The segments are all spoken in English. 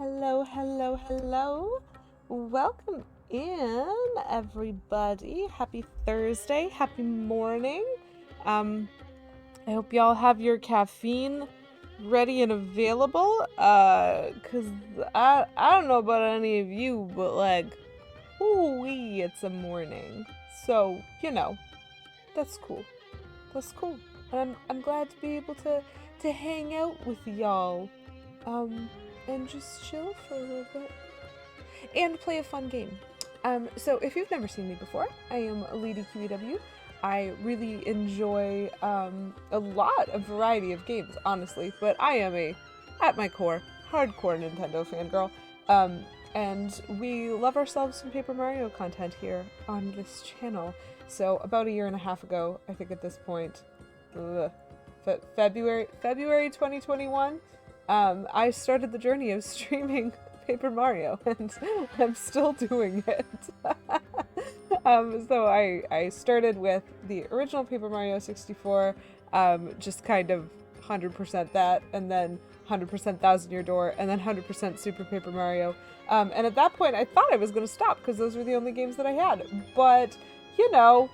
Hello, hello, hello. Welcome in, everybody. Happy Thursday. Happy morning. I hope y'all have your caffeine ready and available. Cause I don't know about any of you, but like, ooh-wee, it's a morning. So, that's cool. That's cool. I'm glad to be able to hang out with y'all. Um, and just chill for a little bit and play a fun game. So if you've never seen me before, I am Lady QEW. I really enjoy a lot of variety of games, honestly, but I am at my core, hardcore Nintendo fangirl. And we love ourselves some Paper Mario content here on this channel. So about a year and a half ago, I think at this point, February 2021, I started the journey of streaming Paper Mario, and I'm still doing it. So I started with the original Paper Mario 64, just kind of 100% that, and then 100% Thousand Year Door, and then 100% Super Paper Mario. And at that point, I thought I was going to stop because those were the only games that I had. But, uh,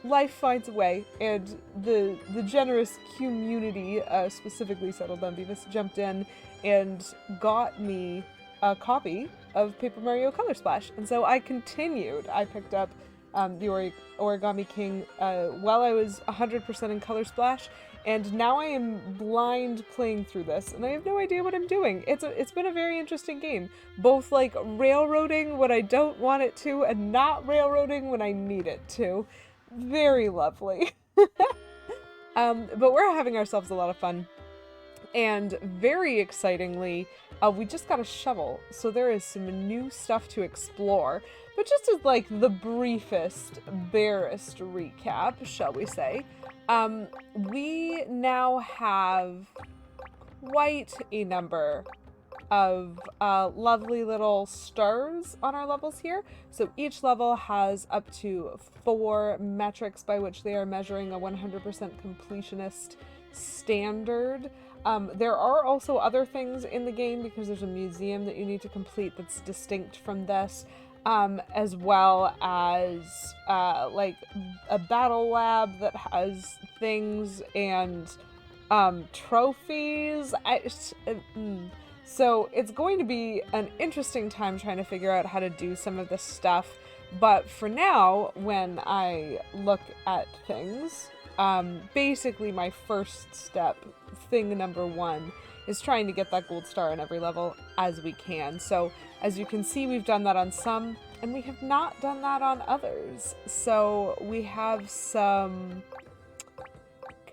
life finds a way, and the generous community, specifically Settled on Beavis, jumped in and got me a copy of Paper Mario Color Splash, and so I continued. I picked up the Origami King while I was 100% in Color Splash, and now I am blind playing through this, and I have no idea what I'm doing. It's been a very interesting game, both like railroading when I don't want it to, and not railroading when I need it to. Very lovely. But we're having ourselves a lot of fun. And very excitingly, we just got a shovel, so there is some new stuff to explore. But just as like the briefest, barest recap, shall we say, we now have quite a number of lovely little stars on our levels here. So each level has up to 4 metrics by which they are measuring a 100% completionist standard. There are also other things in the game because there's a museum that you need to complete that's distinct from this, as well as like a battle lab that has things and trophies. So it's going to be an interesting time trying to figure out how to do some of this stuff. But for now, when I look at things, basically my first step, thing number 1, is trying to get that gold star in every level as we can. So as you can see, we've done that on some, and we have not done that on others. So we have some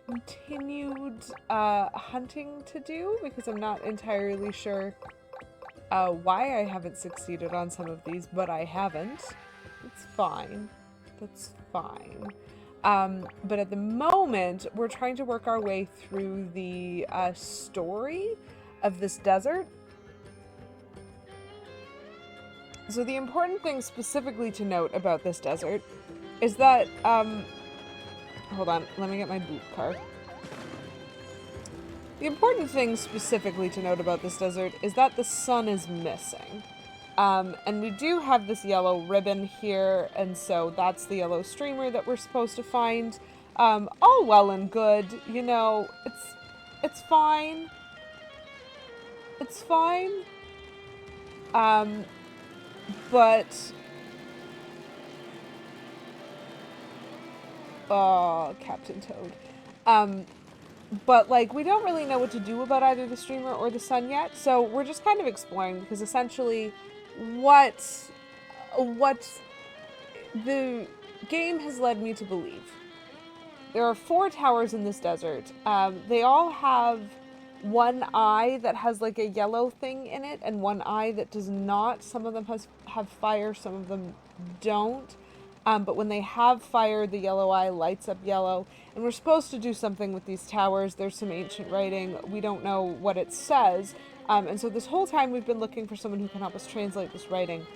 continued hunting to do, because I'm not entirely sure why I haven't succeeded on some of these, but I haven't. It's fine. That's fine. But at the moment, we're trying to work our way through the story of this desert. So the important thing specifically to note about this desert is that, hold on, let me get my boot card. The important thing specifically to note about this desert is that the sun is missing. And we do have this yellow ribbon here, and so that's the yellow streamer that we're supposed to find. All well and good, it's fine. It's fine. But... Oh, Captain Toad. But, like, we don't really know what to do about either the streamer or the sun yet, so we're just kind of exploring, because essentially what the game has led me to believe. There are 4 towers in this desert. They all have one eye that has, like, a yellow thing in it, and one eye that does not. Some of them have fire, some of them don't. But when they have fire, the yellow eye lights up yellow. And we're supposed to do something with these towers. There's some ancient writing. We don't know what it says. And so this whole time we've been looking for someone who can help us translate this writing.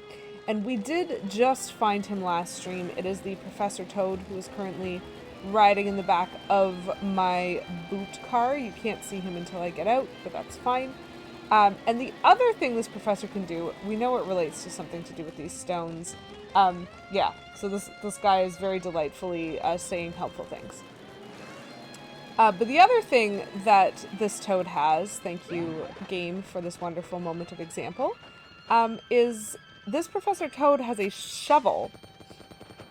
And we did just find him last stream. It is the Professor Toad, who is currently riding in the back of my boot car. You can't see him until I get out, but that's fine. And the other thing this professor can do, we know it relates to something to do with these stones. Yeah, so this guy is very delightfully saying helpful things. But the other thing that this toad has, thank you, game, for this wonderful moment of example, is this Professor Toad has a shovel.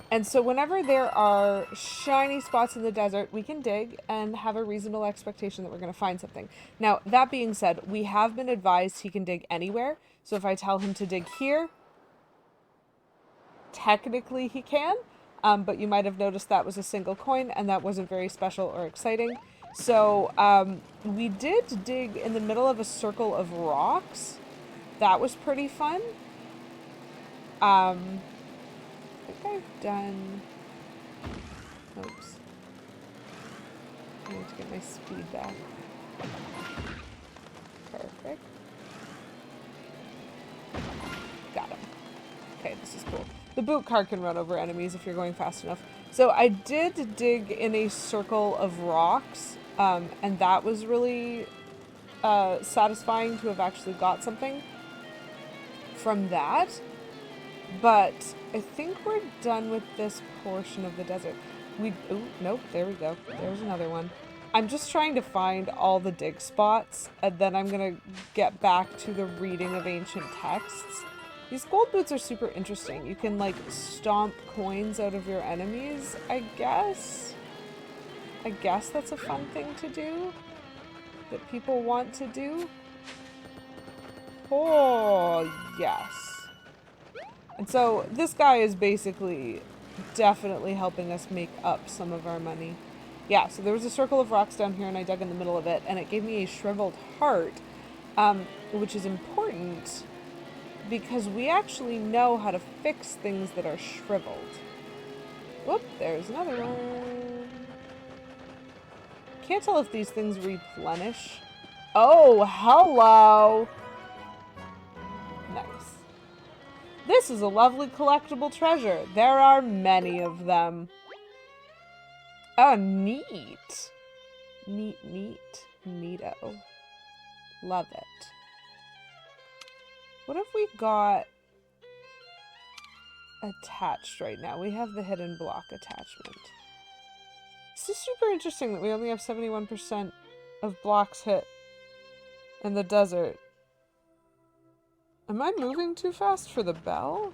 And so whenever there are shiny spots in the desert, we can dig and have a reasonable expectation that we're going to find something. Now, that being said, we have been advised he can dig anywhere. So if I tell him to dig here, technically he can. But you might have noticed that was a single coin, and that wasn't very special or exciting. So we did dig in the middle of a circle of rocks. That was pretty fun. I think I've done... Oops. I need to get my speed back. Perfect. Got him. Okay, this is cool. The boot car can run over enemies if you're going fast enough. So I did dig in a circle of rocks, and that was really satisfying to have actually got something from that. But I think we're done with this portion of the desert. Ooh, nope, there we go. There's another one. I'm just trying to find all the dig spots, and then I'm gonna get back to the reading of ancient texts. These gold boots are super interesting. You can, like, stomp coins out of your enemies, I guess. I guess that's a fun thing to do. That people want to do. Oh, yes. And so this guy is basically definitely helping us make up some of our money. Yeah, so there was a circle of rocks down here and I dug in the middle of it and it gave me a shriveled heart, which is important because we actually know how to fix things that are shriveled. Whoop, there's another one. Can't tell if these things replenish. Oh, hello! Nice. This is a lovely collectible treasure. There are many of them. Oh, neat. Neat, neat, neato. Love it. What have we got attached right now? We have the hidden block attachment. This is super interesting that we only have 71% of blocks hit in the desert. Am I moving too fast for the bell?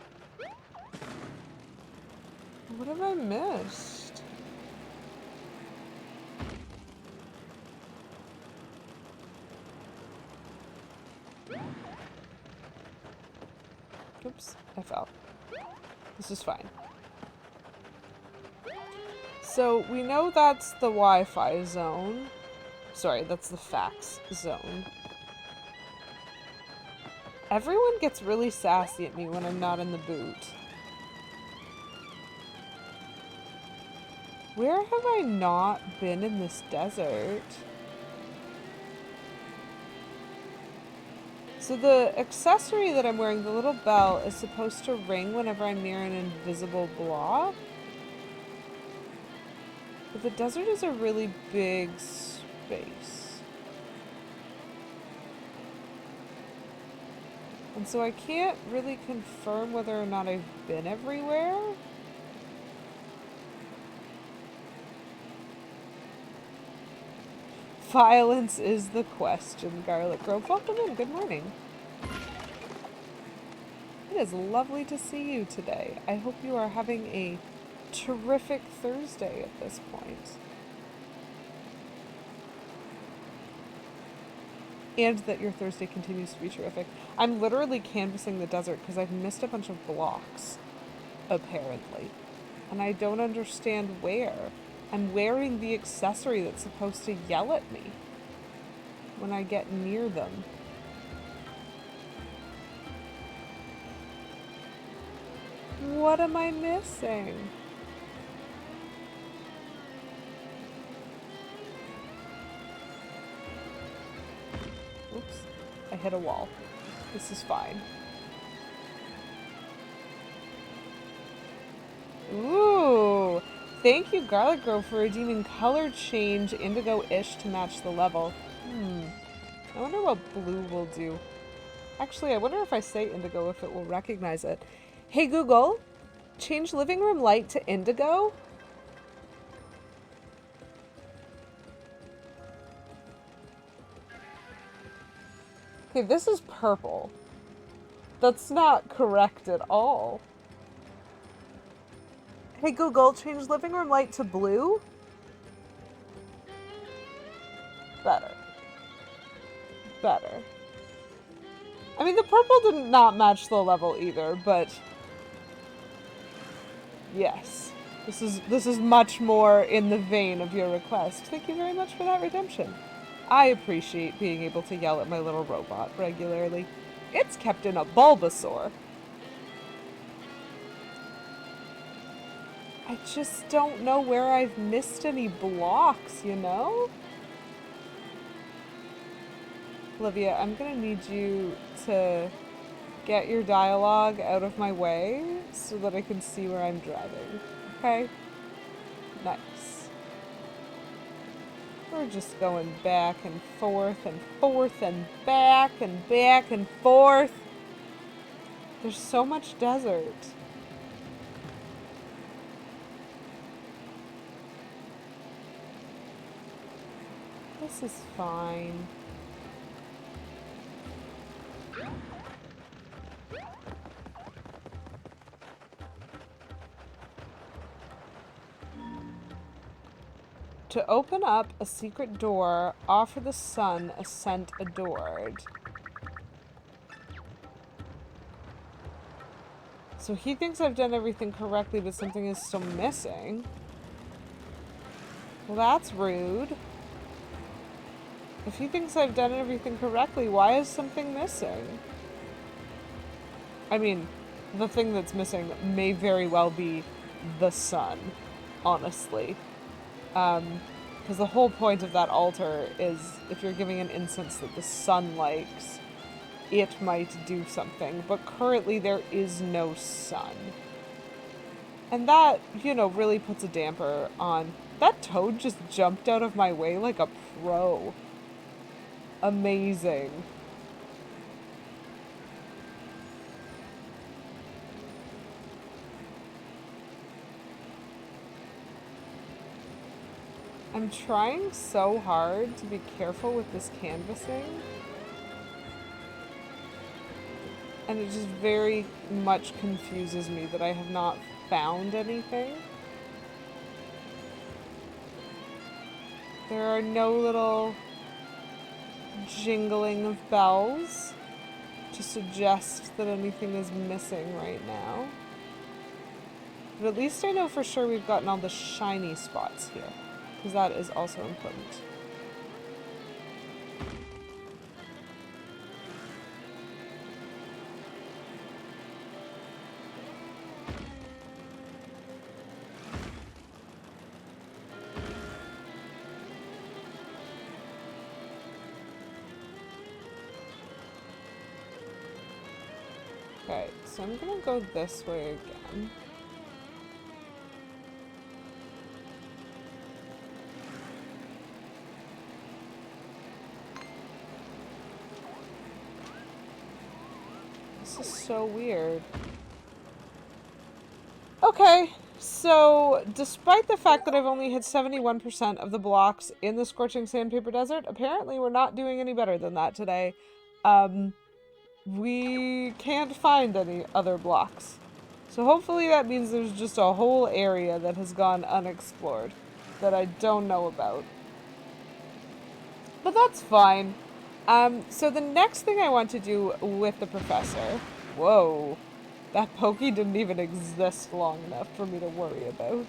What have I missed? Oops, I fell. This is fine. So we know that's the Wi-Fi zone. Sorry, that's the fax zone. Everyone gets really sassy at me when I'm not in the boot. Where have I not been in this desert? So the accessory that I'm wearing, the little bell, is supposed to ring whenever I'm near an invisible block. But the desert is a really big space. And so I can't really confirm whether or not I've been everywhere. Violence is the question, Garlic Grove. Welcome in. Good morning. It is lovely to see you today. I hope you are having a terrific Thursday at this point. And that your Thursday continues to be terrific. I'm literally canvassing the desert because I've missed a bunch of blocks, apparently. And I don't understand where. I'm wearing the accessory that's supposed to yell at me when I get near them. What am I missing? Oops, I hit a wall. This is fine. Ooh! Thank you, Garlic Grove, for redeeming color change indigo-ish to match the level. I wonder what blue will do. Actually, I wonder if I say indigo, if it will recognize it. Hey Google, change living room light to indigo. Okay, this is purple. That's not correct at all. Hey Google, change living room light to blue. Better. Better. I mean, the purple did not match the level either, but yes. This is much more in the vein of your request. Thank you very much for that redemption. I appreciate being able to yell at my little robot regularly. It's kept in a Bulbasaur. I just don't know where I've missed any blocks, you know? Olivia, I'm gonna need you to get your dialogue out of my way so that I can see where I'm driving. Okay? Nice. We're just going back and forth and forth and back and back and forth. There's so much desert. This is fine. To open up a secret door, offer the sun a scent adored. So he thinks I've done everything correctly, but something is still missing. Well, that's rude. If he thinks I've done everything correctly, why is something missing? I mean, the thing that's missing may very well be the sun, honestly. Because the whole point of that altar is if you're giving an incense that the sun likes, it might do something. But currently there is no sun. And that, you know, really puts a damper on... That toad just jumped out of my way like a pro. Amazing. I'm trying so hard to be careful with this canvassing. And it just very much confuses me that I have not found anything. There are no little jingling of bells to suggest that anything is missing right now. But at least I know for sure we've gotten all the shiny spots here. Because that is also important. Okay, so I'm gonna go this way again. This is so weird. Okay, so despite the fact that I've only hit 71% of the blocks in the Scorching Sandpaper Desert, apparently we're not doing any better than that today. We can't find any other blocks. So hopefully that means there's just a whole area that has gone unexplored that I don't know about. But that's fine. So the next thing I want to do with the professor... Whoa. That pokey didn't even exist long enough for me to worry about.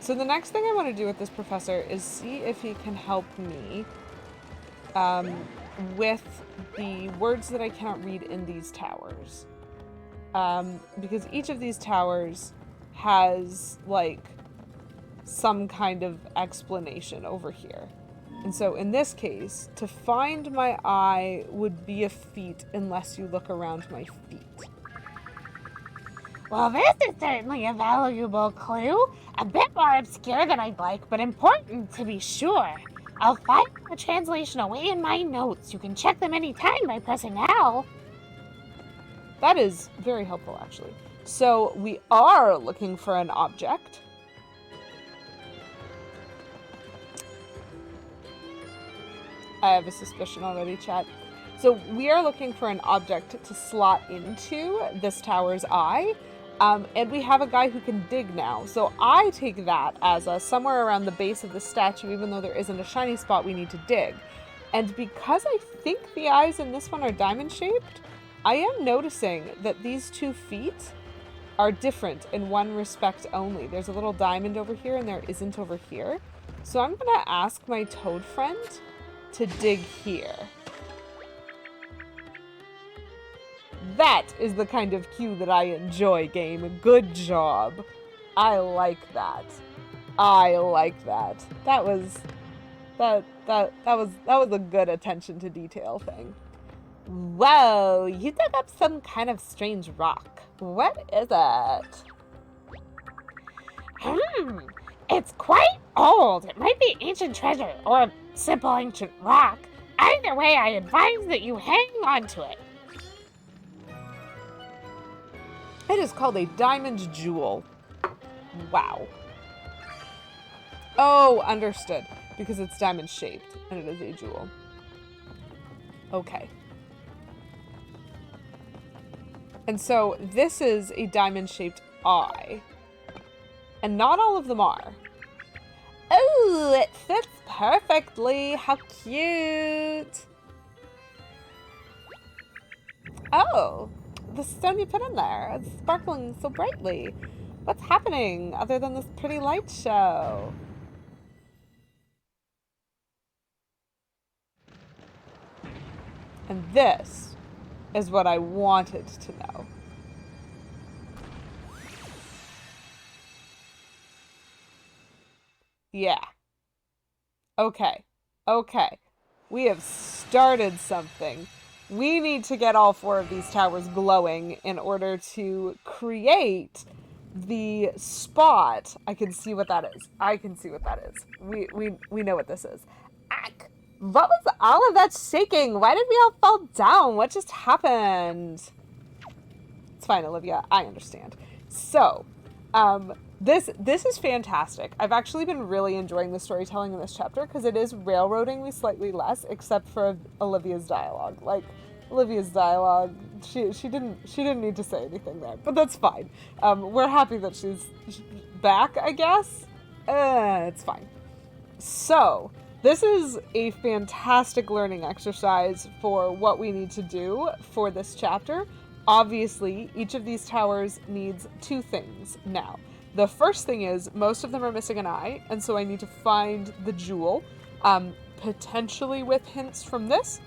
So the next thing I want to do with this professor is see if he can help me with the words that I cannot read in these towers. Because each of these towers has, like, some kind of explanation over here. And so in this case, to find my eye would be a feat unless you look around my feet. Well, this is certainly a valuable clue. A bit more obscure than I'd like, but important to be sure. I'll file the translation away in my notes. You can check them anytime by pressing L. That is very helpful, actually. So we are looking for an object. I have a suspicion already, chat. So we are looking for an object to slot into this tower's eye. And we have a guy who can dig now. So I take that as somewhere around the base of the statue, even though there isn't a shiny spot we need to dig. And because I think the eyes in this one are diamond-shaped, I am noticing that these 2 feet are different in one respect only. There's a little diamond over here and there isn't over here. So I'm going to ask my toad friend to dig here. That is the kind of cue that I enjoy, game. Good job. I like that. I like that. That was a good attention to detail thing. Whoa, you dug up some kind of strange rock. What is it? It's quite old. It might be ancient treasure or a simple ancient rock. Either way, I advise that you hang on to it. It is called a diamond jewel. Wow. Oh, understood. Because it's diamond shaped and it is a jewel. Okay. And so this is a diamond shaped eye. And not all of them are. Oh, it fits perfectly. How cute. Oh, the stone you put in there. It's sparkling so brightly. What's happening other than this pretty light show? And this is what I wanted to know. Yeah. Okay. Okay. We have started something. We need to get all 4 of these towers glowing in order to create the spot. I can see what that is. I can see what that is. We know what this is. Ack. What was all of that shaking? Why did we all fall down? What just happened? It's fine, Olivia. I understand. So, this is fantastic. I've actually been really enjoying the storytelling in this chapter because it is railroading me slightly less, except for Olivia's dialogue. Like, Olivia's dialogue, she didn't need to say anything there, but that's fine. We're happy that she's back, I guess. It's fine. So, this is a fantastic learning exercise for what we need to do for this chapter. Obviously, each of these towers needs 2 things now. The first thing is, most of them are missing an eye, and so I need to find the jewel, potentially with hints from this.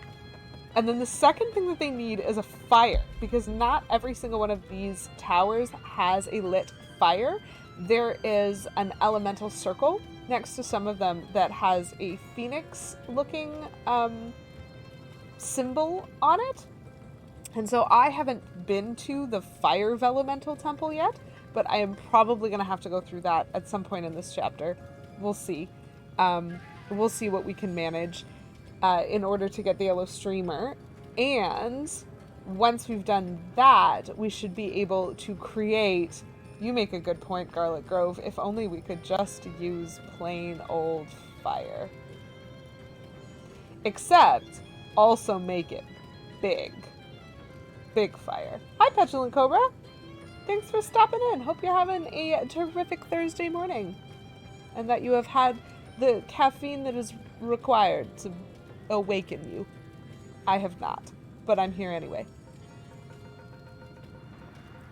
And then the second thing that they need is a fire, because not every single one of these towers has a lit fire. There is an elemental circle next to some of them that has a phoenix-looking symbol on it. And so I haven't been to the Fire Vellumental temple yet, but I am probably going to have to go through that at some point in this chapter. We'll see. We'll see what we can manage in order to get the yellow streamer. And once we've done that, we should be able to create... You make a good point, Garlic Grove. If only we could just use plain old fire. Except, also make it big. Big fire. Hi, Petulant Cobra. Thanks for stopping in. Hope you're having a terrific Thursday morning. And that you have had the caffeine that is required to awaken you. I have not, but I'm here anyway.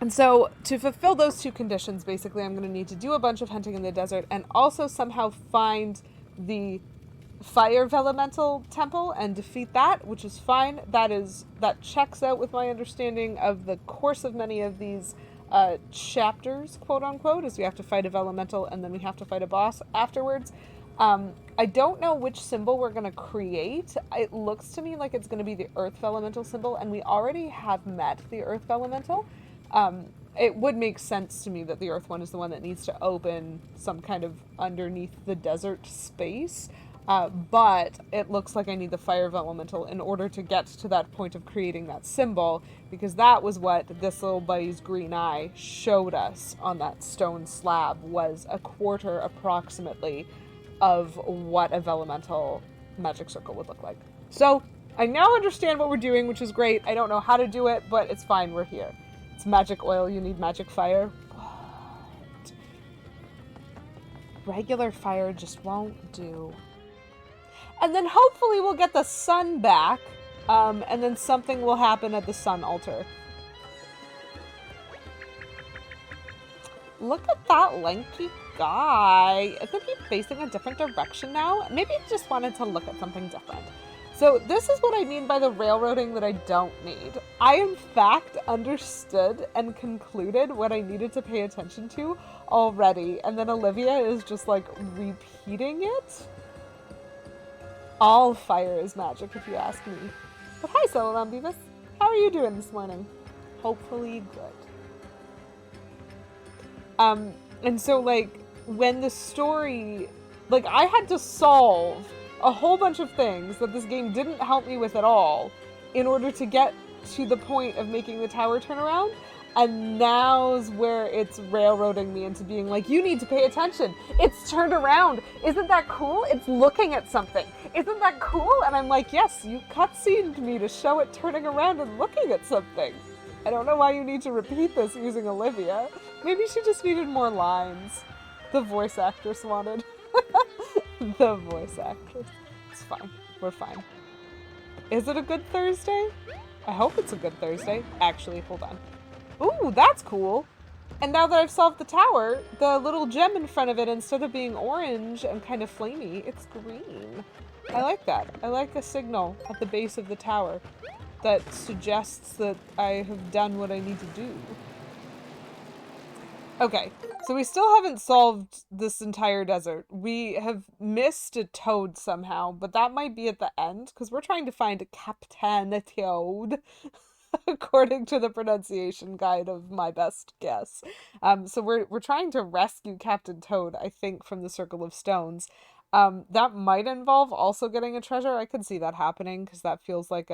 And so, to fulfill those 2 conditions, basically, I'm going to need to do a bunch of hunting in the desert and also somehow find the Fire Vellumental temple and defeat that, which is fine. That checks out with my understanding of the course of many of these chapters, quote unquote, as we have to fight a Vellumental and then we have to fight a boss afterwards. I don't know which symbol we're going to create. It looks to me like it's going to be the Earth Vellumental symbol, and we already have met the Earth Vellumental. It would make sense to me that the Earth one is the one that needs to open some kind of underneath the desert space. But it looks like I need the Fire Vellumental in order to get to that point of creating that symbol, because that was what this little buddy's green eye showed us on that stone slab, was a quarter approximately of what a Vellumental magic circle would look like. So I now understand what we're doing, which is great. I don't know how to do it, but it's fine. We're here. It's magic oil. You need magic fire. What? Regular fire just won't do. And then hopefully we'll get the sun back, and then something will happen at the sun altar. Look at that lanky guy. Isn't he facing a different direction now? Maybe he just wanted to look at something different. So this is what I mean by the railroading that I don't need. I, in fact, understood and concluded what I needed to pay attention to already. And then Olivia is just, like, repeating it. All fire is magic, if you ask me. But hi, Solon Beavis. How are you doing this morning? Hopefully good. And so, like, when the story... Like, I had to solve a whole bunch of things that this game didn't help me with at all in order to get to the point of making the tower turn around. And now's where it's railroading me into being like, you need to pay attention. It's turned around. Isn't that cool? It's looking at something. Isn't that cool? And I'm like, yes, you cutscened me to show it turning around and looking at something. I don't know why you need to repeat this using Olivia. Maybe she just needed more lines. The voice actress wanted. The voice actress. It's fine. We're fine. Is it a good Thursday? I hope it's a good Thursday. Actually, hold on. Ooh, that's cool. And now that I've solved the tower, the little gem in front of it, instead of being orange and kind of flamey, it's green. I like that. I like a signal at the base of the tower that suggests that I have done what I need to do. Okay, so we still haven't solved this entire desert. We have missed a toad somehow, but that might be at the end, because we're trying to find a Captain Toad. According to the pronunciation guide of my best guess. So we're trying to rescue Captain Toad, I think, from the Circle of Stones. That might involve also getting a treasure. I could see that happening because that feels like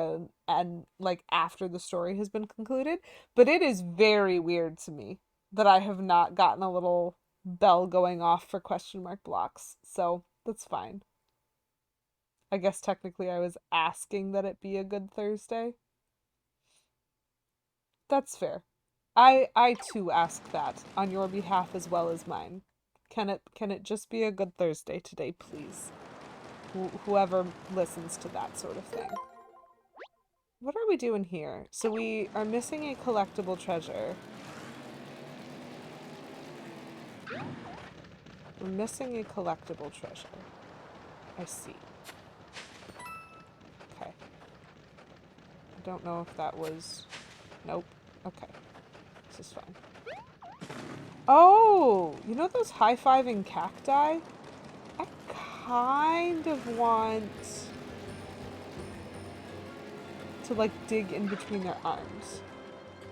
like after the story has been concluded. But it is very weird to me that I have not gotten a little bell going off for question mark blocks. So that's fine. I guess technically I was asking that it be a good Thursday. That's fair. I too ask that on your behalf as well as mine. Can it just be a good Thursday today, please? Whoever listens to that sort of thing. What are we doing here? So we are missing a collectible treasure. We're missing a collectible treasure. I see. Okay. I don't know if that was... Nope. Okay. This is fine. Oh! You know those high-fiving cacti? I kind of want to, like, dig in between their arms.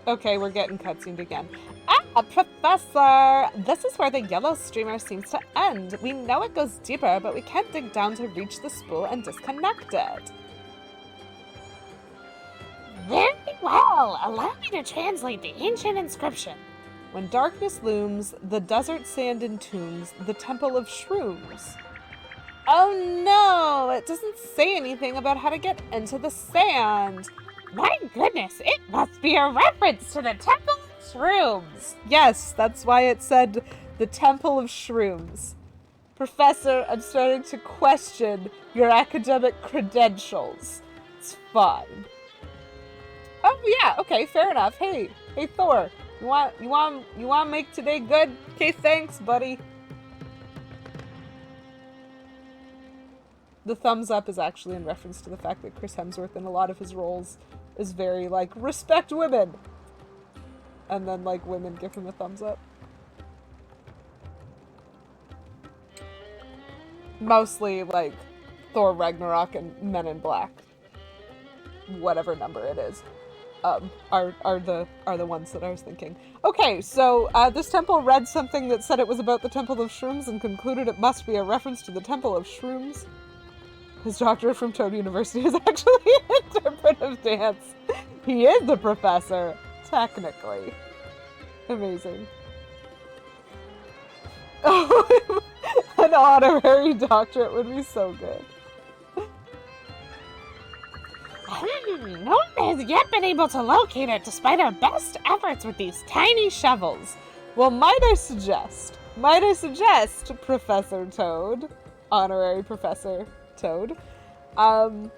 Okay, we're getting cutscened again. Ah, Professor! This is where the yellow streamer seems to end. We know it goes deeper, but we can't dig down to reach the spool and disconnect it. Very well. Allow me to translate the ancient inscription. When darkness looms, the desert sand entombs the temple of shrooms. Oh no! It doesn't say anything about how to get into the sand. My goodness, it must be a reference to the Temple of Shrooms. Yes, that's why it said the Temple of Shrooms. Professor, I'm starting to question your academic credentials. It's fine. Oh yeah, okay, fair enough. Hey Thor, you want to make today good? Okay, thanks, buddy. The thumbs up is actually in reference to the fact that Chris Hemsworth in a lot of his roles is very like, respect women. And then like women give him a thumbs up. Mostly like Thor Ragnarok and Men in Black. Whatever number it is. Are the ones that I was thinking. Okay, so this temple read something that said it was about the Temple of Shrooms and concluded it must be a reference to the Temple of Shrooms. His doctorate from Toad University is actually interpretive dance. He is the professor, technically. Amazing. Oh, an honorary doctorate would be so good. No one has yet been able to locate it despite our best efforts with these tiny shovels. Well, might I suggest, Professor Toad, honorary Professor Toad, that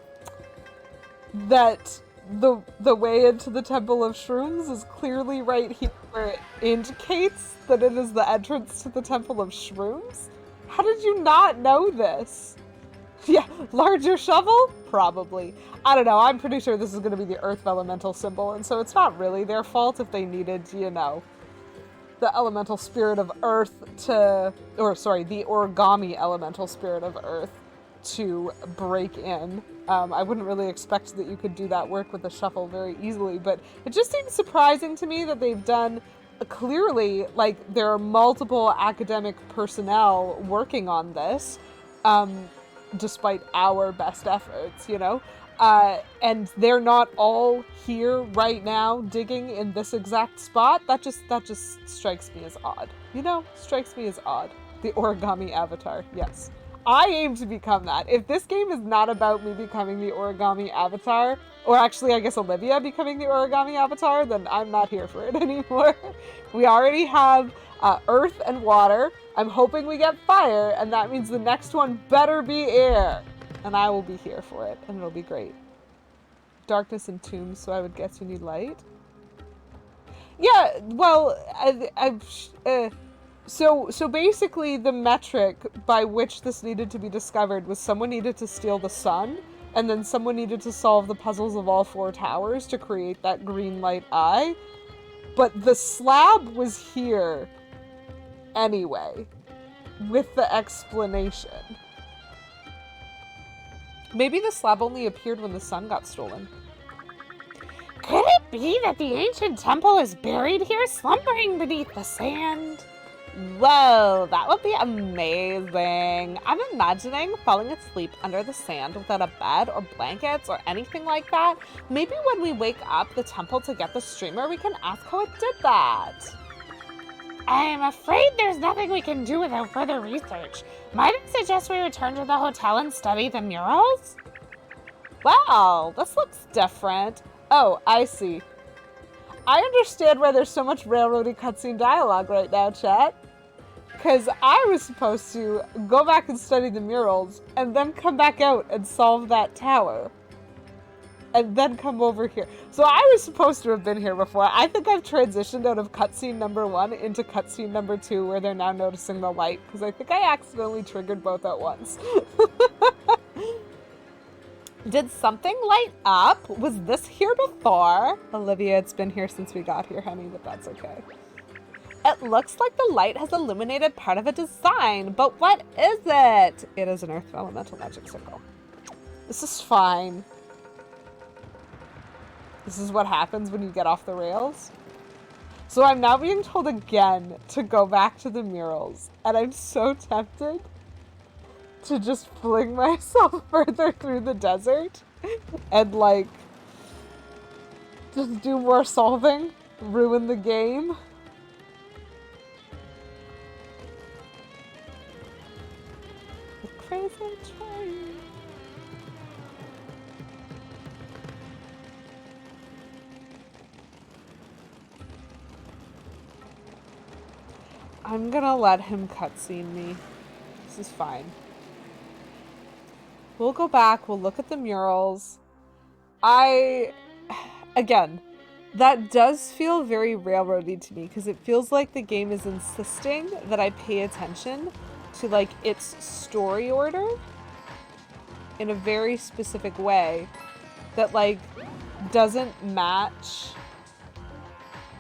the way into the Temple of Shrooms is clearly right here where it indicates that it is the entrance to the Temple of Shrooms? How did you not know this? Yeah, larger shovel? Probably. I don't know, I'm pretty sure this is going to be the Earth Vellumental symbol, and so it's not really their fault if they needed, you know, the elemental spirit of Earth the Origami elemental spirit of Earth to break in. I wouldn't really expect that you could do that work with a shuffle very easily, but it just seems surprising to me that they've done clearly, like, there are multiple academic personnel working on this, despite our best efforts, you know? And they're not all here right now digging in this exact spot. That just strikes me as odd. You know, strikes me as odd. The origami avatar, yes. I aim to become that. If this game is not about me becoming the origami avatar, or actually I guess Olivia becoming the origami avatar, then I'm not here for it anymore. We already have earth and water. I'm hoping we get fire, and that means the next one better be air. And I will be here for it, and it'll be great. Darkness and tombs, so I would guess you need light. Yeah, well, so basically the metric by which this needed to be discovered was someone needed to steal the sun, and then someone needed to solve the puzzles of all 4 towers to create that green light eye. But the slab was here anyway, with the explanation. Maybe the slab only appeared when the sun got stolen. Could it be that the ancient temple is buried here, slumbering beneath the sand? Whoa, that would be amazing. I'm imagining falling asleep under the sand without a bed or blankets or anything like that. Maybe when we wake up the temple to get the streamer, we can ask how it did that. I'm afraid there's nothing we can do without further research. Might I suggest we return to the hotel and study the murals? Wow, this looks different. Oh, I see. I understand why there's so much railroady cutscene dialogue right now, chat. Because I was supposed to go back and study the murals, and then come back out and solve that tower. And then come over here. So I was supposed to have been here before. I think I've transitioned out of cutscene number 1 into cutscene number 2, where they're now noticing the light, because I think I accidentally triggered both at once. Did something light up? Was this here before? Olivia, it's been here since we got here, honey, but that's okay. It looks like the light has illuminated part of a design, but what is it? It is an Earth Vellumental magic circle. This is fine. This is what happens when you get off the rails. So I'm now being told again to go back to the murals, and I'm so tempted to just fling myself further through the desert and, like, just do more solving, ruin the game. The crazy train. I'm gonna let him cutscene me. This is fine. We'll go back, we'll look at the murals. Again, that does feel very railroady to me, because it feels like the game is insisting that I pay attention to, like, its story order in a very specific way that, like, doesn't match.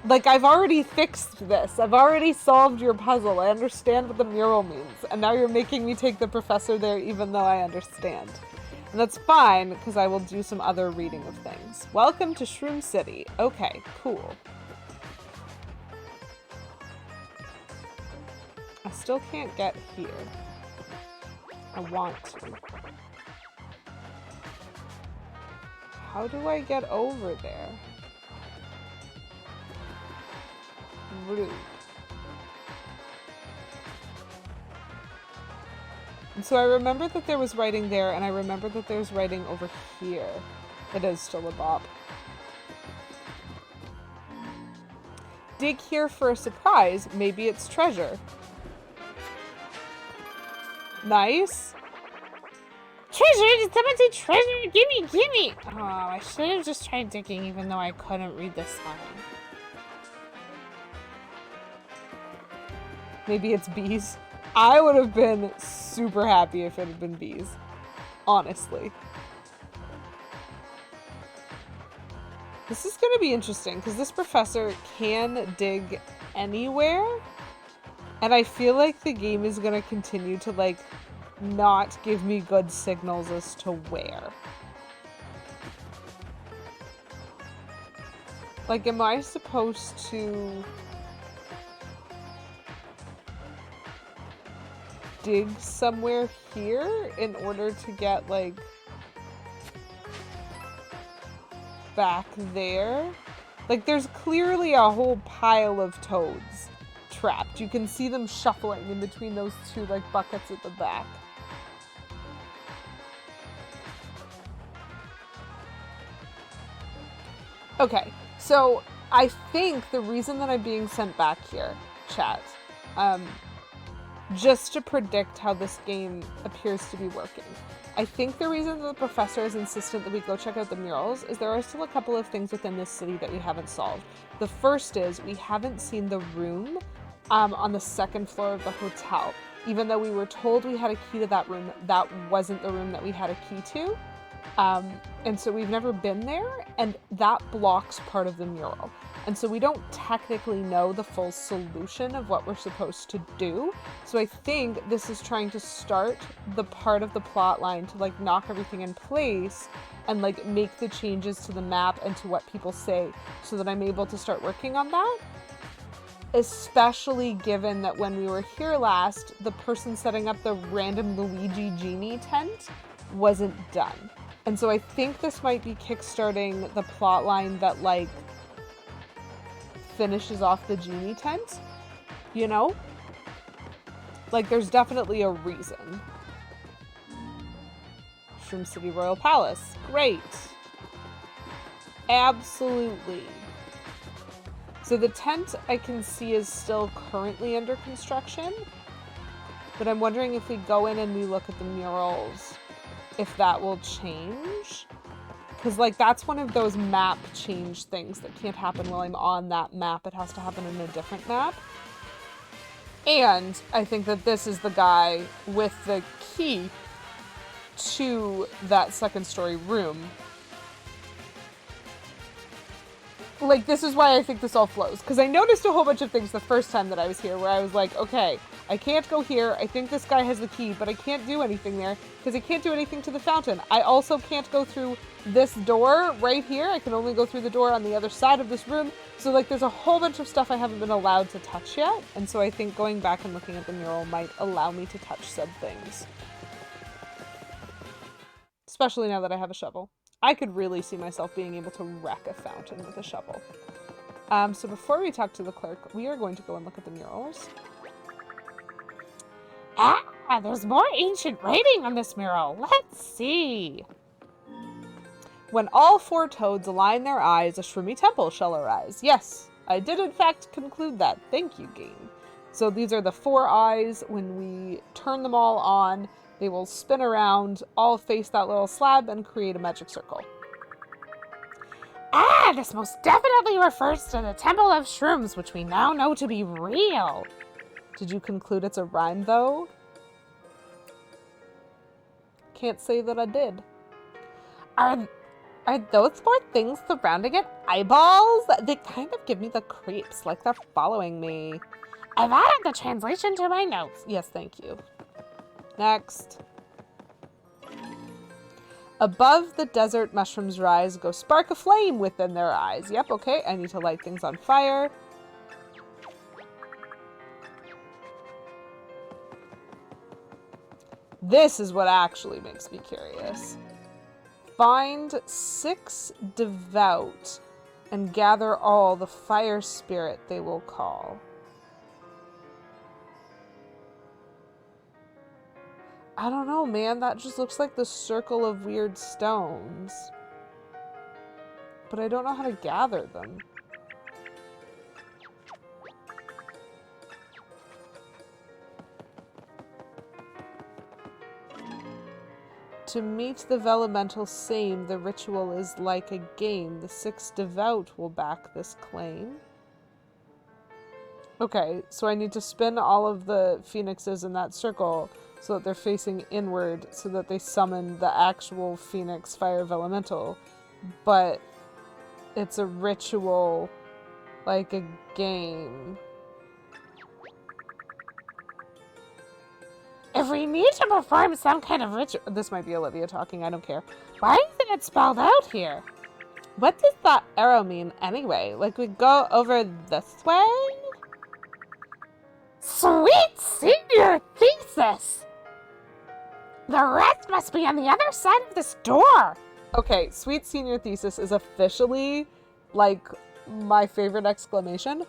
Like, I've already fixed this. I've already solved your puzzle. I understand what the mural means. And now you're making me take the professor there even though I understand. And that's fine, because I will do some other reading of things. Welcome to Shroom City. Okay, cool. I still can't get here. I want to. how do I get over there? Rude. And so I remember that there was writing there, and I remember that there's writing over here. It is still a bop. Dig here for a surprise. Maybe it's treasure. Nice. Treasure? Did someone say treasure? Gimme, gimme! Oh, I should have just tried digging even though I couldn't read the sign. Maybe it's bees. I would have been super happy if it had been bees. Honestly. This is going to be interesting because this professor can dig anywhere. And I feel like the game is going to continue to, like, not give me good signals as to where. Like, am I supposed to dig somewhere here in order to get, like, back there? Like, there's clearly a whole pile of toads trapped. You can see them shuffling in between those two, like, buckets at the back. Okay, so I think the reason that I'm being sent back here, chat, just to predict how this game appears to be working. I think the reason that the professor is insistent that we go check out the murals is there are still a couple of things within this city that we haven't solved. The first is we haven't seen the room on the second floor of the hotel. Even though we were told we had a key to that room, that wasn't the room that we had a key to. And so we've never been there, and that blocks part of the mural. And so we don't technically know the full solution of what we're supposed to do. So I think this is trying to start the part of the plot line to, like, knock everything in place and, like, make the changes to the map and to what people say so that I'm able to start working on that. Especially given that when we were here last, the person setting up the random Luigi Genie tent wasn't done. And so I think this might be kickstarting the plot line that, like, finishes off the genie tent, you know? Like, there's definitely a reason. Shroom City Royal Palace. Great. Absolutely. So the tent I can see is still currently under construction, but I'm wondering if we go in and we look at the murals, if that will change. Because, like, that's one of those map change things that can't happen while I'm on that map. It has to happen in a different map. And I think that this is the guy with the key to that second story room. Like, this is why I think this all flows. Because I noticed a whole bunch of things the first time that I was here where I was like, okay, I can't go here. I think this guy has the key, but I can't do anything there because I can't do anything to the fountain. I also can't go through this door right here. I can only go through the door on the other side of this room. So, like, there's a whole bunch of stuff I haven't been allowed to touch yet. And so I think going back and looking at the mural might allow me to touch said things. Especially now that I have a shovel. I could really see myself being able to wreck a fountain with a shovel. So before we talk to the clerk, we are going to go and look at the murals. Ah, there's more ancient writing on this mural. Let's see. When all four toads align their eyes, a shroomy temple shall arise. Yes, I did in fact conclude that. Thank you, game. So these are the four eyes. When we turn them all on, they will spin around, all face that little slab, and create a magic circle. Ah, this most definitely refers to the Temple of Shrooms, which we now know to be real. Did you conclude it's a rhyme, though? Can't say that I did. Are those four things surrounding it eyeballs? They kind of give me the creeps, like they're following me. I've added the translation to my notes. Yes, thank you. Next. Above the desert mushrooms rise, go spark a flame within their eyes. Yep, okay, I need to light things on fire. This is what actually makes me curious. Find 6 devout and gather all the fire spirit they will call. I don't know, man. That just looks like the circle of weird stones. But I don't know how to gather them. To meet the Vellumental same, the ritual is like a game. The 6 devout will back this claim. Okay, so I need to spin all of the phoenixes in that circle so that they're facing inward so that they summon the actual phoenix Fire Vellumental. But it's a ritual like a game. If we need to perform some kind of ritual... This might be Olivia talking, I don't care. Why isn't it spelled out here? What does that arrow mean anyway? Like we go over this way? Sweet senior thesis! The rest must be on the other side of this door. Okay, sweet senior thesis is officially, like, my favorite exclamation.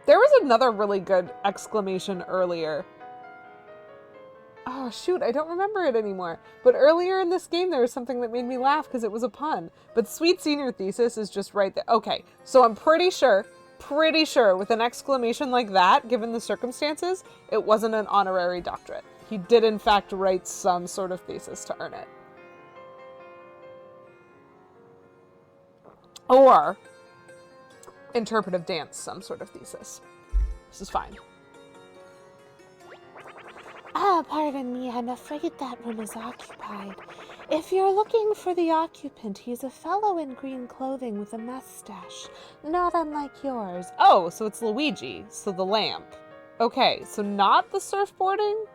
There was another really good exclamation earlier. Oh, shoot, I don't remember it anymore. But earlier in this game, there was something that made me laugh because it was a pun. But sweet senior thesis is just right there. Okay, so I'm pretty sure with an exclamation like that, given the circumstances, it wasn't an honorary doctorate. He did, in fact, write some sort of thesis to earn it. Or interpretive dance, some sort of thesis. This is fine. Ah, pardon me, I'm afraid that room is occupied. If you're looking for the occupant, he's a fellow in green clothing with a mustache, not unlike yours. Oh, so it's Luigi, so the lamp. Okay, so not the surfboarding?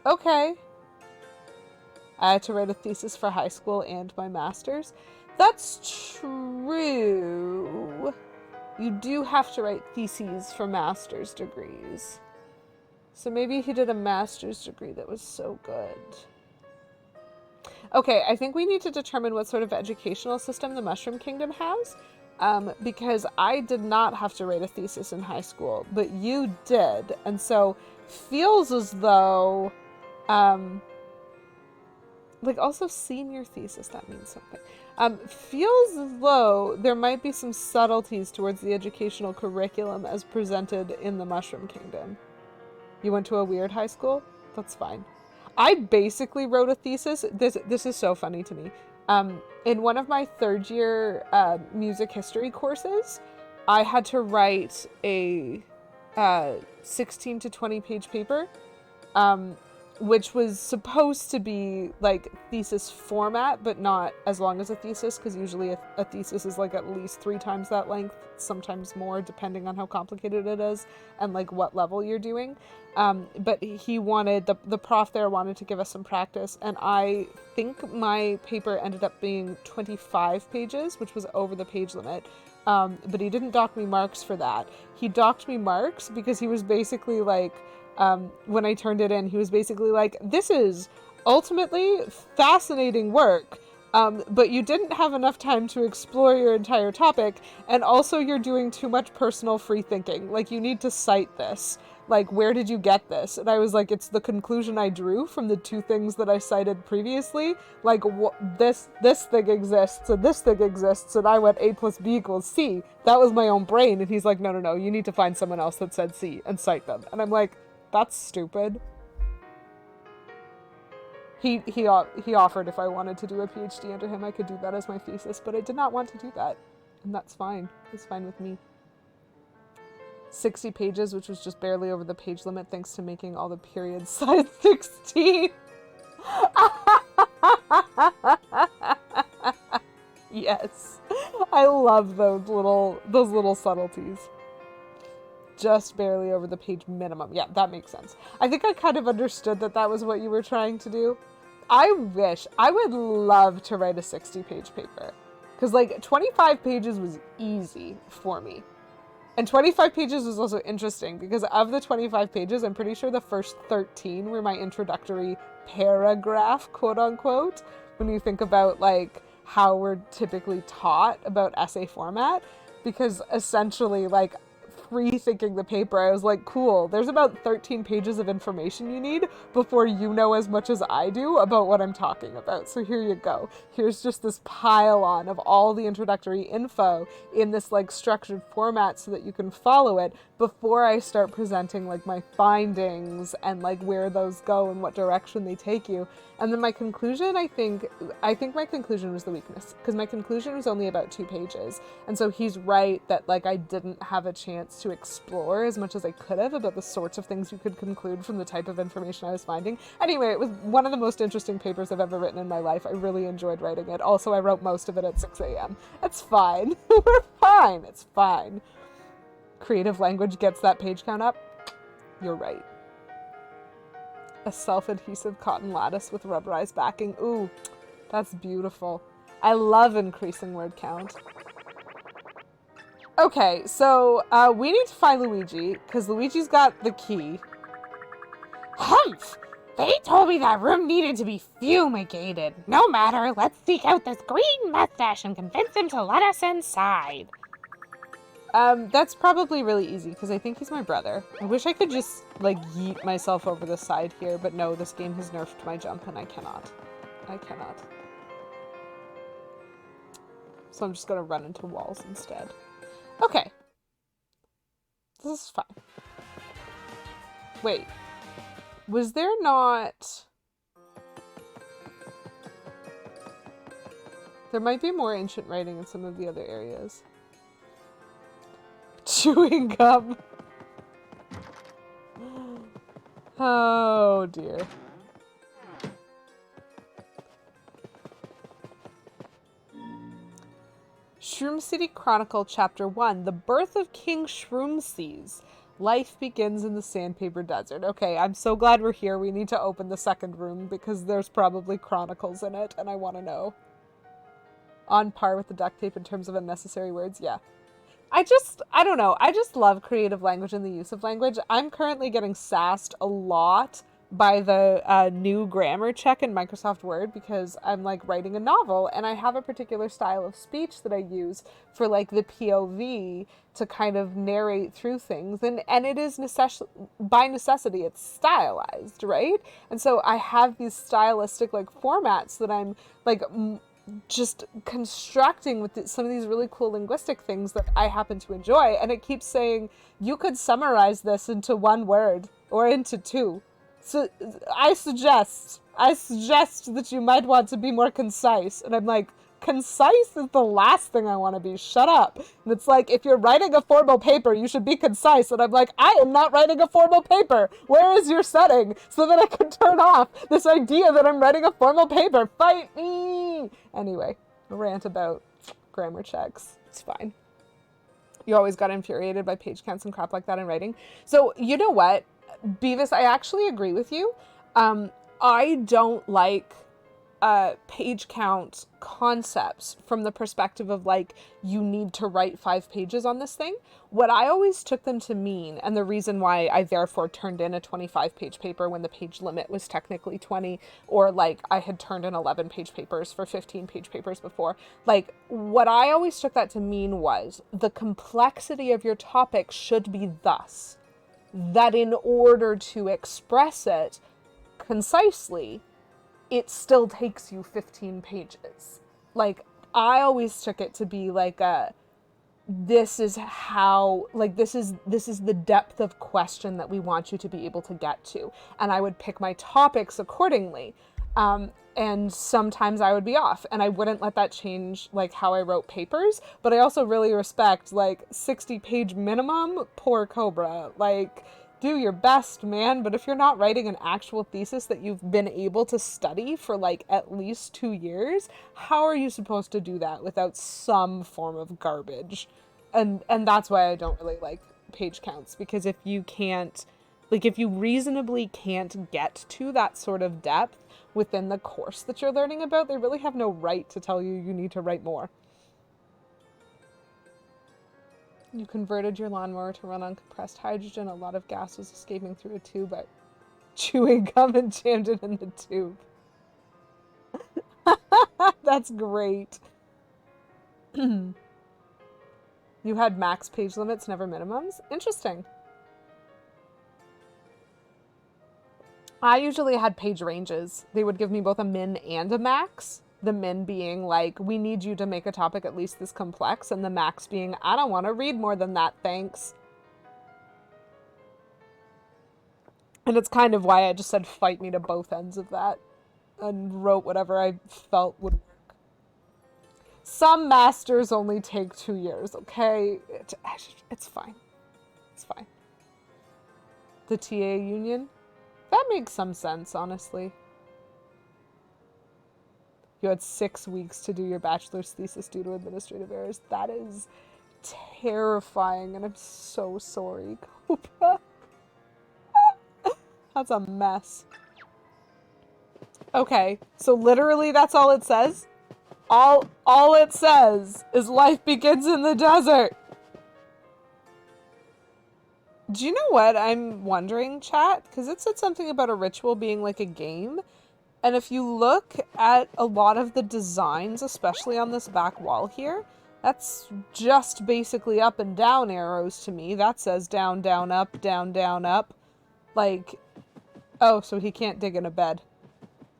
Okay. I had to write a thesis for high school and my master's. That's true. You do have to write theses for master's degrees. So maybe he did a master's degree that was so good. Okay, I think we need to determine what sort of educational system the Mushroom Kingdom has. Because I did not have to write a thesis in high school, but you did. And so feels as though, like also senior thesis, that means something. Feels as though there might be some subtleties towards the educational curriculum as presented in the Mushroom Kingdom. You went to a weird high school? That's fine. I basically wrote a thesis. This is so funny to me. In one of my third year music history courses, I had to write a 16 to 20 page paper, which was supposed to be like thesis format, but not as long as a thesis, because usually a thesis is like at least 3 times that length, sometimes more, depending on how complicated it is and like what level you're doing. But he wanted, the prof there wanted to give us some practice, and I think my paper ended up being 25 pages, which was over the page limit. But he didn't dock me marks for that. He docked me marks because he was basically like, when I turned it in, he was basically like, this is ultimately fascinating work, but you didn't have enough time to explore your entire topic, and also you're doing too much personal free thinking. Like, you need to cite this. Like, where did you get this? And I was like, it's the conclusion I drew from the 2 things that I cited previously. Like, this thing exists, and this thing exists, and I went A plus B equals C. That was my own brain. And he's like, no, you need to find someone else that said C and cite them. And I'm like, that's stupid. He offered if I wanted to do a PhD under him, I could do that as my thesis, but I did not want to do that. And that's fine. It's fine with me. 60 pages, which was just barely over the page limit, thanks to making all the periods size 16. Yes. I love those little subtleties. Just barely over the page minimum. Yeah, that makes sense. I think I kind of understood that was what you were trying to do. I would love to write a 60-page paper. Because, like, 25 pages was easy for me. And 25 pages was also interesting because of the 25 pages, I'm pretty sure the first 13 were my introductory paragraph, quote unquote, when you think about like how we're typically taught about essay format. Because essentially, like, rethinking the paper, I was like, cool, there's about 13 pages of information you need before you know as much as I do about what I'm talking about. So here you go. Here's just this pile on of all the introductory info in this like structured format so that you can follow it before I start presenting like my findings and like where those go and what direction they take you. And then my conclusion, I think my conclusion was the weakness, because my conclusion was only about 2 pages. And so he's right that like I didn't have a chance to explore as much as I could have about the sorts of things you could conclude from the type of information I was finding. Anyway, it was one of the most interesting papers I've ever written in my life. I really enjoyed writing it. Also, I wrote most of it at 6 a.m. It's fine. We're fine. It's fine. Creative language gets that page count up. You're right. A self-adhesive cotton lattice with rubberized backing. Ooh, that's beautiful. I love increasing word count. Okay, so we need to find Luigi, because Luigi's got the key. Humph! They told me that room needed to be fumigated. No matter, let's seek out this green mustache and convince him to let us inside. That's probably really easy, because I think he's my brother. I wish I could just, like, yeet myself over the side here, but no, this game has nerfed my jump, and I cannot. I cannot. So I'm just gonna run into walls instead. Okay. This is fine. Wait. Was there not... There might be more ancient writing in some of the other areas. Chewing gum. Oh dear. Shroom City Chronicle Chapter 1. The Birth of King Shroomseas. Life begins in the Sandpaper Desert. Okay, I'm so glad we're here. We need to open the second room because there's probably chronicles in it and I want to know. On par with the duct tape in terms of unnecessary words? Yeah. I don't know. I just love creative language and the use of language. I'm currently getting sassed a lot by the new grammar check in Microsoft Word because I'm like writing a novel and I have a particular style of speech that I use for like the POV to kind of narrate through things. And it is by necessity, it's stylized, right? And so I have these stylistic like formats that I'm like just constructing with some of these really cool linguistic things that I happen to enjoy. And it keeps saying, you could summarize this into 1 word or into 2. So I suggest that you might want to be more concise. And I'm like, concise is the last thing I want to be. Shut up. And it's like, if you're writing a formal paper, you should be concise. And I'm like, I am not writing a formal paper. Where is your setting so that I can turn off this idea that I'm writing a formal paper? Fight me. Anyway, a rant about grammar checks. It's fine. You always got infuriated by page counts and crap like that in writing. So you know what, Beavis, I actually agree with you. I don't like page count concepts from the perspective of like, you need to write 5 pages on this thing. What I always took them to mean, and the reason why I therefore turned in a 25-page paper when the page limit was technically 20, or like I had turned in 11-page papers for 15-page papers before, like what I always took that to mean was the complexity of your topic should be thus, that in order to express it concisely, it still takes you 15 pages. Like, I always took it to be like this is how, like, this is the depth of question that we want you to be able to get to. And I would pick my topics accordingly. And sometimes I would be off, and I wouldn't let that change, like, how I wrote papers. But I also really respect, like, 60-page minimum, poor Cobra. Like, do your best, man, but if you're not writing an actual thesis that you've been able to study for like at least 2 years, how are you supposed to do that without some form of garbage? And that's why I don't really like page counts, because if you can't, like, if you reasonably can't get to that sort of depth within the course that you're learning about, they really have no right to tell you you need to write more. You converted your lawnmower to run on compressed hydrogen. A lot of gas was escaping through a tube. But chewing gum and jammed it in the tube. That's great. You had max page limits, never minimums? Interesting. I usually had page ranges. They would give me both a min and a max. The min being like, we need you to make a topic at least this complex, and the max being, I don't want to read more than that, thanks. And it's kind of why I just said fight me to both ends of that and wrote whatever I felt would work. Some masters only take 2 years, okay? It's fine. It's fine. The TA union? That makes some sense, honestly. You had 6 weeks to do your bachelor's thesis due to administrative errors. That is terrifying, and I'm so sorry, Cobra. That's a mess. Okay, so literally that's all it says? All it says is life begins in the desert. Do you know what I'm wondering, chat? Because it said something about a ritual being like a game. And if you look at a lot of the designs, especially on this back wall here, that's just basically up and down arrows to me. That says down, down, up, down, down, up. Like, oh, so he can't dig in a bed.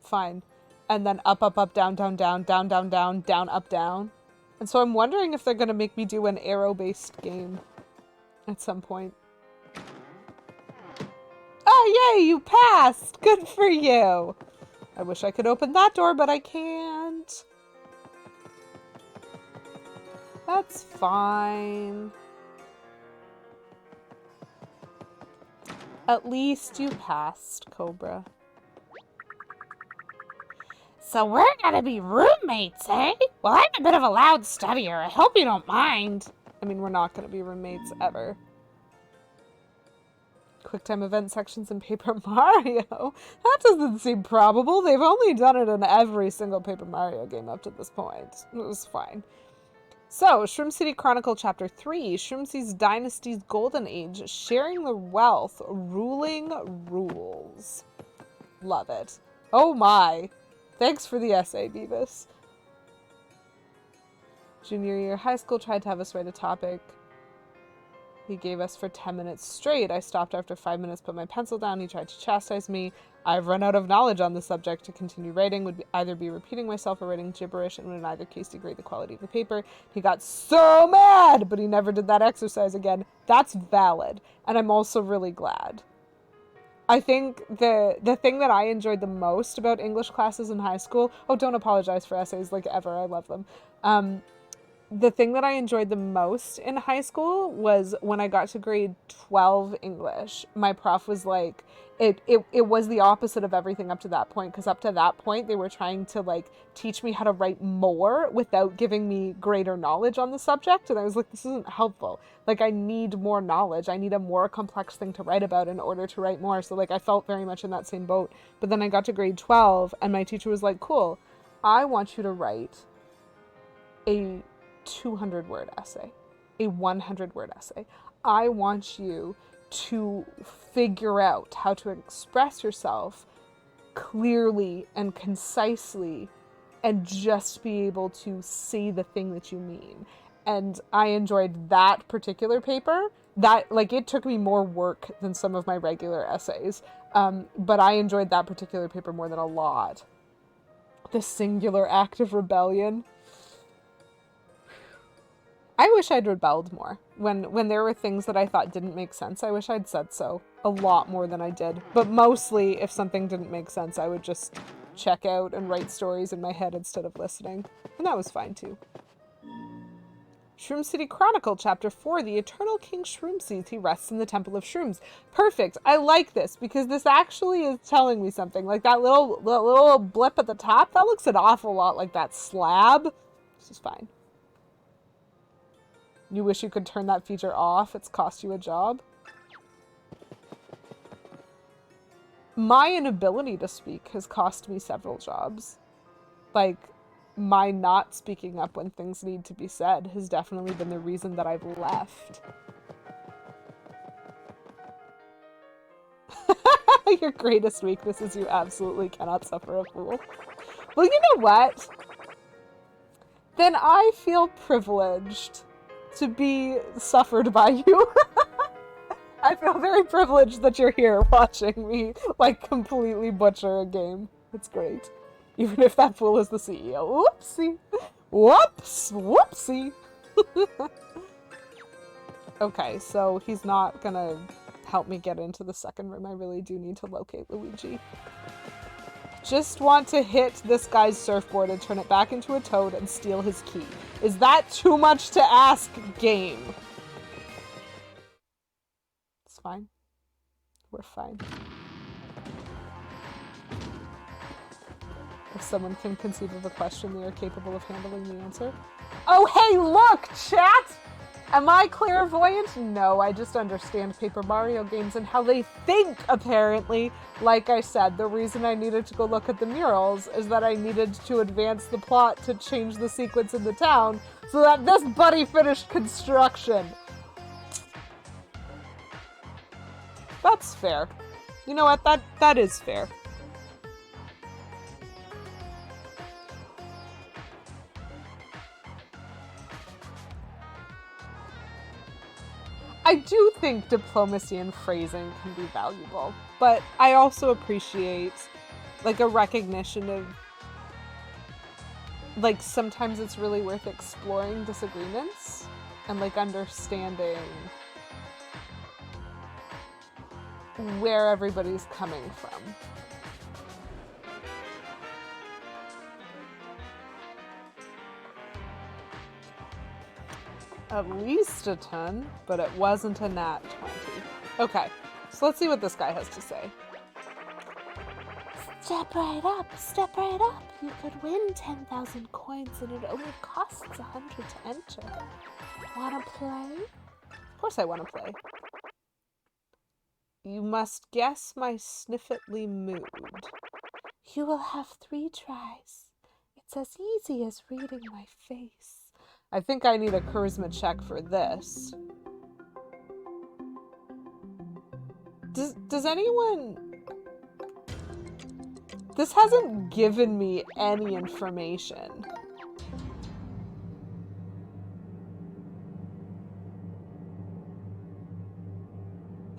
Fine. And then up, up, up, down, down, down, down, down, down, down, up, down. And so I'm wondering if they're going to make me do an arrow-based game at some point. Oh, yay, you passed! Good for you! I wish I could open that door, but I can't. That's fine. At least you passed, Cobra. So we're gonna be roommates, eh? Well, I'm a bit of a loud studier. I hope you don't mind. I mean, we're not going to be roommates ever. QuickTime event sections in Paper Mario? That doesn't seem probable. They've only done it in every single Paper Mario game up to this point. It was fine. So, Shroom City Chronicle Chapter 3, Shroom City's Dynasty's Golden Age, Sharing the Wealth, Ruling Rules. Love it. Oh my. Thanks for the essay, Beavis. Junior year high school tried to have us write a topic he gave us for 10 minutes straight. I stopped after 5 minutes, put my pencil down. He tried to chastise me. I've run out of knowledge on the subject. To continue writing would either be repeating myself or writing gibberish, and would in either case degrade the quality of the paper. He got so mad, but he never did that exercise again. That's valid, and I'm also really glad. I think the thing that I enjoyed the most about English classes in high school... Oh, don't apologize for essays, like, ever. I love them. The thing that I enjoyed the most in high school was when I got to grade 12 English. My prof was like, it was the opposite of everything up to that point, because up to that point they were trying to like teach me how to write more without giving me greater knowledge on the subject, and I was like, this isn't helpful. Like, I need more knowledge. I need a more complex thing to write about in order to write more. So like I felt very much in that same boat. But then I got to grade 12 and my teacher was like, cool, I want you to write a 200-word essay, a 100-word essay. I want you to figure out how to express yourself clearly and concisely and just be able to say the thing that you mean. And I enjoyed that particular paper. That, like, it took me more work than some of my regular essays. But I enjoyed that particular paper more than a lot. The singular act of rebellion. I wish I'd rebelled more. When there were things that I thought didn't make sense, I wish I'd said so. A lot more than I did. But mostly, if something didn't make sense, I would just check out and write stories in my head instead of listening. And that was fine, too. Shroom City Chronicle, Chapter 4, The Eternal King Shroom sees he rests in the Temple of Shrooms. Perfect. I like this, because this actually is telling me something. Like, that little blip at the top, that looks an awful lot like that slab. This is fine. You wish you could turn that feature off. It's cost you a job. My inability to speak has cost me several jobs. Like, my not speaking up when things need to be said has definitely been the reason that I've left. Your greatest weakness is you absolutely cannot suffer a fool. Well, you know what? Then I feel privileged to be suffered by you. I feel very privileged that you're here watching me, like, completely butcher a game. It's great. Even if that fool is the CEO. Whoopsie. Whoops. Whoopsie. Okay, so he's not gonna help me get into the second room. I really do need to locate Luigi. Just want to hit this guy's surfboard and turn it back into a toad and steal his key. Is that too much to ask, game? It's fine. We're fine. If someone can conceive of a question, they are capable of handling the answer. Oh, hey, look, chat! Am I clairvoyant? No, I just understand Paper Mario games and how they think, apparently. Like I said, the reason I needed to go look at the murals is that I needed to advance the plot to change the sequence in the town so that this buddy finished construction. That's fair. You know what? That is fair. I do think diplomacy and phrasing can be valuable, but I also appreciate, like, a recognition of, like, sometimes it's really worth exploring disagreements and, like, understanding where everybody's coming from. At least a 10, but it wasn't a nat 20. Okay, so let's see what this guy has to say. Step right up, step right up. You could win 10,000 coins and it only costs 100 to enter. Wanna play? Of course I want to play. You must guess my sniffetly mood. You will have 3 tries. It's as easy as reading my face. I think I need a charisma check for this. Does anyone... This hasn't given me any information.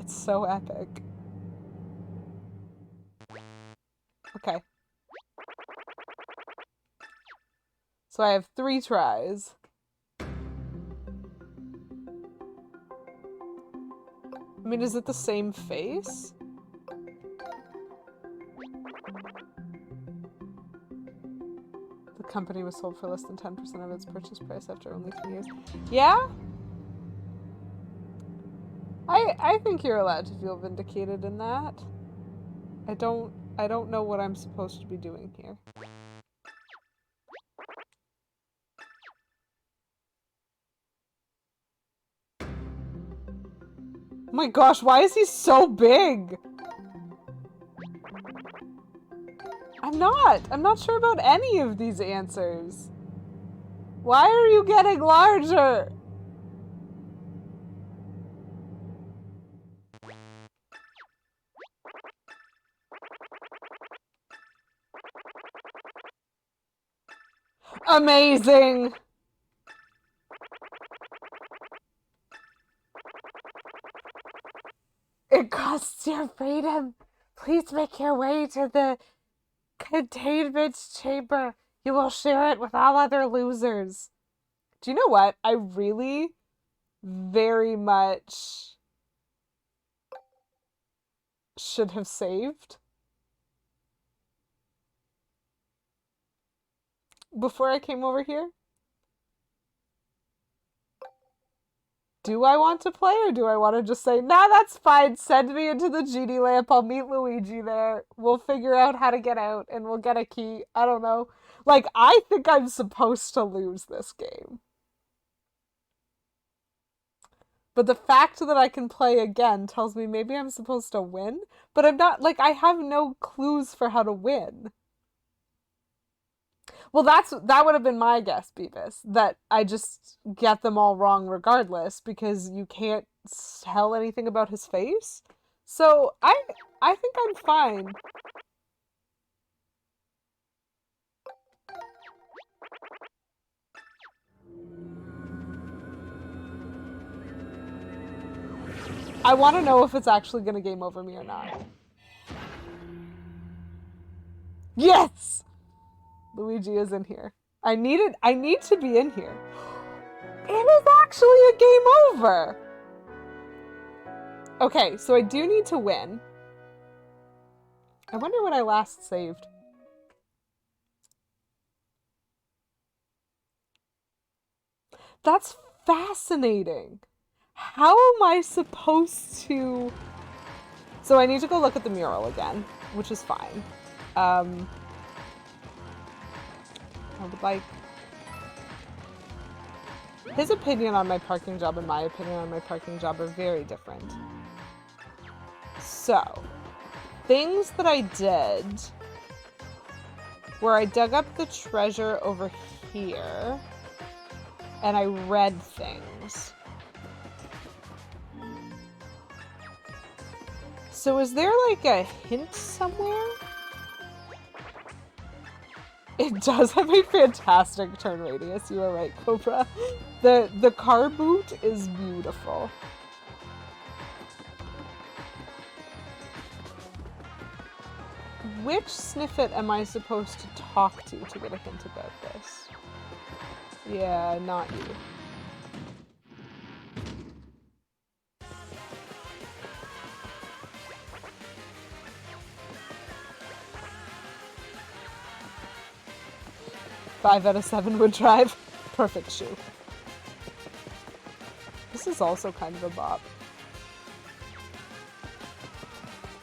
It's so epic. Okay. So I have 3 tries. I mean, is it the same face? The company was sold for less than 10% of its purchase price after only 3 years. Yeah? I think you're allowed to feel vindicated in that. I don't know what I'm supposed to be doing here. Oh my gosh, why is he so big? I'm not sure about any of these answers. Why are you getting larger? Amazing! It costs your freedom. Please make your way to the containment chamber. You will share it with all other losers. Do you know what? I really very much should have saved before I came over here. Do I want to play or do I want to just say, nah, that's fine. Send me into the genie lamp. I'll meet Luigi there. We'll figure out how to get out and we'll get a key. I don't know. Like, I think I'm supposed to lose this game. But the fact that I can play again tells me maybe I'm supposed to win. But I'm not, like, I have no clues for how to win. Well, that would have been my guess, Beavis. That I just get them all wrong regardless because you can't tell anything about his face. So I think I'm fine. I want to know if it's actually going to game over me or not. Yes! Luigi is in here. I need to be in here. It is actually a game over! Okay, so I do need to win. I wonder when I last saved. That's fascinating. How am I supposed to... So I need to go look at the mural again, which is fine. I would like... His opinion on my parking job and my opinion on my parking job are very different. So, things that I did where I dug up the treasure over here and I read things. So is there like a hint somewhere? It does have a fantastic turn radius, you are right, Cobra. The car boot is beautiful. Which sniffet am I supposed to talk to get a hint about this? Yeah, not you. Five out of 7 would drive. Perfect shoe. This is also kind of a bop.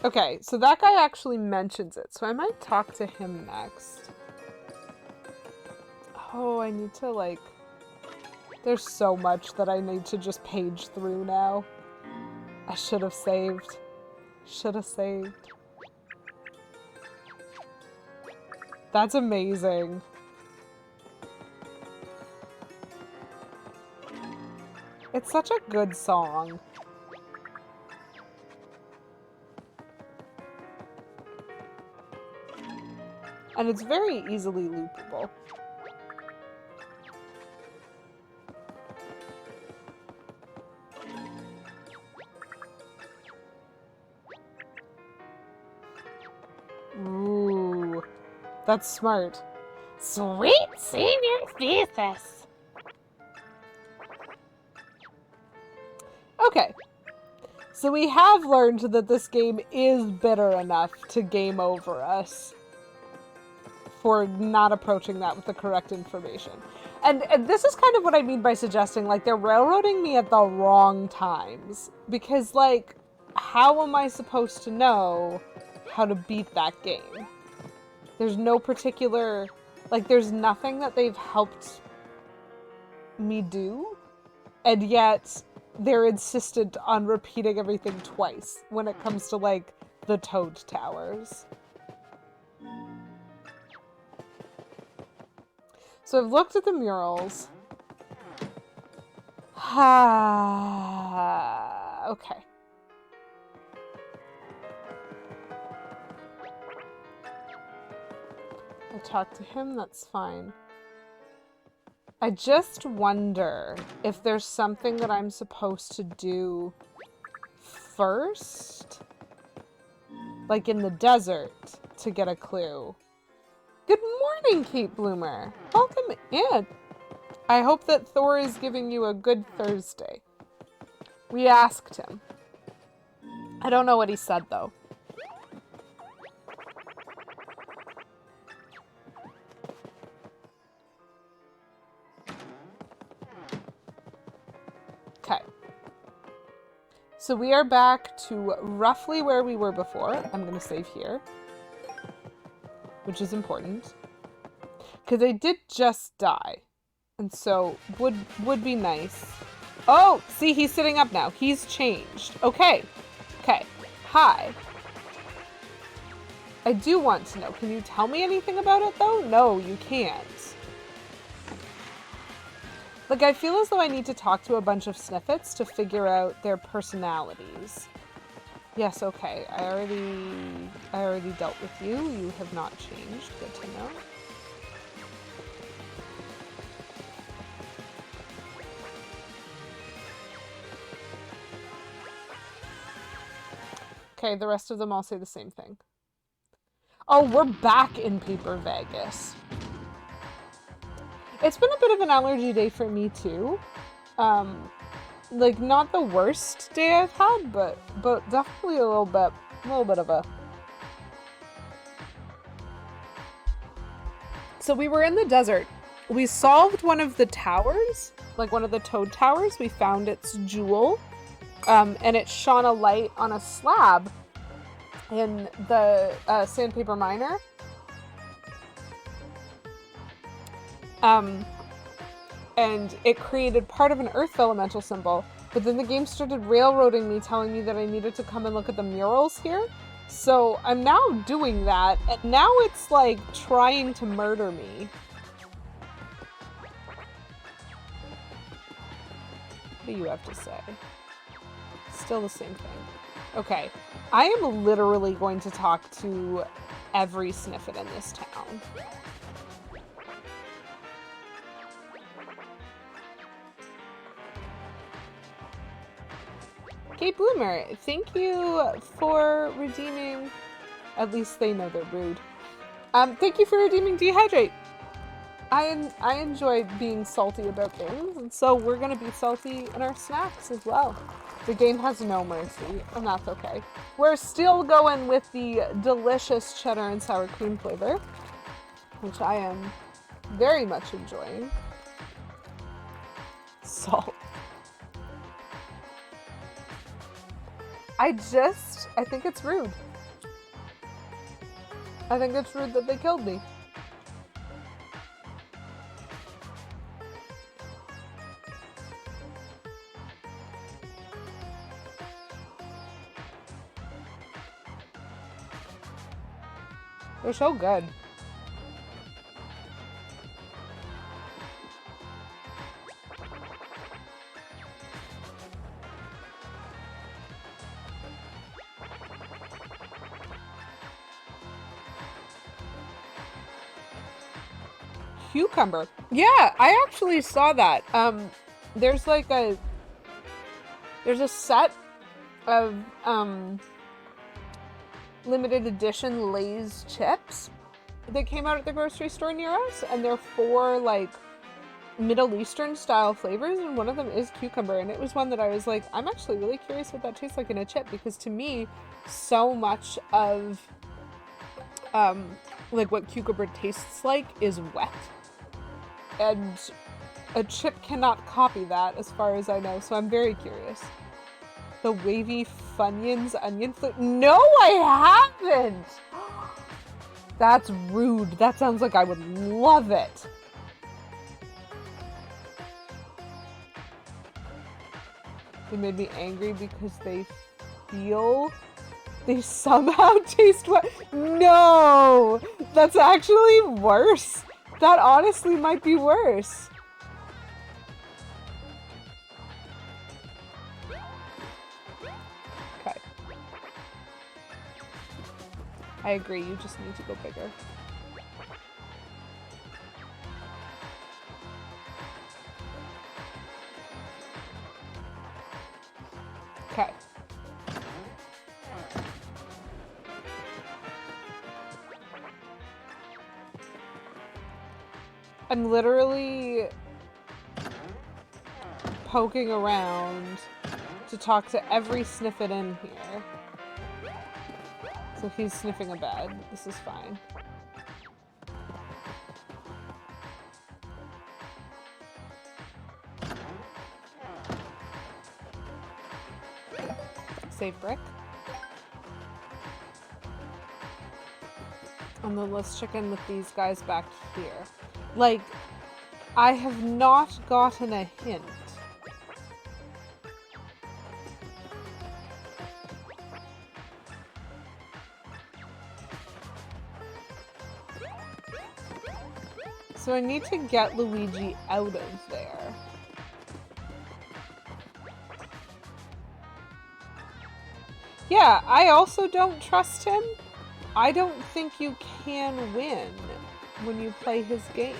Okay, so that guy actually mentions it, so I might talk to him next. Oh, I need to, like... There's so much that I need to just page through now. I should have saved. Should have saved. That's amazing. It's such a good song. And it's very easily loopable. Ooh, that's smart. Sweet senior thesis. Okay. So we have learned that this game is bitter enough to game over us for not approaching that with the correct information. And this is kind of what I mean by suggesting, like, they're railroading me at the wrong times. Because, like, how am I supposed to know how to beat that game? There's no particular... Like, there's nothing that they've helped me do. And yet, they're insistent on repeating everything twice when it comes to, like, the Toad Towers. So I've looked at the murals. Okay. I talked to him, that's fine. I just wonder if there's something that I'm supposed to do first, like in the desert, to get a clue. Good morning, Kate Bloomer. Welcome in. I hope that Thor is giving you a good Thursday. We asked him. I don't know what he said, though. Okay. So we are back to roughly where we were before. I'm going to save here, which is important. Because I did just die. And so would be nice. Oh, see, he's sitting up now. He's changed. Okay. Okay. Hi. I do want to know. Can you tell me anything about it, though? No, you can't. Like, I feel as though I need to talk to a bunch of Sniffets to figure out their personalities. Yes, okay. I already dealt with you. You have not changed. Good to know. Okay, the rest of them all say the same thing. Oh, we're back in Paper Vegas. It's been a bit of an allergy day for me too. Like not the worst day I've had, but definitely a little bit of a. So we were in the desert. We solved one of the towers, like one of the toad towers. We found its jewel, and it shone a light on a slab in the sandpaper miner. And it created part of an Earth Vellumental symbol, but then the game started railroading me, telling me that I needed to come and look at the murals here. So I'm now doing that, and now it's like trying to murder me. What do you have to say? Still the same thing. Okay, I am literally going to talk to every Sniffet in this town. Okay, Bloomer, thank you for redeeming. At least they know they're rude. Thank you for redeeming Dehydrate. I enjoy being salty about things, and so we're gonna be salty in our snacks as well. The game has no mercy, and that's okay. We're still going with the delicious cheddar and sour cream flavor, which I am very much enjoying. Salt. I think it's rude. I think it's rude that they killed me. They're so good. Cucumber. Yeah, I actually saw that. There's like there's a set of limited edition Lay's chips that came out at the grocery store near us, and they're 4 like Middle Eastern style flavors, and one of them is cucumber, and it was one that I was like, I'm actually really curious what that tastes like in a chip, because to me, so much of like what cucumber tastes like is wet. And a chip cannot copy that as far as I know, so I'm very curious. The wavy Funyuns onion flavour. No, I haven't! That's rude. That sounds like I would love it. They made me angry because they somehow taste wet. No! That's actually worse. That honestly might be worse. Okay. I agree, you just need to go bigger. Okay. I'm literally poking around to talk to every Sniffet in here. So he's sniffing a bed. This is fine. Save brick. And then let's check in with these guys back here. Like, I have not gotten a hint. So I need to get Luigi out of there. Yeah, I also don't trust him. I don't think you can win when you play his game.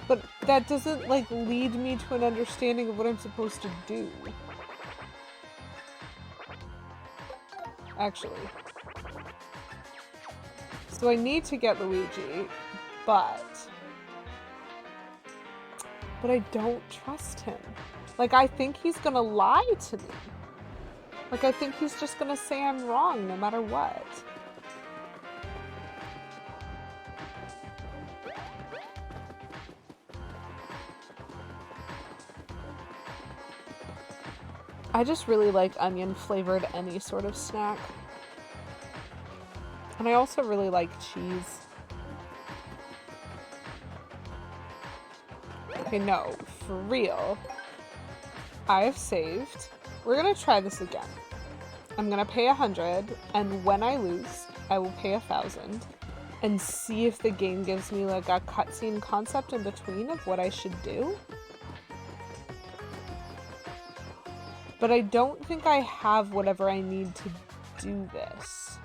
But that doesn't, like, lead me to an understanding of what I'm supposed to do. Actually. So I need to get Luigi, but I don't trust him. Like, I think he's gonna lie to me. Like, I think he's just gonna say I'm wrong no matter what. I just really like onion flavored any sort of snack. And I also really like cheese. Okay, no, for real. I have saved. We're gonna try this again. I'm gonna pay 100, and when I lose, I will pay 1,000, and see if the game gives me like a cutscene concept in between of what I should do. But I don't think I have whatever I need to do this.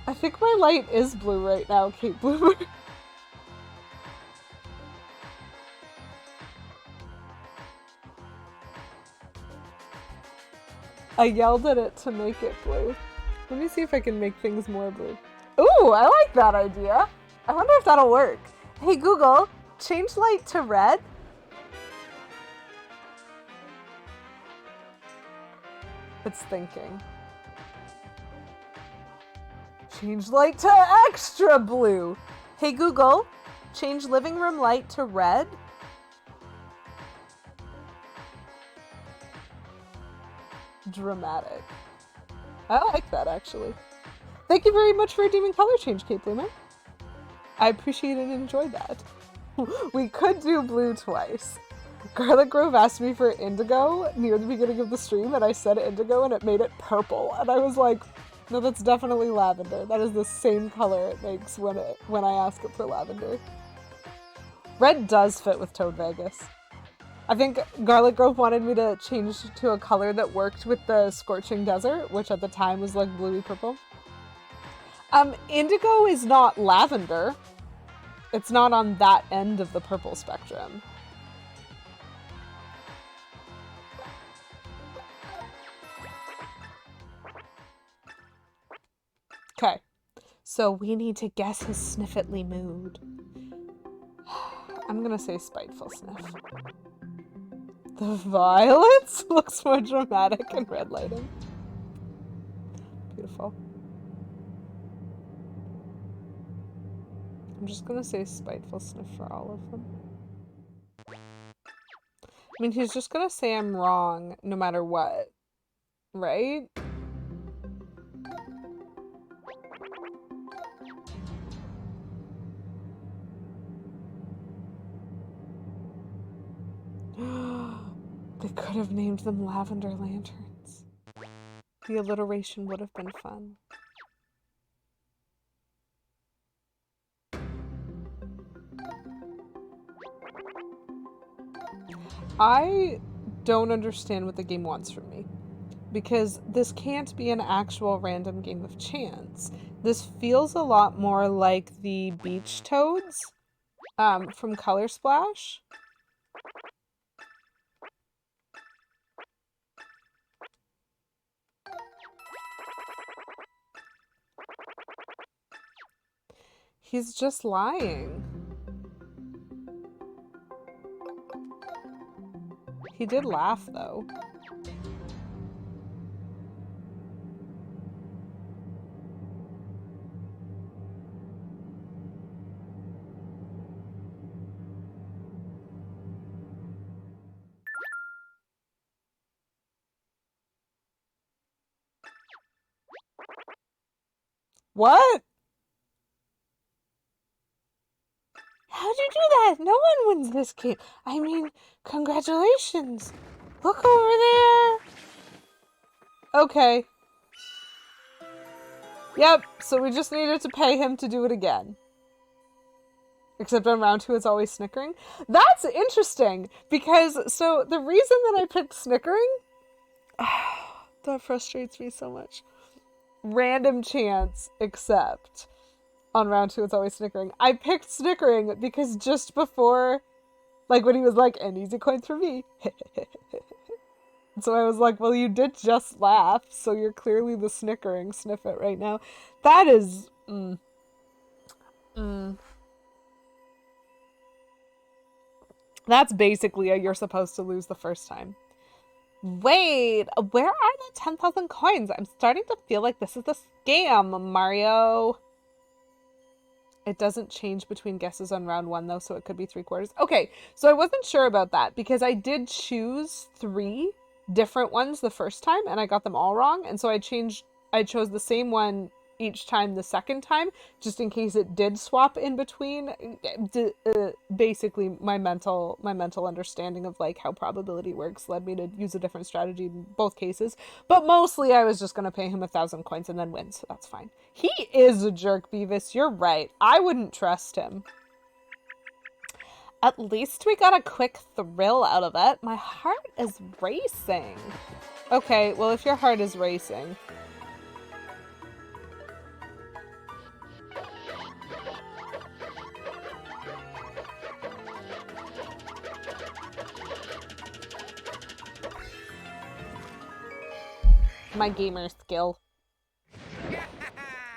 I think my light is blue right now, Kate Bloomer. I yelled at it to make it blue. Let me see if I can make things more blue. Ooh, I like that idea. I wonder if that'll work. Hey Google, change light to red. It's thinking. Change light to extra blue. Hey Google, change living room light to red. Dramatic. I like that, actually. Thank you very much for redeeming color change, Kate Bloomer. I appreciate and enjoyed that. We could do blue twice. Garlic Grove asked me for indigo near the beginning of the stream, and I said indigo, and it made it purple. And I was like, no, that's definitely lavender. That is the same color it makes when I ask it for lavender. Red does fit with Toad Vegas. I think Garlic Grove wanted me to change to a color that worked with the Scorching Desert, which at the time was like bluey purple. Indigo is not lavender. It's not on that end of the purple spectrum. Okay, so we need to guess his sniffetly mood. I'm gonna say spiteful sniff. The violets looks more dramatic in red lighting. Beautiful. I'm just gonna say spiteful sniff for all of them. I mean, he's just gonna say I'm wrong no matter what, right? They could have named them lavender lanterns. The alliteration would have been fun. I don't understand what the game wants from me, because this can't be an actual random game of chance. This feels a lot more like the beach toads from Color Splash. He's just lying. He did laugh, though. What? How'd you do that? No one wins this game. I mean, congratulations. Look over there. Okay. Yep, so we just needed to pay him to do it again. Except on round 2, it's always snickering. That's interesting, because, so, the reason that I picked snickering... that frustrates me so much. Random chance, except on round 2, it's always snickering. I picked snickering because just before, like, when he was like, an easy coin for me. So I was like, well, you did just laugh, so you're clearly the snickering sniffet right now. That is... That's basically a you're supposed to lose the first time. Wait, where are the 10,000 coins? I'm starting to feel like this is a scam, Mario. It doesn't change between guesses on round 1, though, so it could be 3/4. Okay, so I wasn't sure about that, because I did choose 3 different ones the first time, and I got them all wrong, and so I chose the same one each time the second time, just in case it did swap in between. Basically, my mental understanding of like how probability works led me to use a different strategy in both cases. But mostly, I was just gonna pay him 1,000 coins and then win, so that's fine. He is a jerk, Beavis. You're right. I wouldn't trust him. At least we got a quick thrill out of it. My heart is racing. Okay, well, if your heart is racing... my gamer skill.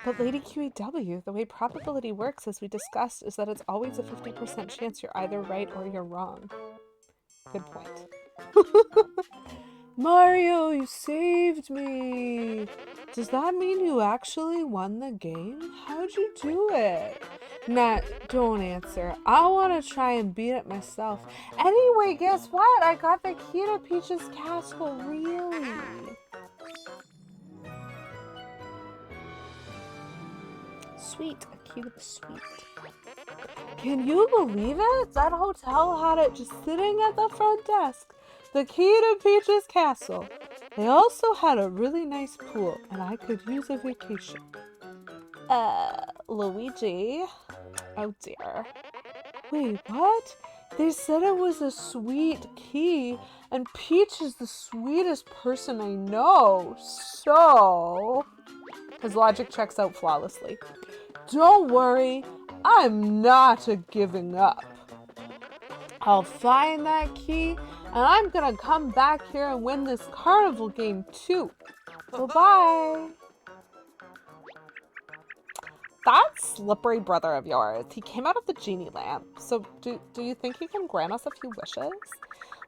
But Lady QEW, the way probability works, as we discussed, is that it's always a 50% chance you're either right or you're wrong. Good point. Mario, you saved me! Does that mean you actually won the game? How'd you do it? Nah, don't answer. I want to try and beat it myself. Anyway, guess what? I got the key to Peach's castle, really? Sweet, a key to the suite. Can you believe it? That hotel had it just sitting at the front desk. The key to Peach's castle. They also had a really nice pool, and I could use a vacation. Luigi? Oh dear. Wait, what? They said it was a sweet key, and Peach is the sweetest person I know, so... His logic checks out flawlessly. Don't worry, I'm not giving up. I'll find that key, and I'm gonna come back here and win this carnival game too. Bye-bye. That slippery brother of yours, he came out of the genie lamp. So do you think he can grant us a few wishes?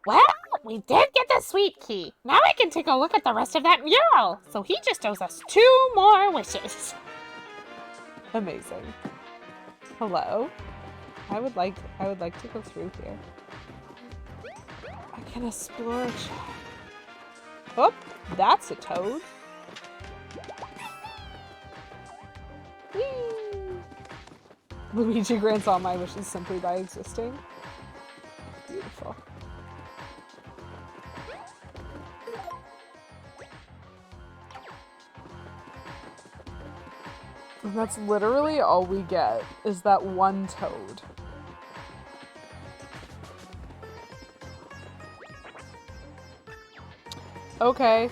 Well, we did get the sweet key. Now we can take a look at the rest of that mural. So he just owes us 2 more wishes. Amazing. Hello? I would like to go through here. I can explore a shop. Oh, that's a toad. Whee! Luigi grants all my wishes simply by existing. Beautiful. And that's literally all we get, is that one toad. Okay.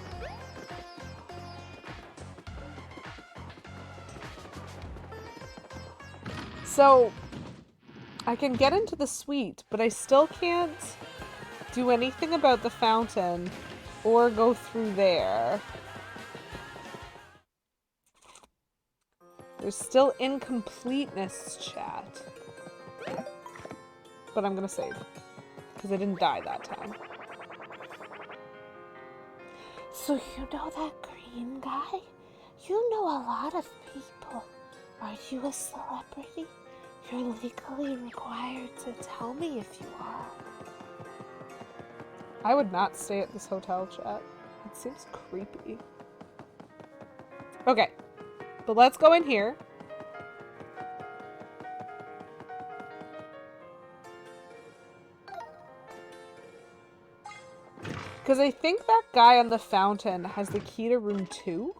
So, I can get into the suite, but I still can't do anything about the fountain or go through there. There's still incompleteness, chat. But I'm gonna save, because I didn't die that time. So you know that green guy? You know a lot of people. Are you a celebrity? You're legally required to tell me if you are. I would not stay at this hotel, chat. It seems creepy. Okay. But let's go in here. Because I think that guy on the fountain has the key to room 2.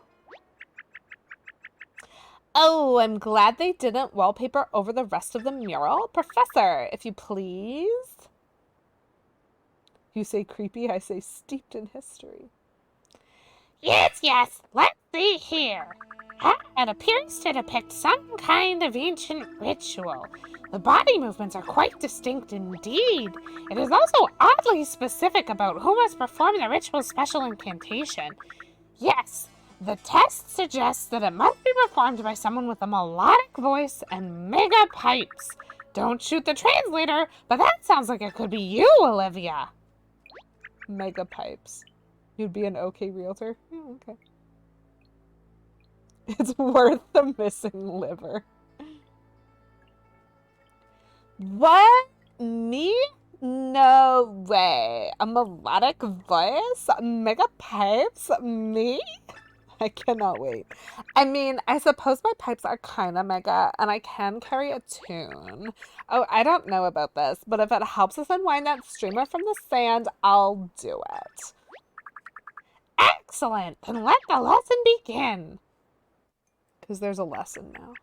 Oh, I'm glad they didn't wallpaper over the rest of the mural. Professor, if you please. You say creepy, I say steeped in history. Yes, let's see here. It appears to depict some kind of ancient ritual. The body movements are quite distinct indeed. It is also oddly specific about who must perform the ritual's special incantation. Yes, the test suggests that it must be performed by someone with a melodic voice and mega pipes. Don't shoot the translator, but that sounds like it could be you, Olivia. Mega pipes. You'd be an okay realtor? Oh, okay. It's worth the missing liver. What? Me? No way. A melodic voice? Mega pipes? Me? I cannot wait. I mean, I suppose my pipes are kind of mega, and I can carry a tune. Oh, I don't know about this, but if it helps us unwind that streamer from the sand, I'll do it. Excellent! Then let the lesson begin. Because there's a lesson now.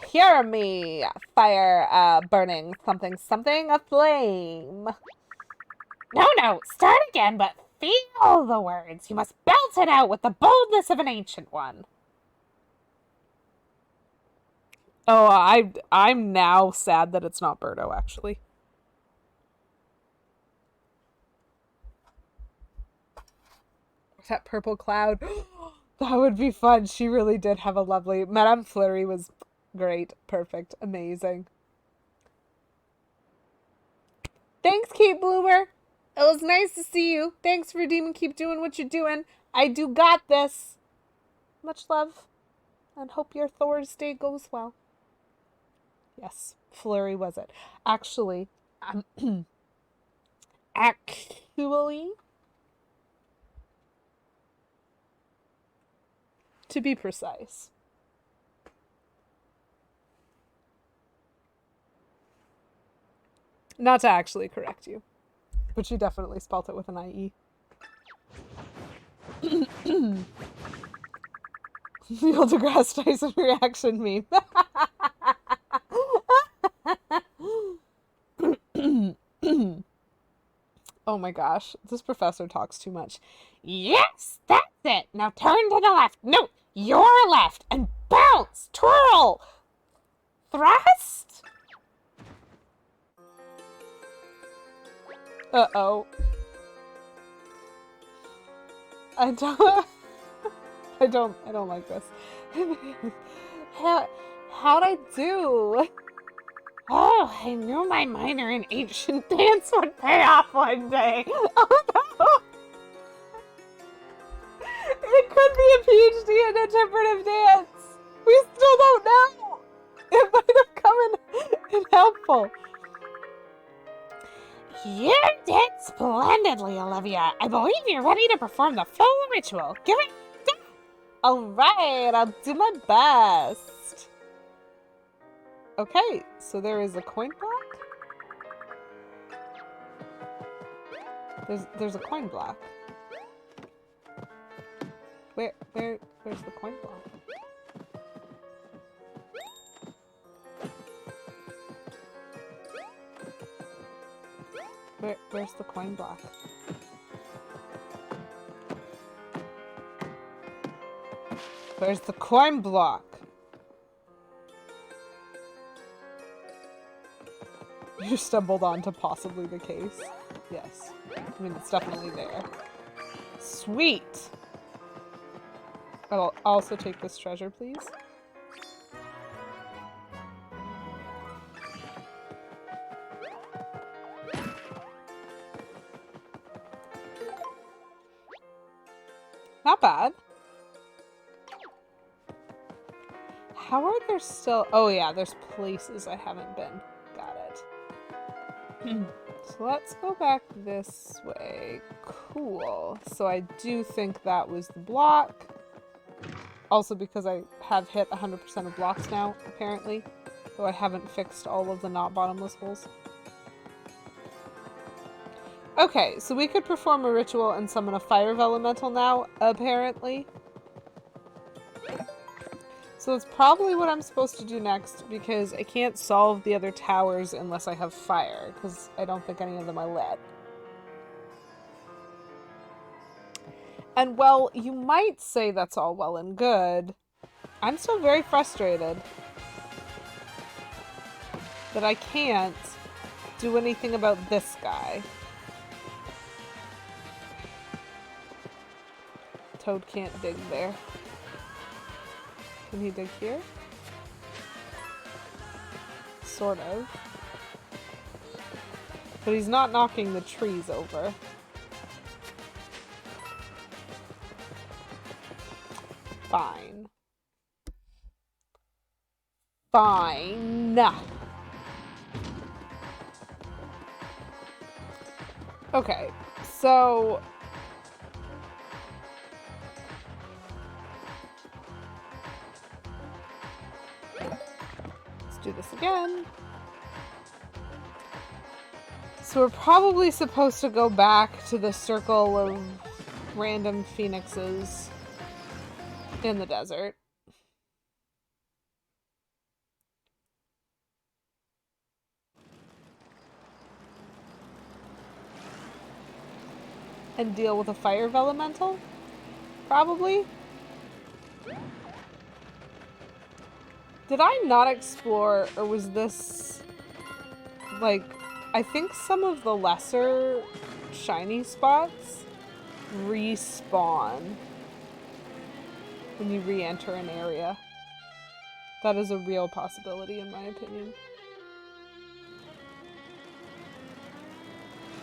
Hear me, fire burning something aflame. No, start again, but feel the words. You must belt it out with the boldness of an ancient one. Oh, I'm now sad that it's not Birdo, actually. That purple cloud. That would be fun. She really did have a lovely... Madame Fleury was great. Perfect. Amazing. Thanks, Kate Bloomer. It was nice to see you. Thanks, Redeem. Keep doing what you're doing. I do got this. Much love. And hope your Thor's day goes well. Yes, Fleury was it. Actually, to be precise. Not to actually correct you, but she definitely spelt it with an IE. Neil deGrasse Tyson reaction meme. Oh my gosh, this professor talks too much. Yes, that's it. Now turn to the left. No, your left. And bounce, twirl, thrust. Uh-oh. I don't like this. How'd I do? Oh, I knew my minor in ancient dance would pay off one day. Oh no! It could be a PhD in interpretive dance. We still don't know. It might have come in helpful. You did splendidly, Olivia. I believe you're ready to perform the full ritual. Give it a go. All right, I'll do my best. Okay, so there is a coin block. There's a coin block. Where's the coin block? Where's the coin block? Where's the coin block? You stumbled onto possibly the case. Yes. I mean, it's definitely there. Sweet! I'll also take this treasure, please. Not bad. How are there still... Oh yeah, there's places I haven't been. Got it. So let's go back this way. Cool. So I do think that was the block. Also because I have hit 100% of blocks now, apparently. Though I haven't fixed all of the not bottomless holes. Okay, so we could perform a ritual and summon a Fire Vellumental now, apparently. So that's probably what I'm supposed to do next, because I can't solve the other towers unless I have fire, because I don't think any of them are lit. And well, you might say that's all well and good. I'm still very frustrated that I can't do anything about this guy. Toad can't dig there. Can he dig here? Sort of. But he's not knocking the trees over. Fine. Fine. Okay, so... let's do this again. So we're probably supposed to go back to the circle of random phoenixes in the desert. And deal with a Fire Vellumental? Probably? Did I not explore, or was this... like, I think some of the lesser shiny spots respawn when you re-enter an area. That is a real possibility, in my opinion.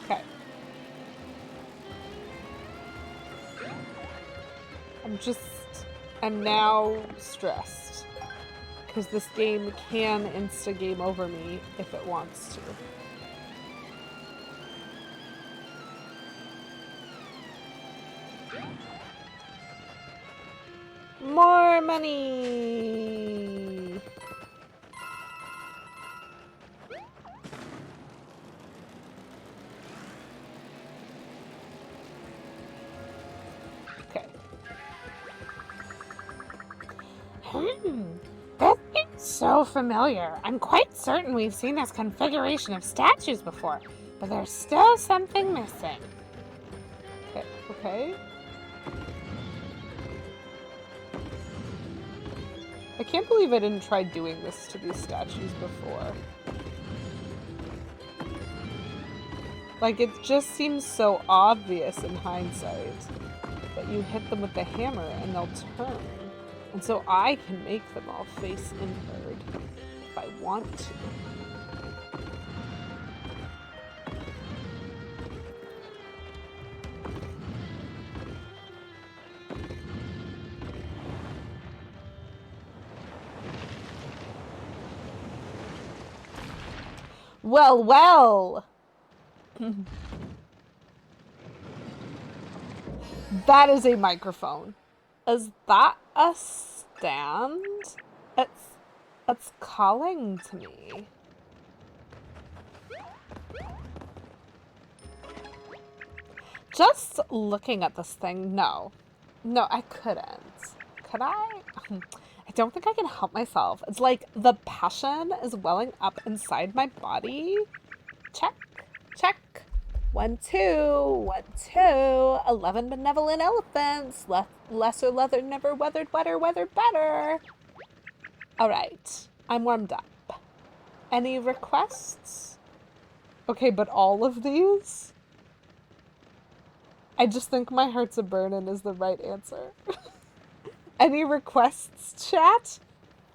Okay. I'm now stressed. Because this game can insta-game over me if it wants to. More money! Okay. That seems so familiar. I'm quite certain we've seen this configuration of statues before, but there's still something missing. Okay. I can't believe I didn't try doing this to these statues before. Like, it just seems so obvious in hindsight that you hit them with the hammer and they'll turn. And so I can make them all face inward if I want to. Well, well! That is a microphone. Is that a stand? It's calling to me. Just looking at this thing, no. No, I couldn't. Could I? I don't think I can help myself. It's like the passion is welling up inside my body. Check, check. 1, 2, 1, 2. 11 benevolent elephants. Lesser leather never weathered wetter, weathered better. All right, I'm warmed up. Any requests? Okay, but all of these? I just think my heart's a burnin' is the right answer. Any requests, chat?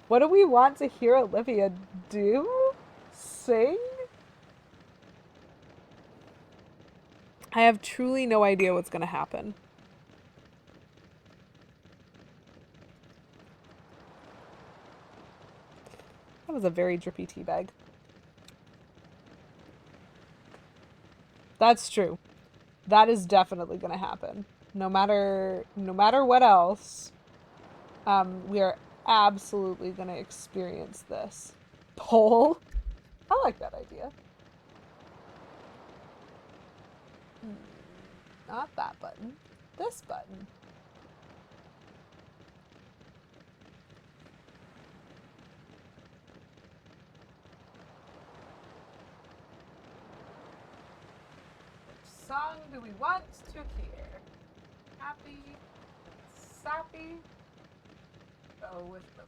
What do we want to hear Olivia do? Sing? I have truly no idea what's going to happen. That was a very drippy tea bag. That's true. That is definitely going to happen. No matter what else, we are absolutely going to experience this. Poll? I like that idea. Not that button. This button. song do we want to hear? Happy, sappy, go with the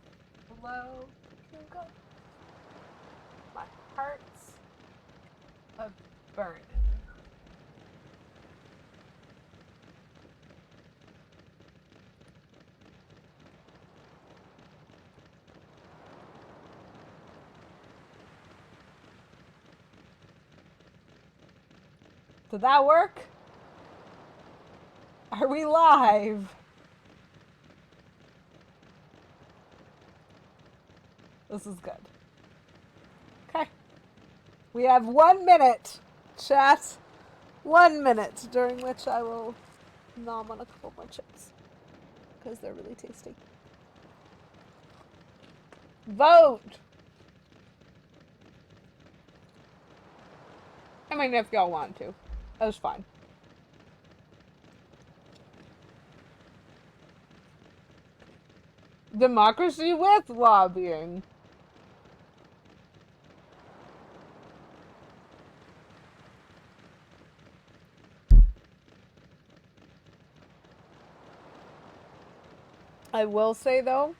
flow. You go. My heart's a burning. Did that work? Are we live? This is good. Okay. We have 1 minute, chat. 1 minute, during which I will nom on a couple more chips. Because they're really tasty. Vote! I mean, if y'all want to. That's fine. Democracy with lobbying. I will say though,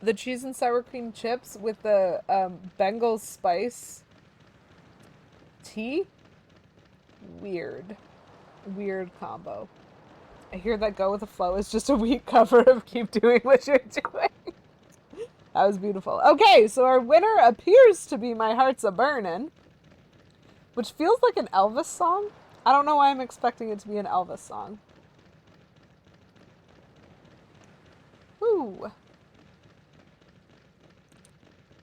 the cheese and sour cream chips with the Bengal spice tea, weird combo. I hear that go with the flow is just a weak cover of keep doing what you're doing. That was beautiful. Okay, so our winner appears to be My Heart's a Burnin', which feels like an Elvis song. I don't know why I'm expecting it to be an Elvis song. Woo.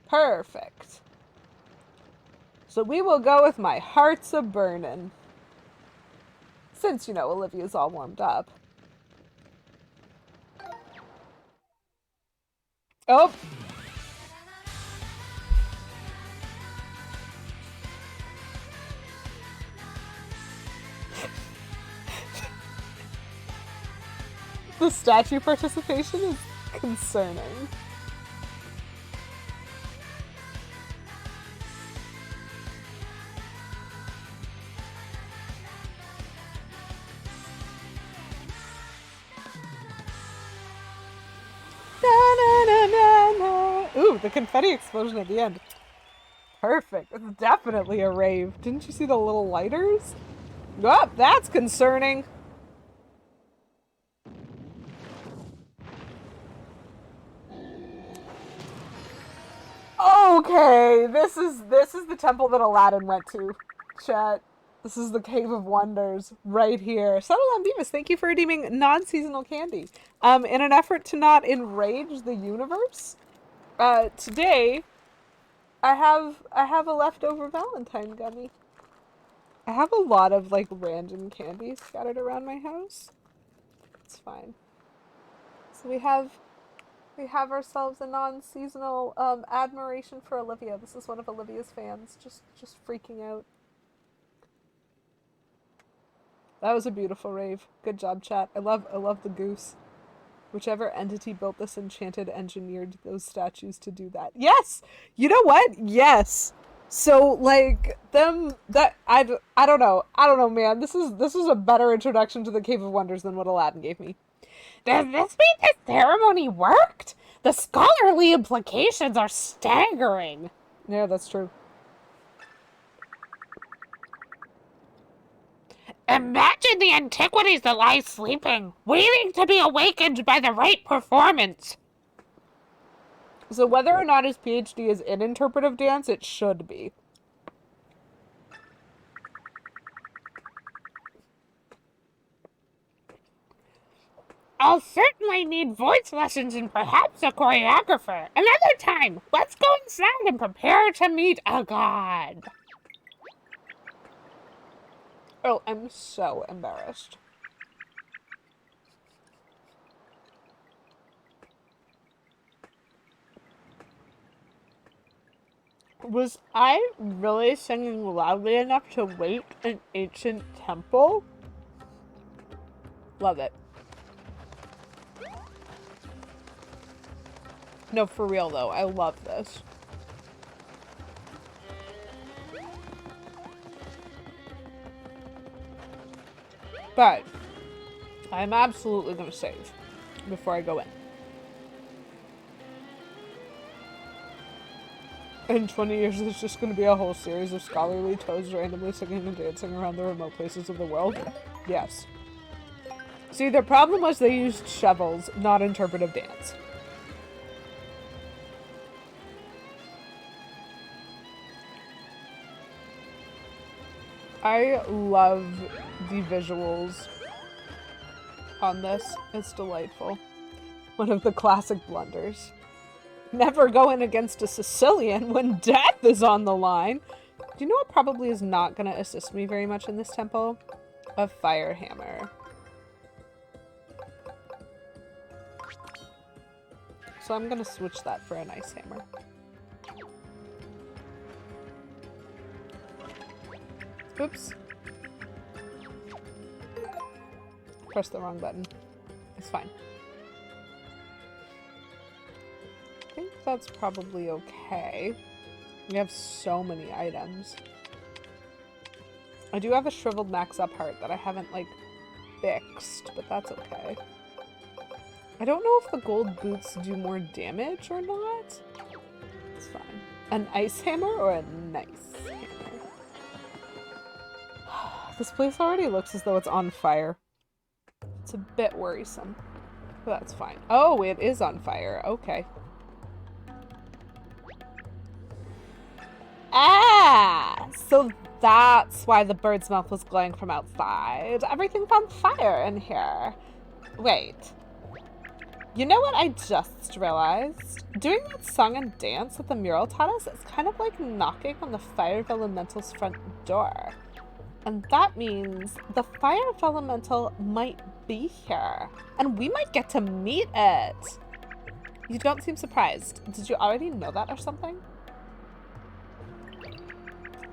Perfect. So we will go with My Heart's a Burnin'. Since, you know, Olivia's all warmed up. Oh! The statue participation is concerning. Ooh, the confetti explosion at the end. Perfect. It's definitely a rave. Didn't you see the little lighters? Oh, that's concerning. Okay, this is the temple that Aladdin went to, chat. This is the Cave of Wonders right here. Subtle Ambivus, thank you for redeeming non-seasonal candy. In an effort to not enrage the universe, today I have a leftover Valentine gummy. I have a lot of like random candy scattered around my house. It's fine. So we have ourselves a non-seasonal admiration for Olivia. This is one of Olivia's fans, just freaking out. That was a beautiful rave. Good job, chat. I love the goose. Whichever entity built this enchanted engineered those statues to do that. Yes! You know what? Yes! So, like, I don't know, man. This is a better introduction to the Cave of Wonders than what Aladdin gave me. Does this mean this ceremony worked? The scholarly implications are staggering. Yeah, that's true. Imagine the antiquities that lie sleeping, waiting to be awakened by the right performance. So whether or not his PhD is in interpretive dance, it should be. I'll certainly need voice lessons and perhaps a choreographer. Another time, let's go inside and prepare to meet a god. Oh, I'm so embarrassed. Was I really singing loudly enough to wake an ancient temple? Love it. No, for real though, I love this. But I'm absolutely going to save before I go in. In 20 years, there's just going to be a whole series of scholarly toads randomly singing and dancing around the remote places of the world. Yes. See, their problem was they used shovels, not interpretive dance. I love the visuals on this. It's delightful. One of the classic blunders. Never go in against a Sicilian when death is on the line. Do you know what probably is not going to assist me very much in this temple? A fire hammer. So I'm going to switch that for an ice hammer. Oops. Press the wrong button. It's fine. I think that's probably okay. We have so many items. I do have a shriveled max up heart that I haven't, like, fixed, but that's okay. I don't know if the gold boots do more damage or not. It's fine. An ice hammer or a nice hammer? This place already looks as though it's on fire. It's a bit worrisome, but that's fine. Oh, it is on fire. Okay. Ah! So that's why the bird's mouth was glowing from outside. Everything's on fire in here. Wait. You know what I just realized? Doing that song and dance that the mural taught us is kind of like knocking on the Fire Vellumental's front door. And that means the Fire Vellumental might be here. And we might get to meet it. You don't seem surprised. Did you already know that or something?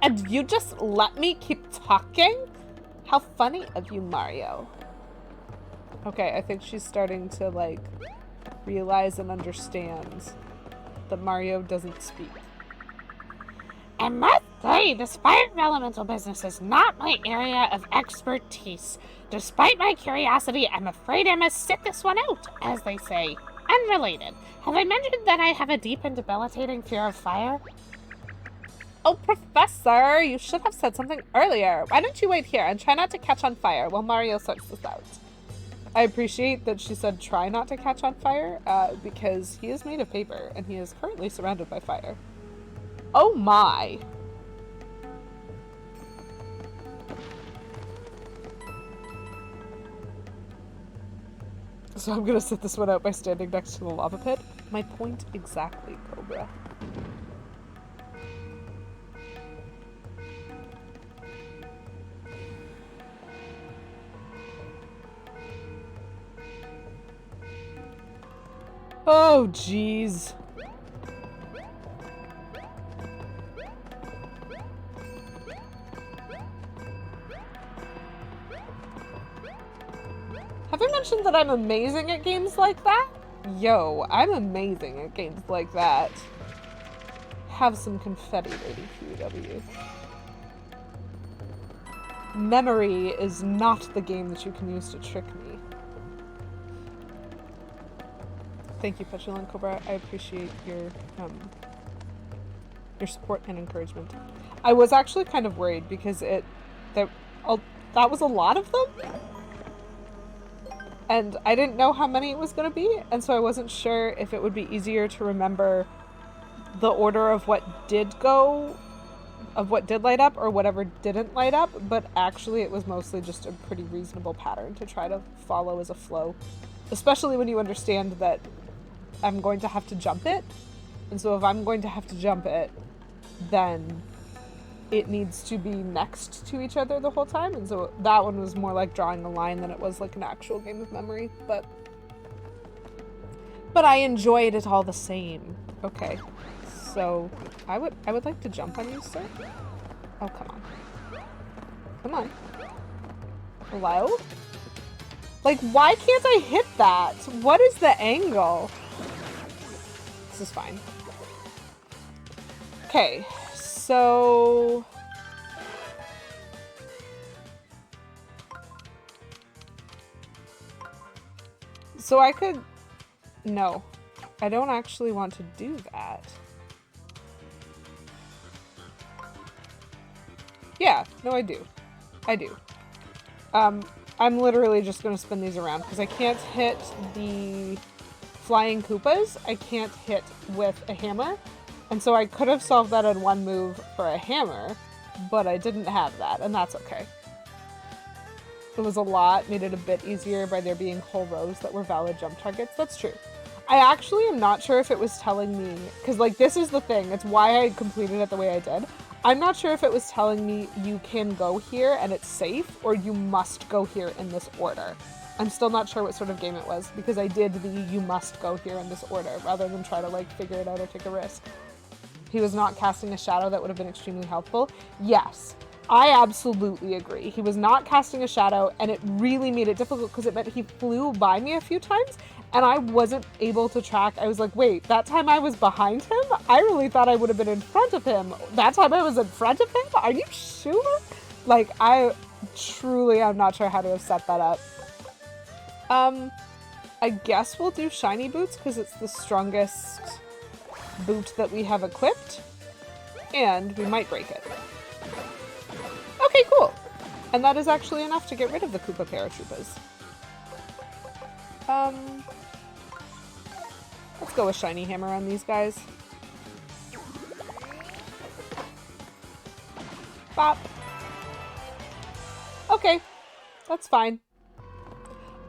And you just let me keep talking? How funny of you, Mario. Okay, I think she's starting to, like, realize and understand that Mario doesn't speak. I must say, this Fire Vellumental business is not my area of expertise. Despite my curiosity, I'm afraid I must sit this one out, as they say. Unrelated. Have I mentioned that I have a deep and debilitating fear of fire? Oh, Professor, you should have said something earlier. Why don't you wait here and try not to catch on fire while Mario sorts this out? I appreciate that she said try not to catch on fire, because he is made of paper and he is currently surrounded by fire. Oh my! So I'm gonna sit this one out by standing next to the lava pit. My point exactly, Cobra. Oh, jeez. Have I mentioned that I'm amazing at games like that? Yo, I'm amazing at games like that. Have some confetti ready, QW. Memory is not the game that you can use to trick me. Thank you, Petulant Cobra. I appreciate your support and encouragement. I was actually kind of worried because that was a lot of them, and I didn't know how many it was going to be, and so I wasn't sure if it would be easier to remember the order of what did light up or whatever didn't light up. But actually, it was mostly just a pretty reasonable pattern to try to follow as a flow, especially when you understand that I'm going to have to jump it. And so if I'm going to have to jump it, then it needs to be next to each other the whole time. And so that one was more like drawing a line than it was like an actual game of memory. But I enjoyed it all the same. Okay. So I would like to jump on you, sir. Oh, come on. Come on. Hello? Like, why can't I hit that? What is the angle? This is fine. Okay, so So I could... No. I don't actually want to do that. Yeah, no, I do. I do. I'm literally just going to spin these around because I can't hit the flying Koopas. I can't hit with a hammer. And so I could have solved that in one move for a hammer, but I didn't have that, and that's okay. It was a lot, made it a bit easier by there being whole rows that were valid jump targets. That's true. I actually am not sure if it was telling me, because like this is the thing, it's why I completed it the way I did. I'm not sure if it was telling me you can go here and it's safe, or you must go here in this order. I'm still not sure what sort of game it was, because I did the you must go here in this order, rather than try to like figure it out or take a risk. He was not casting a shadow that would have been extremely helpful. Yes, I absolutely agree. He was not casting a shadow, and it really made it difficult because it meant he flew by me a few times, and I wasn't able to track. I was like, wait, that time I was behind him? I really thought I would have been in front of him. That time I was in front of him? Are you sure? Like, I truly am not sure how to have set that up. I guess we'll do shiny boots because it's the strongest boot that we have equipped, and we might break it. Okay, cool. And that is actually enough to get rid of the Koopa Paratroopas. Let's go with shiny hammer on these guys. Bop. Okay, that's fine.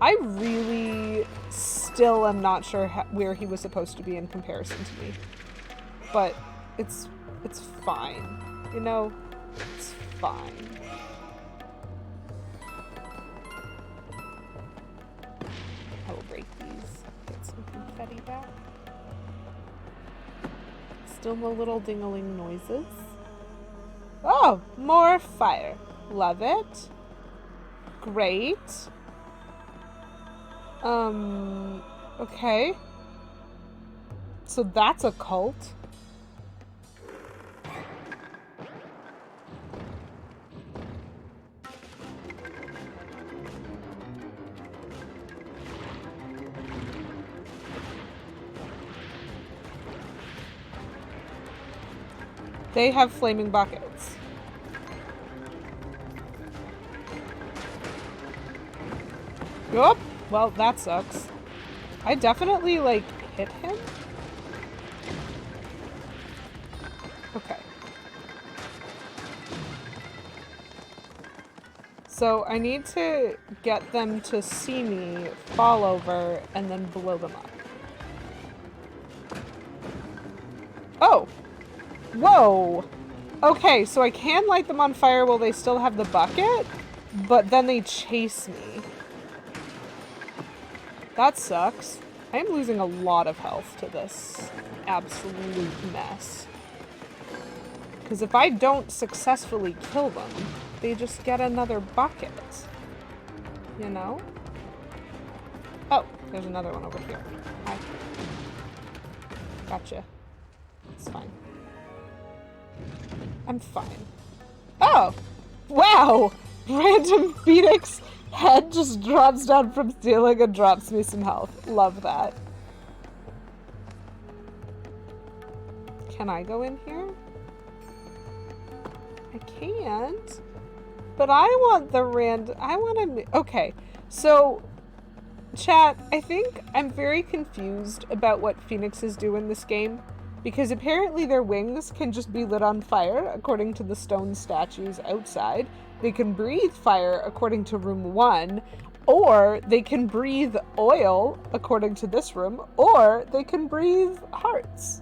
I really still am not sure where he was supposed to be in comparison to me. But it's fine. You know, it's fine. I will break these. Get some confetti back. Still no little ding-a-ling noises. Oh, more fire. Love it. Great. Okay. So that's a cult. They have flaming buckets. Yup. Well, that sucks. I definitely, like, hit him? Okay. So I need to get them to see me, fall over, and then blow them up. Oh! Whoa! Okay, so I can light them on fire while they still have the bucket, but then they chase me. That sucks. I am losing a lot of health to this absolute mess. Because if I don't successfully kill them, they just get another bucket. You know? Oh, there's another one over here. Hi. Gotcha. It's fine. I'm fine. Oh! Wow! Random Phoenix head just drops down from ceiling and drops me some health. Love that. Can I go in here? I can't. But I want the I want to... Okay, so... Chat, I think I'm very confused about what Phoenixes do in this game. Because apparently their wings can just be lit on fire, according to the stone statues outside. They can breathe fire, according to room 1. Or they can breathe oil, according to this room. Or they can breathe hearts.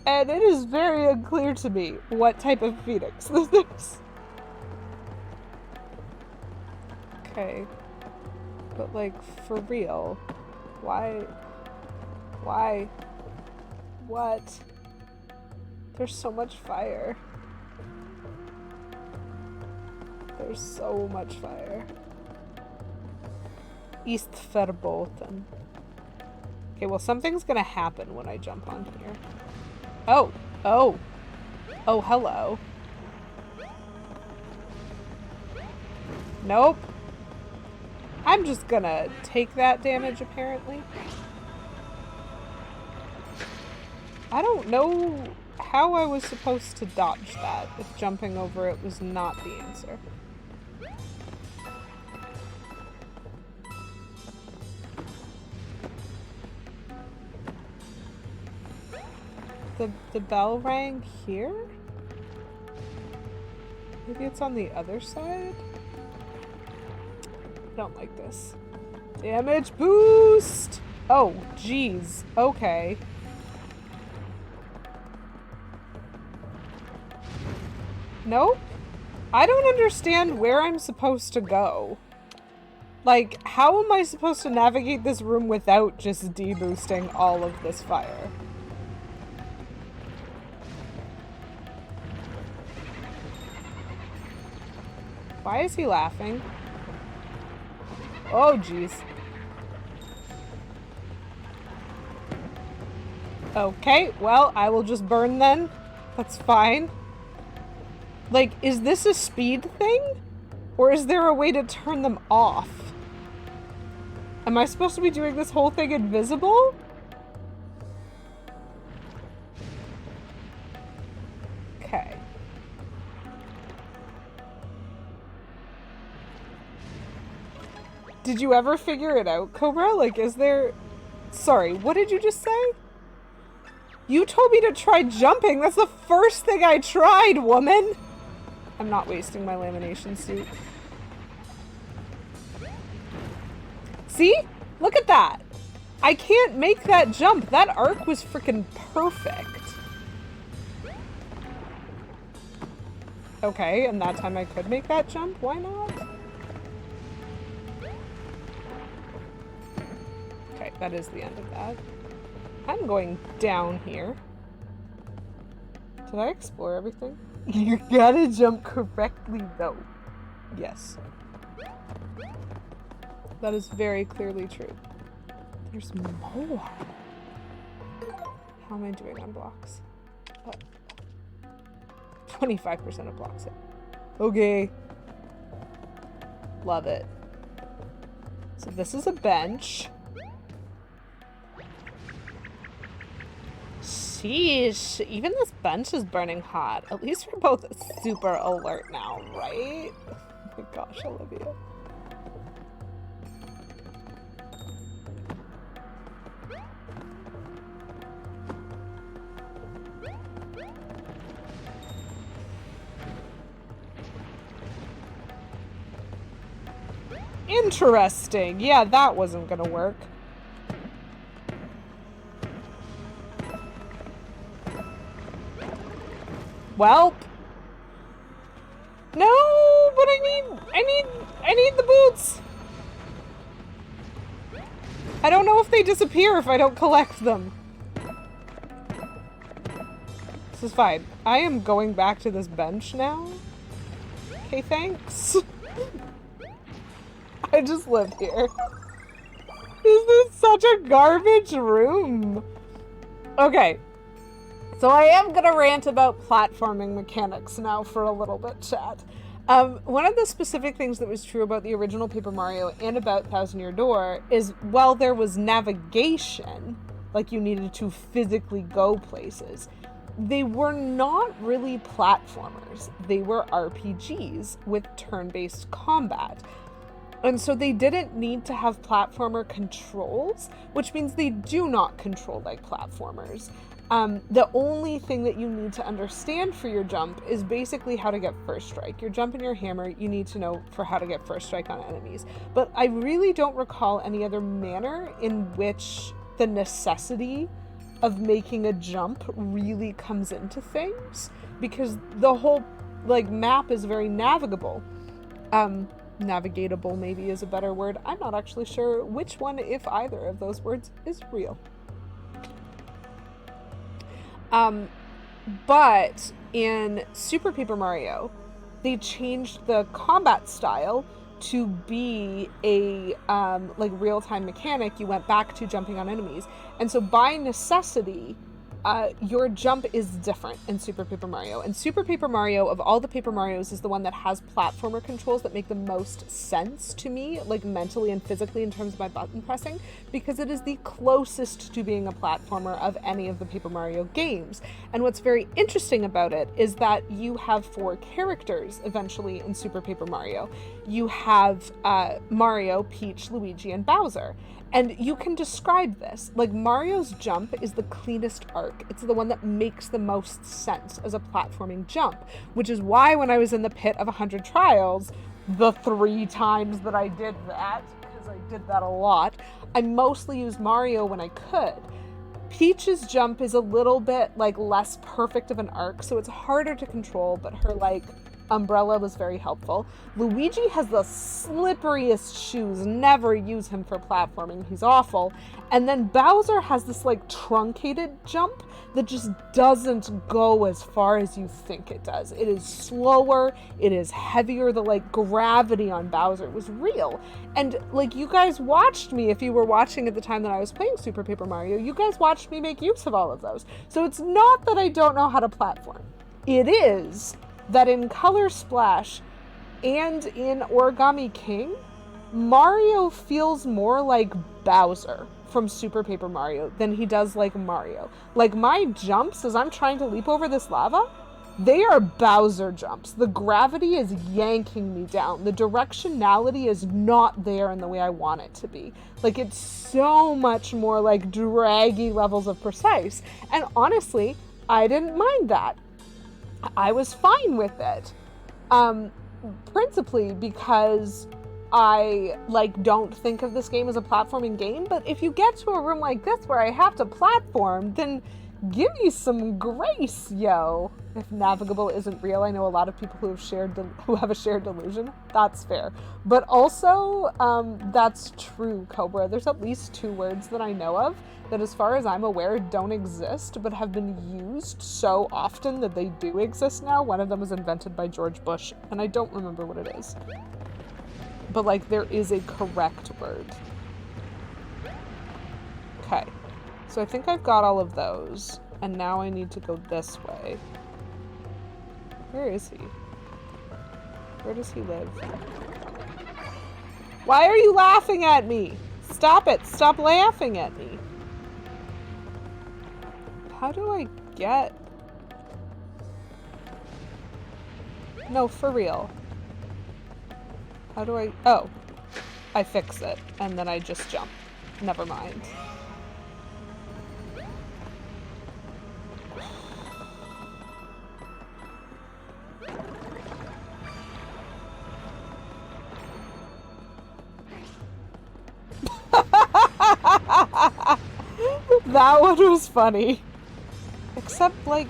And it is very unclear to me what type of phoenix this is. Okay. But, like, for real. Why? Why? What? There's so much fire. There's so much fire. East Verboten. Okay, well, something's gonna happen when I jump on here. Oh! Oh! Oh, hello. Nope. I'm just gonna take that damage, apparently. I don't know how I was supposed to dodge that if jumping over it was not the answer. The bell rang here? Maybe it's on the other side? I don't like this. Damage boost! Oh, jeez. Okay. Nope. I don't understand where I'm supposed to go. Like, how am I supposed to navigate this room without just deboosting all of this fire? Why is he laughing? Oh, jeez. Okay, well, I will just burn then. That's fine. Like, is this a speed thing? Or is there a way to turn them off? Am I supposed to be doing this whole thing invisible? Okay. Did you ever figure it out, Cobra? Like, is there... Sorry, what did you just say? You told me to try jumping. That's the first thing I tried, woman. I'm not wasting my lamination suit. See? Look at that. I can't make that jump. That arc was freaking perfect. Okay, and that time I could make that jump. Why not? Okay, that is the end of that. I'm going down here. Did I explore everything? You gotta jump correctly, though. Yes. That is very clearly true. There's more. How am I doing on blocks? 25% of blocks hit. Okay. Love it. So this is a bench. Sheesh, even this bench is burning hot. At least we're both super alert now, right? Oh my gosh, Olivia. Interesting. Yeah, that wasn't gonna work. Welp. No, but I need the boots. I don't know if they disappear if I don't collect them. This is fine. I am going back to this bench now. Okay, thanks. I just live here. Is this such a garbage room? Okay. So I am gonna rant about platforming mechanics now for a little bit, chat. One of the specific things that was true about the original Paper Mario and about Thousand Year Door is while there was navigation, like you needed to physically go places, they were not really platformers. They were RPGs with turn-based combat. And so they didn't need to have platformer controls, which means they do not control like platformers. The only thing that you need to understand for your jump is basically how to get first strike. Your jump and your hammer, you need to know for how to get first strike on enemies. But I really don't recall any other manner in which the necessity of making a jump really comes into things, because the whole like map is very navigable. Navigatable maybe is a better word. I'm not actually sure which one, if either of those words, is real. But in Super Paper Mario, they changed the combat style to be a like real-time mechanic. You went back to jumping on enemies, and so by necessity, your jump is different in Super Paper Mario. And Super Paper Mario, of all the Paper Marios, is the one that has platformer controls that make the most sense to me, like mentally and physically in terms of my button pressing, because it is the closest to being a platformer of any of the Paper Mario games. And what's very interesting about it is that you have 4 characters eventually in Super Paper Mario. You have Mario, Peach, Luigi, and Bowser. And you can describe this. Like, Mario's jump is the cleanest arc. It's the one that makes the most sense as a platforming jump, which is why when I was in the pit of 100 trials, the 3 times that I did that, because I did that a lot, I mostly used Mario when I could. Peach's jump is a little bit, like, less perfect of an arc, so it's harder to control, but her, like, umbrella was very helpful. Luigi has the slipperiest shoes. Never use him for platforming. He's awful. And then Bowser has this like truncated jump that just doesn't go as far as you think it does. It is slower. It is heavier. The like gravity on Bowser was real. And like you guys watched me, if you were watching at the time that I was playing Super Paper Mario, you guys watched me make use of all of those. So it's not that I don't know how to platform. It is that in Color Splash and in Origami King, Mario feels more like Bowser from Super Paper Mario than he does like Mario. Like my jumps as I'm trying to leap over this lava, they are Bowser jumps. The gravity is yanking me down. The directionality is not there in the way I want it to be. Like it's so much more like draggy levels of precise. And honestly, I didn't mind that. I was fine with it, principally because I like don't think of this game as a platforming game, but if you get to a room like this where I have to platform, then give me some grace, yo. If navigable isn't real, I know a lot of people who have a shared delusion. That's fair. But also, that's true, Cobra. There's at least 2 words that I know of that, as far as I'm aware, don't exist, but have been used so often that they do exist now. One of them was invented by George Bush, and I don't remember what it is. But, like, there is a correct word. Okay. So I think I've got all of those, and now I need to go this way. Where is he? Where does he live? Why are you laughing at me? Stop it. Stop laughing at me. How do I get... No, for real. How do I... Oh. I fix it, and then I just jump. Never mind. That one was funny. Except, like...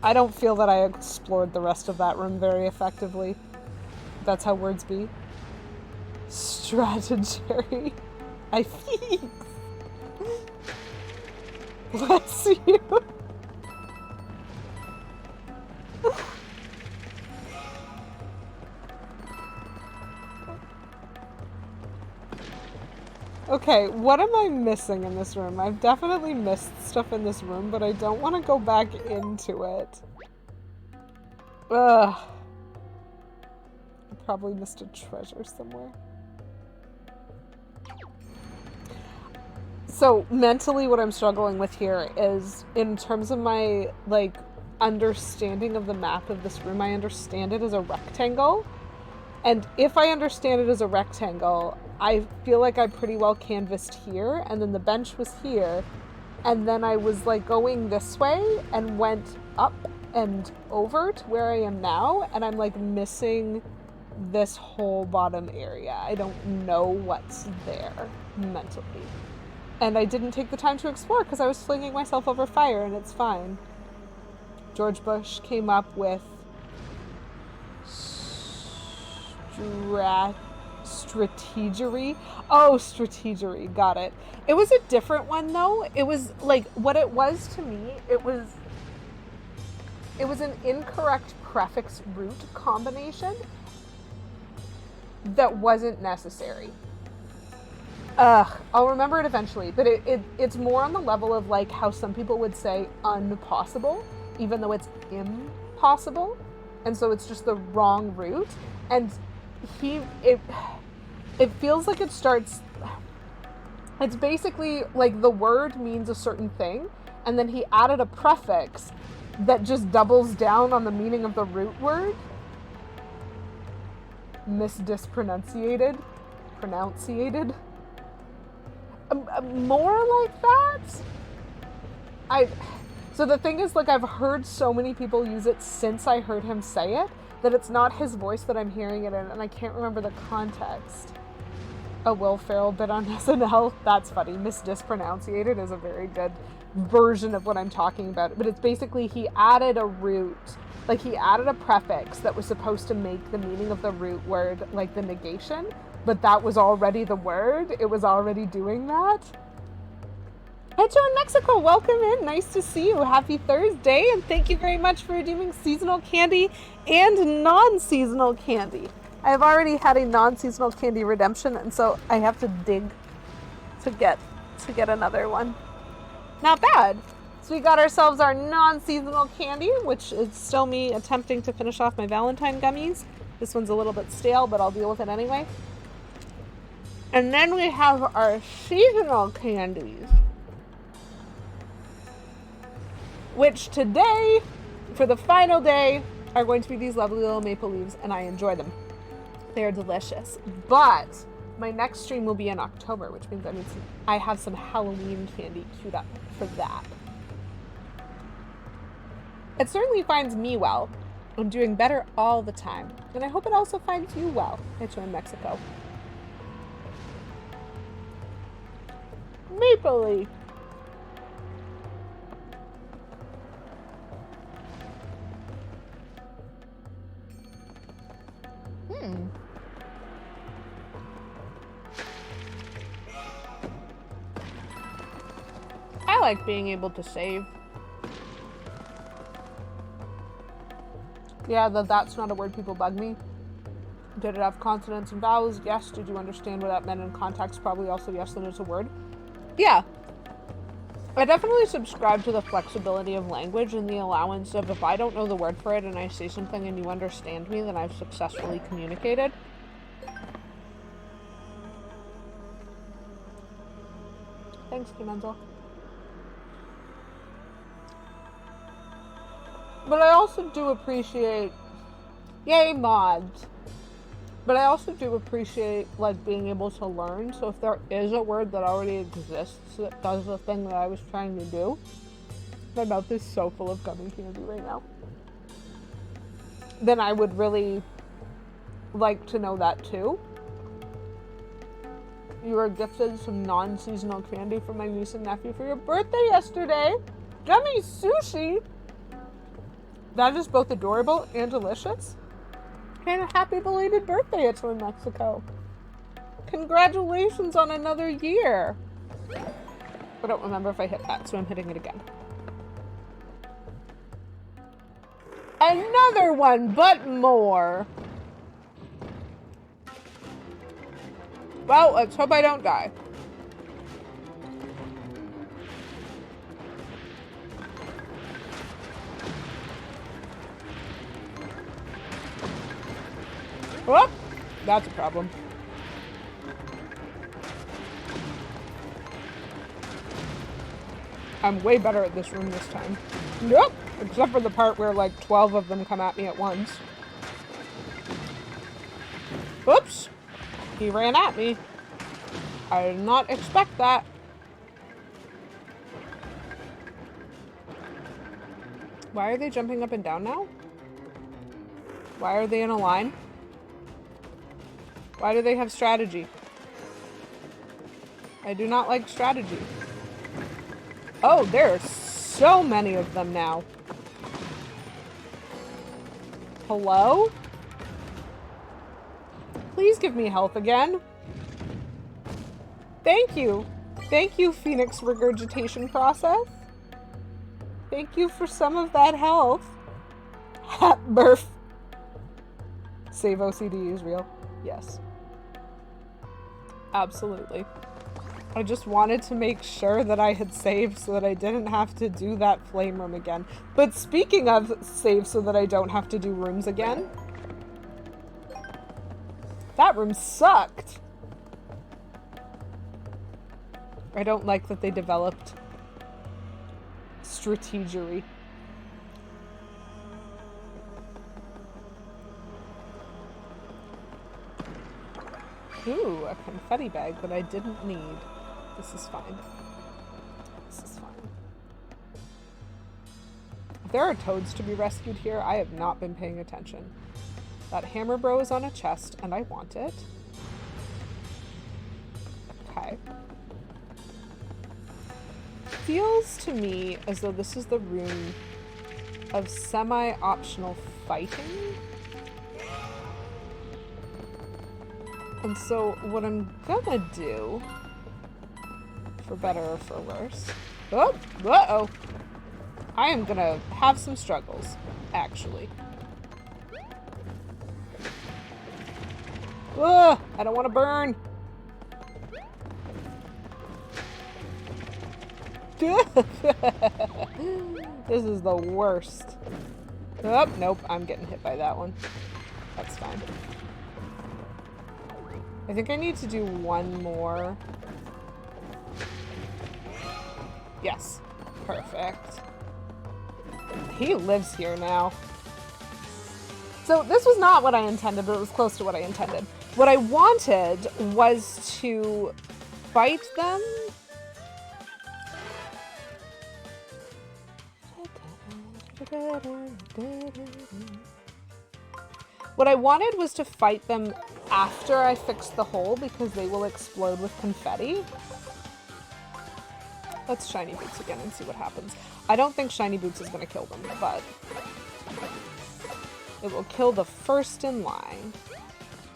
I don't feel that I explored the rest of that room very effectively. That's how words be. Strategy. I think. Bless you. Okay, what am I missing in this room? I've definitely missed stuff in this room, but I don't want to go back into it. Ugh. I probably missed a treasure somewhere. So, mentally what I'm struggling with here is, in terms of my, like, understanding of the map of this room, I understand it as a rectangle. And if I understand it as a rectangle, I feel like I pretty well canvassed here, and then the bench was here, and then I was like going this way and went up and over to where I am now, and I'm like missing this whole bottom area. I don't know what's there mentally. And I didn't take the time to explore because I was flinging myself over fire, and it's fine. George Bush came up with strategery. Oh, strategery. Got it. It was a different one though. It was like, what it was to me, it was an incorrect prefix root combination that wasn't necessary. I'll remember it eventually, but it's more on the level of like how some people would say impossible, even though it's impossible, and so it's just the wrong route. And it feels like it starts. It's basically like the word means a certain thing, and then he added a prefix that just doubles down on the meaning of the root word. Pronunciated. More like that. So the thing is, like, I've heard so many people use it since I heard him say it that it's not his voice that I'm hearing it in, and I can't remember the context. A Will Ferrell bit on SNL. That's funny. Dispronunciated is a very good version of what I'm talking about. But it's basically he added a root, like he added a prefix that was supposed to make the meaning of the root word like the negation, but that was already the word. It was already doing that. Hecho in Mexico, welcome in. Nice to see you. Happy Thursday, and thank you very much for redeeming seasonal candy and non-seasonal candy. I have already had a non-seasonal candy redemption, and so I have to dig to get another one. Not bad. So we got ourselves our non-seasonal candy, which is still me attempting to finish off my Valentine gummies. This one's a little bit stale, but I'll deal with it anyway. And then we have our seasonal candies, which today, for the final day, are going to be these lovely little maple leaves, and I enjoy them. They're delicious. But my next stream will be in October, which means I have some Halloween candy queued up for that. It certainly finds me well. I'm doing better all the time. And I hope it also finds you well, Hecho in Mexico. Maple leaf. I like being able to save. Yeah, that's not a word people bug me. Did it have consonants and vowels? Yes. Did you understand what that meant in context? Probably also yes, then it's a word. Yeah. I definitely subscribe to the flexibility of language and the allowance of if I don't know the word for it and I say something and you understand me, then I've successfully communicated. Thanks, Kimenzel. But I also do appreciate, yay mods, but I also do appreciate like being able to learn. So if there is a word that already exists that does the thing that I was trying to do, my mouth is so full of gummy candy right now, then I would really like to know that too. You were gifted some non-seasonal candy from my niece and nephew for your birthday yesterday. Gummy sushi. That is both adorable and delicious. And a happy belated birthday, it's in Mexico. Congratulations on another year. I don't remember if I hit that, so I'm hitting it again. Another one, but more. Well, let's hope I don't die. Oh, that's a problem. I'm way better at this room this time. Nope, except for the part where like 12 of them come at me at once. Oops, he ran at me. I did not expect that. Why are they jumping up and down now? Why are they in a line? Why do they have strategy? I do not like strategy. Oh, there are so many of them now. Hello? Please give me health again. Thank you. Thank you, Phoenix regurgitation process. Thank you for some of that health. Hat burf. Save OCD is real. Yes. Absolutely. I just wanted to make sure that I had saved so that I didn't have to do that flame room again. But speaking of save so that I don't have to do rooms again, that room sucked. I don't like that they developed strategery. Ooh, a confetti bag that I didn't need. This is fine. This is fine. If there are toads to be rescued here, I have not been paying attention. That hammer bro is on a chest, and I want it. Okay. Feels to me as though this is the room of semi-optional fighting. And so what I'm gonna do, for better or for worse, uh-oh, I am gonna have some struggles, actually. Ugh, I don't want to burn. This is the worst. Oh, nope, I'm getting hit by that one. That's fine. I think I need to do one more. Yes. Perfect. He lives here now. So this was not what I intended, but it was close to what I intended. What I wanted was to fight them. What I wanted was to fight them after I fixed the hole because they will explode with confetti. Let's Shiny Boots again and see what happens. I don't think Shiny Boots is going to kill them, but it will kill the first in line.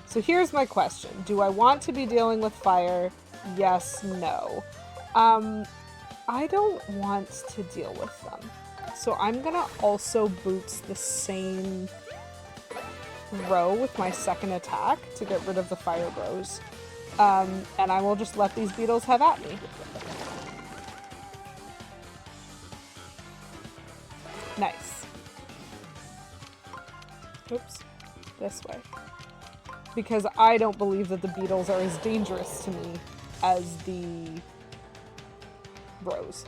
So here's my question. Do I want to be dealing with fire? Yes, no. I don't want to deal with them. So I'm going to also boots the same row with my second attack to get rid of the fire bros. And I will just let these beetles have at me. Nice. Oops. This way. Because I don't believe that the beetles are as dangerous to me as the bros.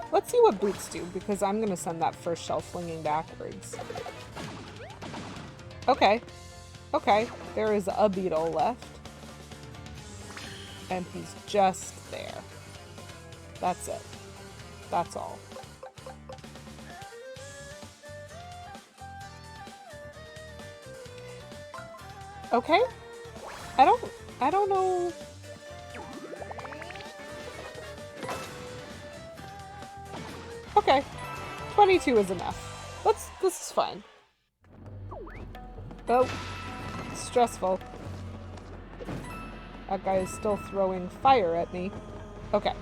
Let's see what boots do, because I'm going to send that first shell flinging backwards. Okay. Okay. There is a beetle left. And he's just there. That's it. That's all. Okay. I don't know. Okay. 22 is enough. This is fine. Oh. Stressful. That guy is still throwing fire at me. Okay.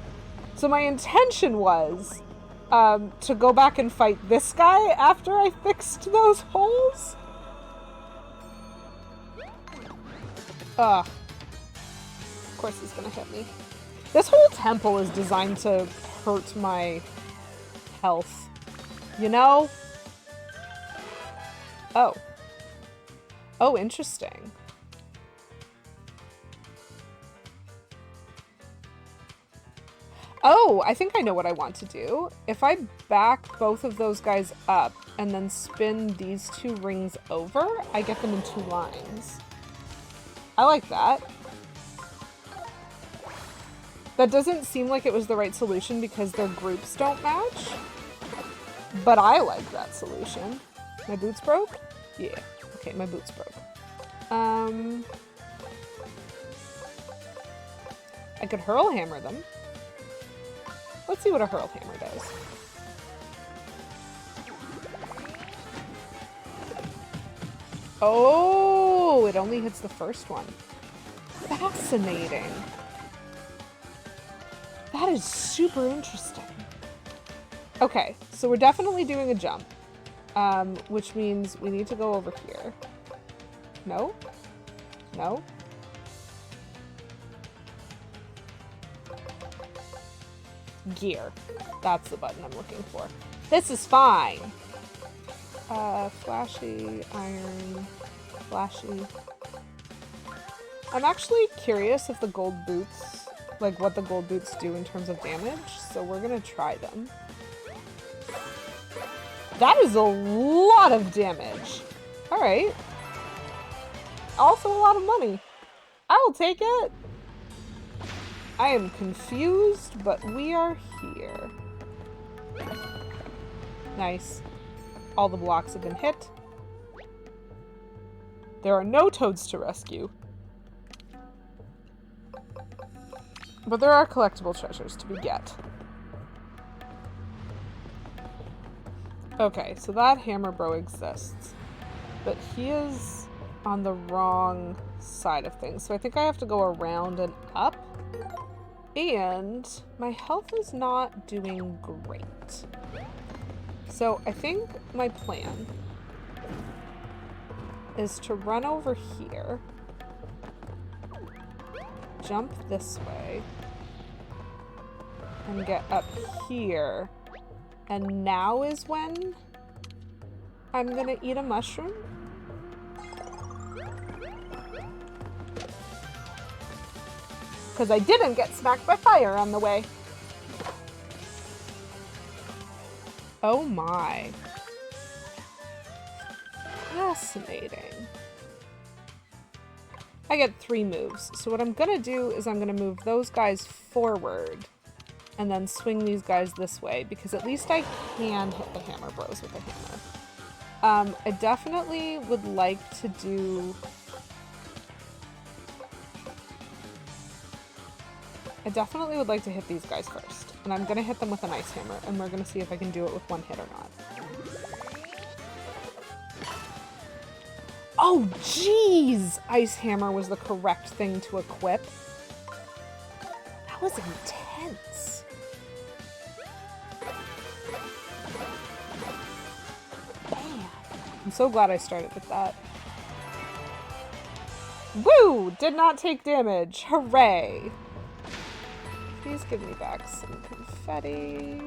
So my intention was to go back and fight this guy after I fixed those holes. Ugh. Of course he's gonna hit me. This whole temple is designed to hurt my health. You know? Oh. Oh, interesting. Oh, I think I know what I want to do. If I back both of those guys up and then spin these two rings over, I get them in two lines. I like that. That doesn't seem like it was the right solution because their groups don't match. But I like that solution. My boots broke? Yeah. Okay, my boots broke. I could hurl hammer them. Let's see what a hurl hammer does. Oh, it only hits the first one. Fascinating. That is super interesting. Okay, so we're definitely doing a jump, which means we need to go over here. No? No? Gear. That's the button I'm looking for. This is fine. Flashy, iron, flashy. I'm actually curious if the gold boots, like what the gold boots do in terms of damage, so we're gonna try them. That is a lot of damage. All right. Also a lot of money. I will take it. I am confused, but we are here. Nice. All the blocks have been hit. There are no toads to rescue. But there are collectible treasures to be get. Okay, so that hammer bro exists. But he is on the wrong side of things. So I think I have to go around and up. And my health is not doing great. So I think my plan is to run over here, jump this way, and get up here. And now is when I'm gonna eat a mushroom. Because I didn't get smacked by fire on the way. Oh my. Fascinating. I get 3 moves. So what I'm gonna do is I'm gonna move those guys forward and then swing these guys this way because at least I can hit the hammer bros with a hammer. I definitely would like to do... I definitely would like to hit these guys first. And I'm gonna hit them with an ice hammer, and we're gonna see if I can do it with one hit or not. Oh, jeez! Ice hammer was the correct thing to equip. That was intense. Man, I'm so glad I started with that. Woo! Did not take damage. Hooray! Please give me back some confetti.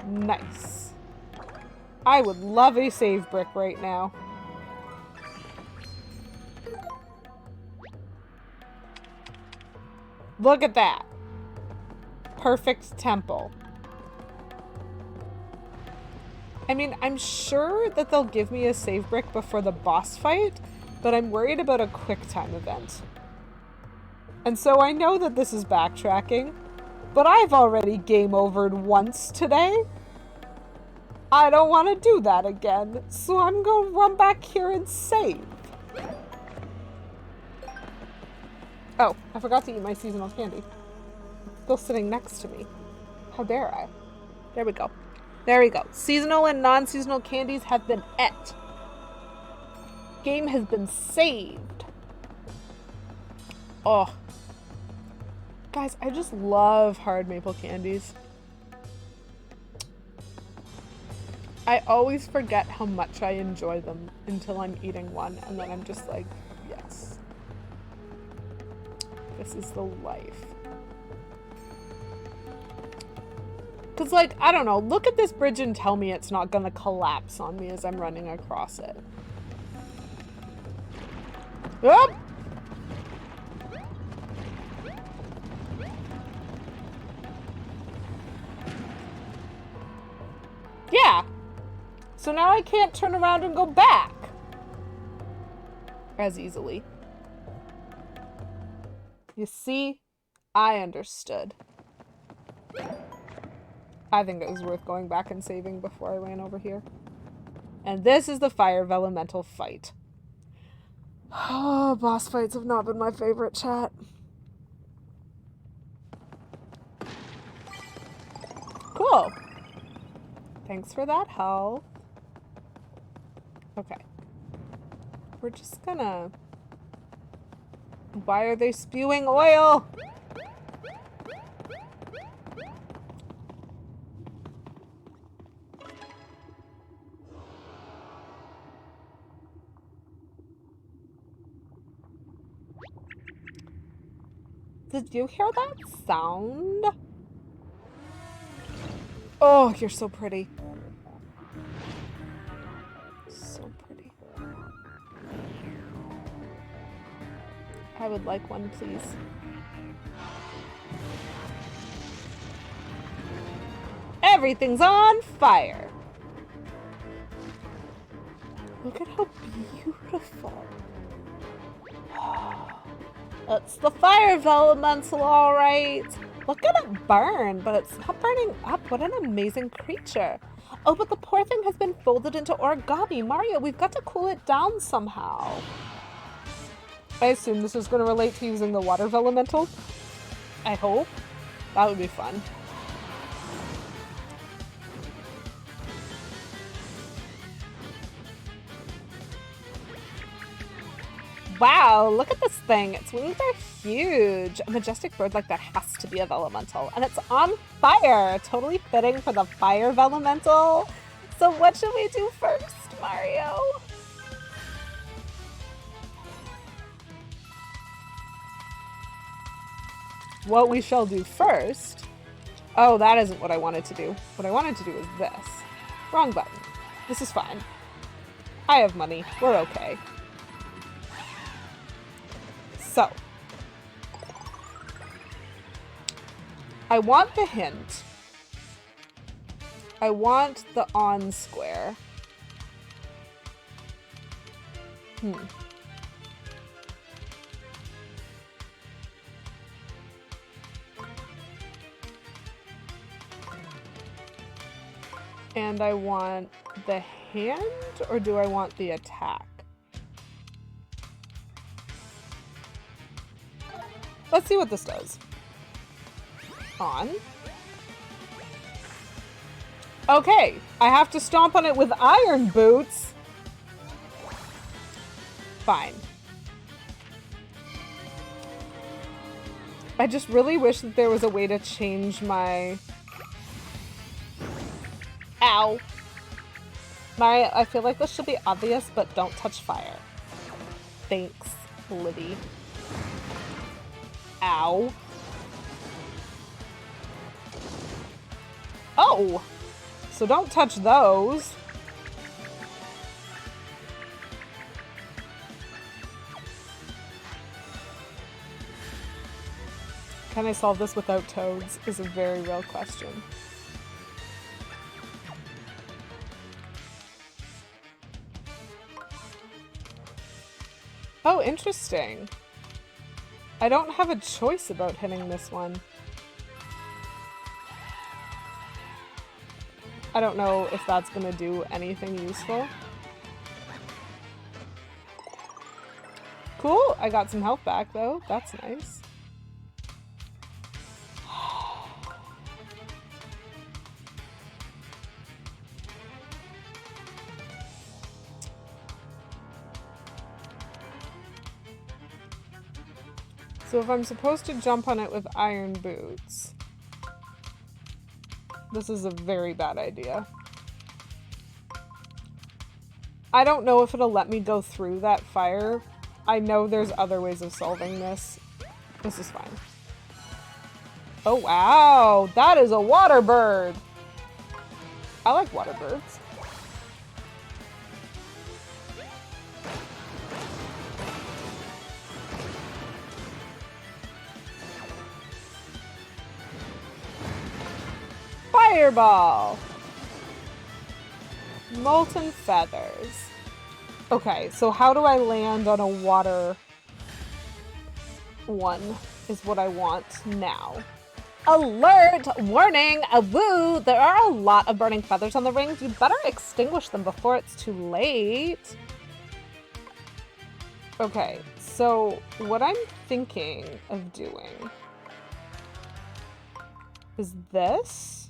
Nice. I would love a save brick right now. Look at that. Perfect temple. I mean, I'm sure that they'll give me a save brick before the boss fight, but I'm worried about a quick time event. And so I know that this is backtracking. But I've already game overed once today. I don't want to do that again, so I'm going to run back here and save. Oh, I forgot to eat my seasonal candy. It's still sitting next to me. How dare I? There we go. There we go. Seasonal and non-seasonal candies have been et. Game has been saved. Oh. Guys, I just love hard maple candies. I always forget how much I enjoy them until I'm eating one, and then I'm just like, yes. This is the life. Because, like, I don't know, look at this bridge and tell me it's not gonna collapse on me as I'm running across it. Oop! Yeah. So now I can't turn around and go back as easily. You see? I understood. I think it was worth going back and saving before I ran over here. And this is the Fire Vellumental fight. Oh, boss fights have not been my favorite, chat. Cool. Thanks for that help. Okay. We're just gonna... Why are they spewing oil? Did you hear that sound? Oh, you're so pretty. So pretty. I would like one, please. Everything's on fire. Look at how beautiful. It's the Fire Vellumental, all right. Look at it burn, but it's not burning up. What an amazing creature. Oh, but the poor thing has been folded into origami. Mario, we've got to cool it down somehow. I assume this is going to relate to using the water Vellumental. I hope. That would be fun. Wow, look at this thing. Its wings are huge. A majestic bird like that has to be a Vellumental. And it's on fire. Totally fitting for the Fire Vellumental. So what should we do first, Mario? What we shall do first... Oh, that isn't what I wanted to do. What I wanted to do is this. Wrong button. This is fine. I have money. We're okay. So, I want the hint. I want the on square. And I want the hand, or do I want the attack? Let's see what this does. On. Okay, I have to stomp on it with iron boots. Fine. I just really wish that there was a way to change my... Ow. I feel like this should be obvious, but don't touch fire. Thanks, Liddy. Ow. Oh! So don't touch those. Can I solve this without toads? Is a very real question. Oh, interesting. I don't have a choice about hitting this one. I don't know if that's gonna do anything useful. Cool, I got some health back though. That's nice. So if I'm supposed to jump on it with iron boots, this is a very bad idea. I don't know if it'll let me go through that fire. I know there's other ways of solving this. This is fine. Oh wow, that is a water bird. I like water birds. Fireball! Molten feathers. Okay, so how do I land on a water one is what I want now. Alert! Warning! Awoo! There are a lot of burning feathers on the rings. You better extinguish them before it's too late. Okay, so what I'm thinking of doing is this.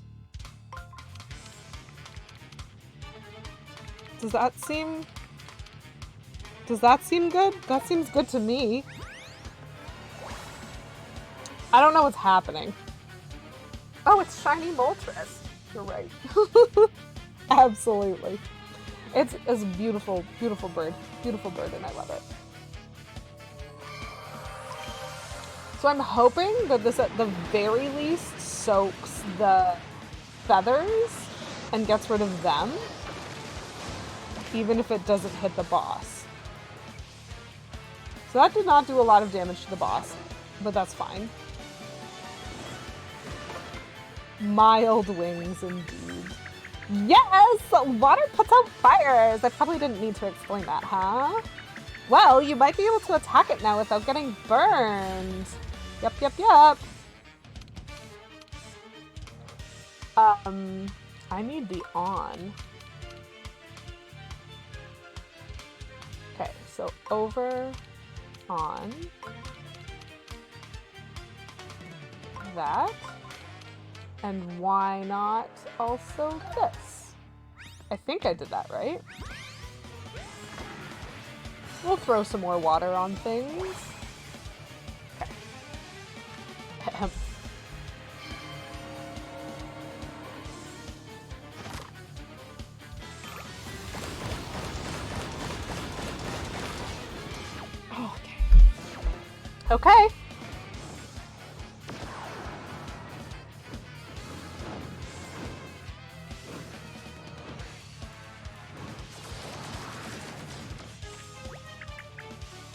Does that seem good? That seems good to me. I don't know what's happening. Oh, it's shiny Moltres. You're right. Absolutely. It's a beautiful, beautiful bird. Beautiful bird, and I love it. So I'm hoping that this, at the very least, soaks the feathers and gets rid of them, even if it doesn't hit the boss. So that did not do a lot of damage to the boss, but that's fine. Mild wings, indeed. Yes! Water puts out fires! I probably didn't need to explain that, huh? Well, you might be able to attack it now without getting burned. Yep, yep, yep. I need the on. Okay, so over, on. That. And why not also this? I think I did that right. We'll throw some more water on things. Okay. Okay.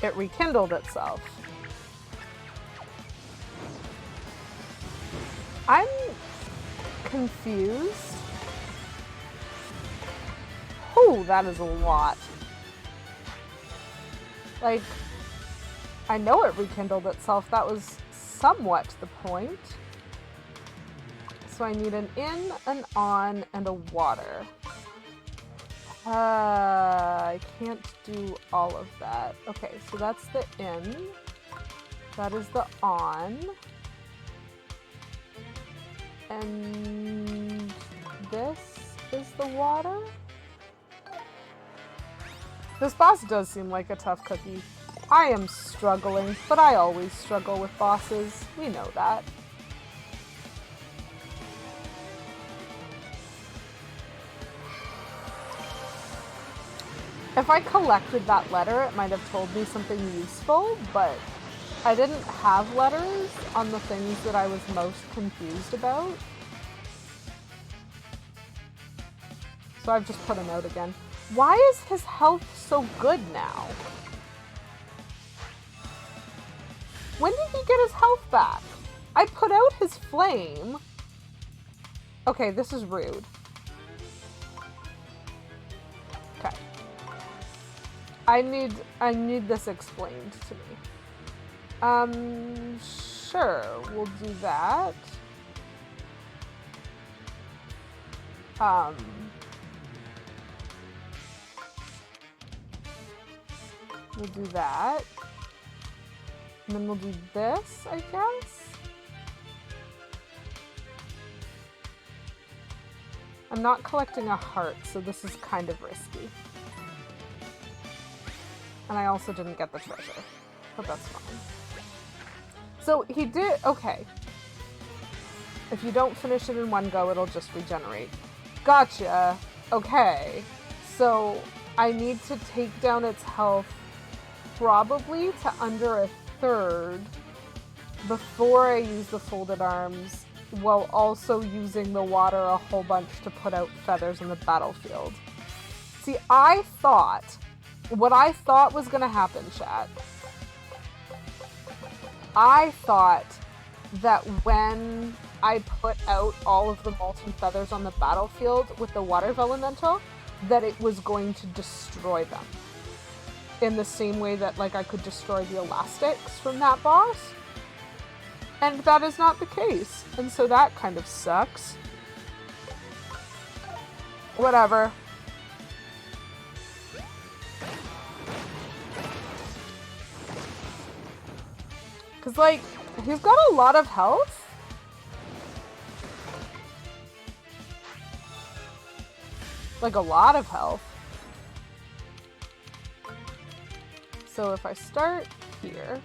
It rekindled itself. I'm confused. Oh, that is a lot. Like, I know it rekindled itself. That was somewhat the point. So I need an in, an on, and a water. I can't do all of that. Okay, so that's the in. That is the on. And this is the water. This boss does seem like a tough cookie. I am struggling, but I always struggle with bosses. We know that. If I collected that letter, it might have told me something useful, but I didn't have letters on the things that I was most confused about. So I've just put him out again. Why is his health so good now? When did he get his health back? I put out his flame. Okay, this is rude. Okay. I need this explained to me. Sure, we'll do that. We'll do that. And then we'll do this, I guess. I'm not collecting a heart, so this is kind of risky. And I also didn't get the treasure, but that's fine. So he did, okay. If you don't finish it in one go, it'll just regenerate. Gotcha. Okay. So I need to take down its health probably to under 1/3 before I use the folded arms, while also using the water a whole bunch to put out feathers in the battlefield. See, what I thought was gonna happen, chat. I thought that when I put out all of the molten feathers on the battlefield with the Water Vellumental, that it was going to destroy them. In the same way that, like, I could destroy the elastics from that boss. And that is not the case. And so that kind of sucks. Whatever. Because, like, he's got a lot of health. Like, a lot of health. So if I start here,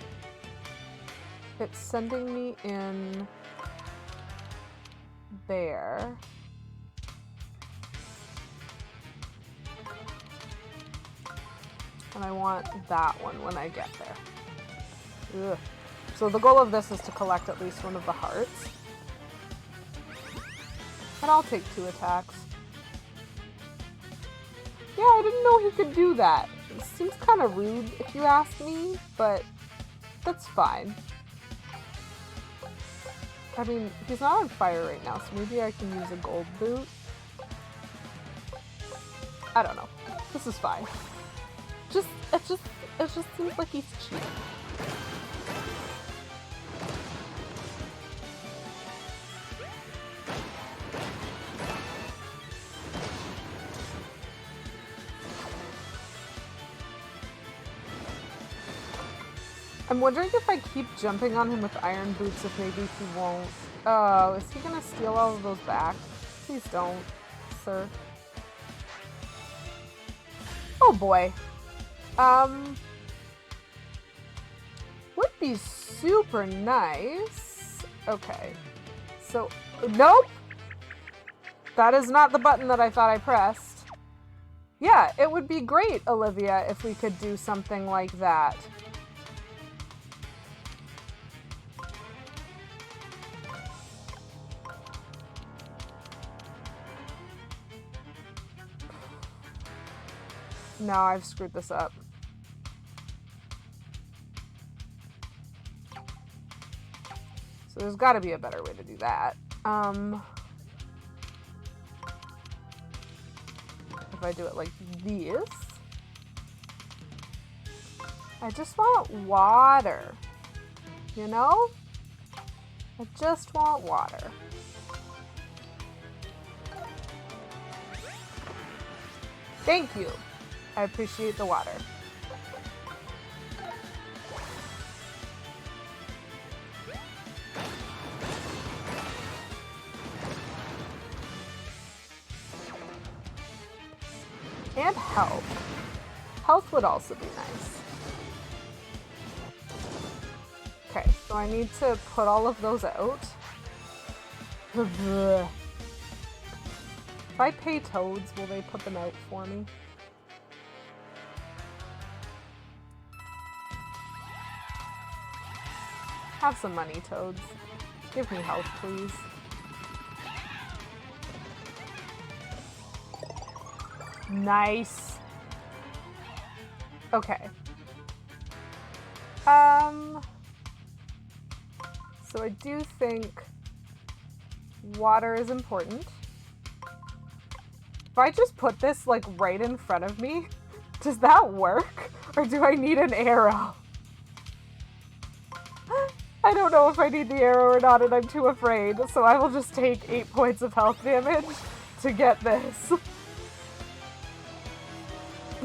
it's sending me in there. And I want that one when I get there. Ugh. So the goal of this is to collect at least one of the hearts. And I'll take 2 attacks. Yeah, I didn't know he could do that. It seems kind of rude if you ask me, but that's fine. I mean, he's not on fire right now, so maybe I can use a gold boot. I don't know. This is fine. It just seems like he's cheap. I'm wondering if I keep jumping on him with iron boots, if maybe he won't. Oh, is he gonna steal all of those back? Please don't, sir. Oh boy. Would be super nice. Okay. So, nope! That is not the button that I thought I pressed. Yeah, it would be great, Olivia, if we could do something like that. No, I've screwed this up. So there's got to be a better way to do that. If I do it like this. I just want water. You know? I just want water. Thank you. I appreciate the water. And health. Health would also be nice. Okay, so I need to put all of those out. If I pay toads, will they put them out for me? Have some money, toads. Give me health, please. Nice. Okay. So I do think water is important. If I just put this like right in front of me, does that work? Or do I need an arrow? I don't know if I need the arrow or not, and I'm too afraid, so I will just take 8 points of health damage to get this.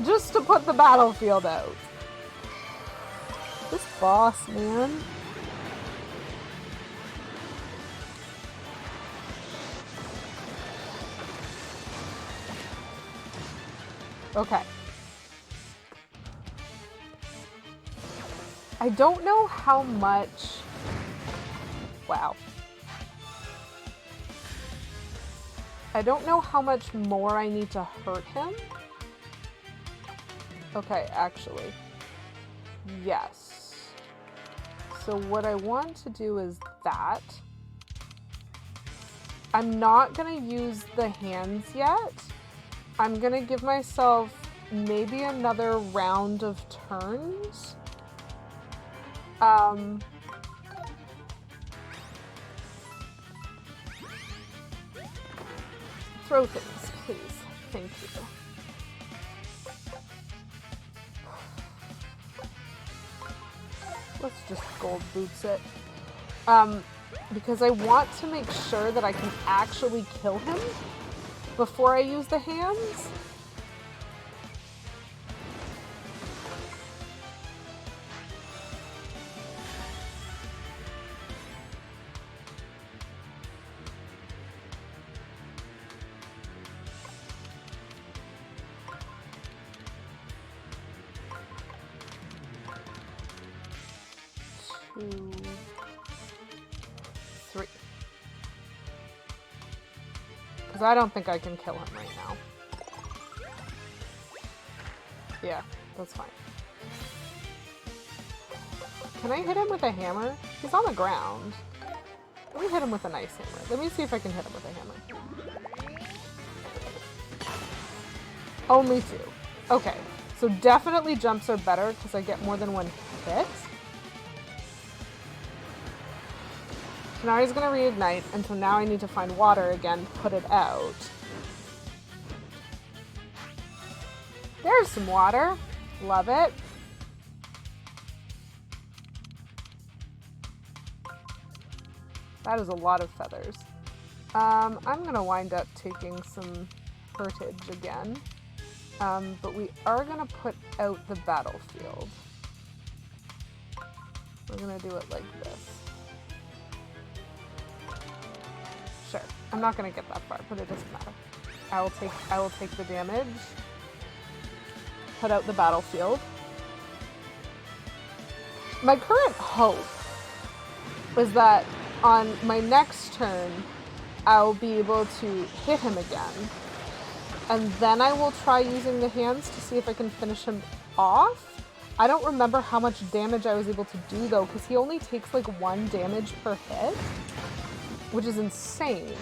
Just to put the battlefield out. This boss, man. Okay. I don't know how much... Wow. I don't know how much more I need to hurt him. Okay, actually. Yes. So what I want to do is that. I'm not gonna use the hands yet. I'm gonna give myself maybe another round of turns. Throw things, please. Thank you. Let's just gold boots it. Because I want to make sure that I can actually kill him before I use the hands. Two, three. Because I don't think I can kill him right now. Yeah, that's fine. Can I hit him with a hammer? He's on the ground. Let me hit him with a nice hammer. Let me see if I can hit him with a hammer. Only 2. Okay, so definitely jumps are better because I get more than 1 hit. So now he's going to reignite, and so now I need to find water again, put it out. There's some water. Love it. That is a lot of feathers. I'm going to wind up taking some heritage again. But we are going to put out the battlefield. We're going to do it like this. Sure. I'm not going to get that far, but it doesn't matter. I will take the damage. Put out the battlefield. My current hope is that on my next turn, I'll be able to hit him again. And then I will try using the hands to see if I can finish him off. I don't remember how much damage I was able to do though, because he only takes like 1 damage per hit, which is insane.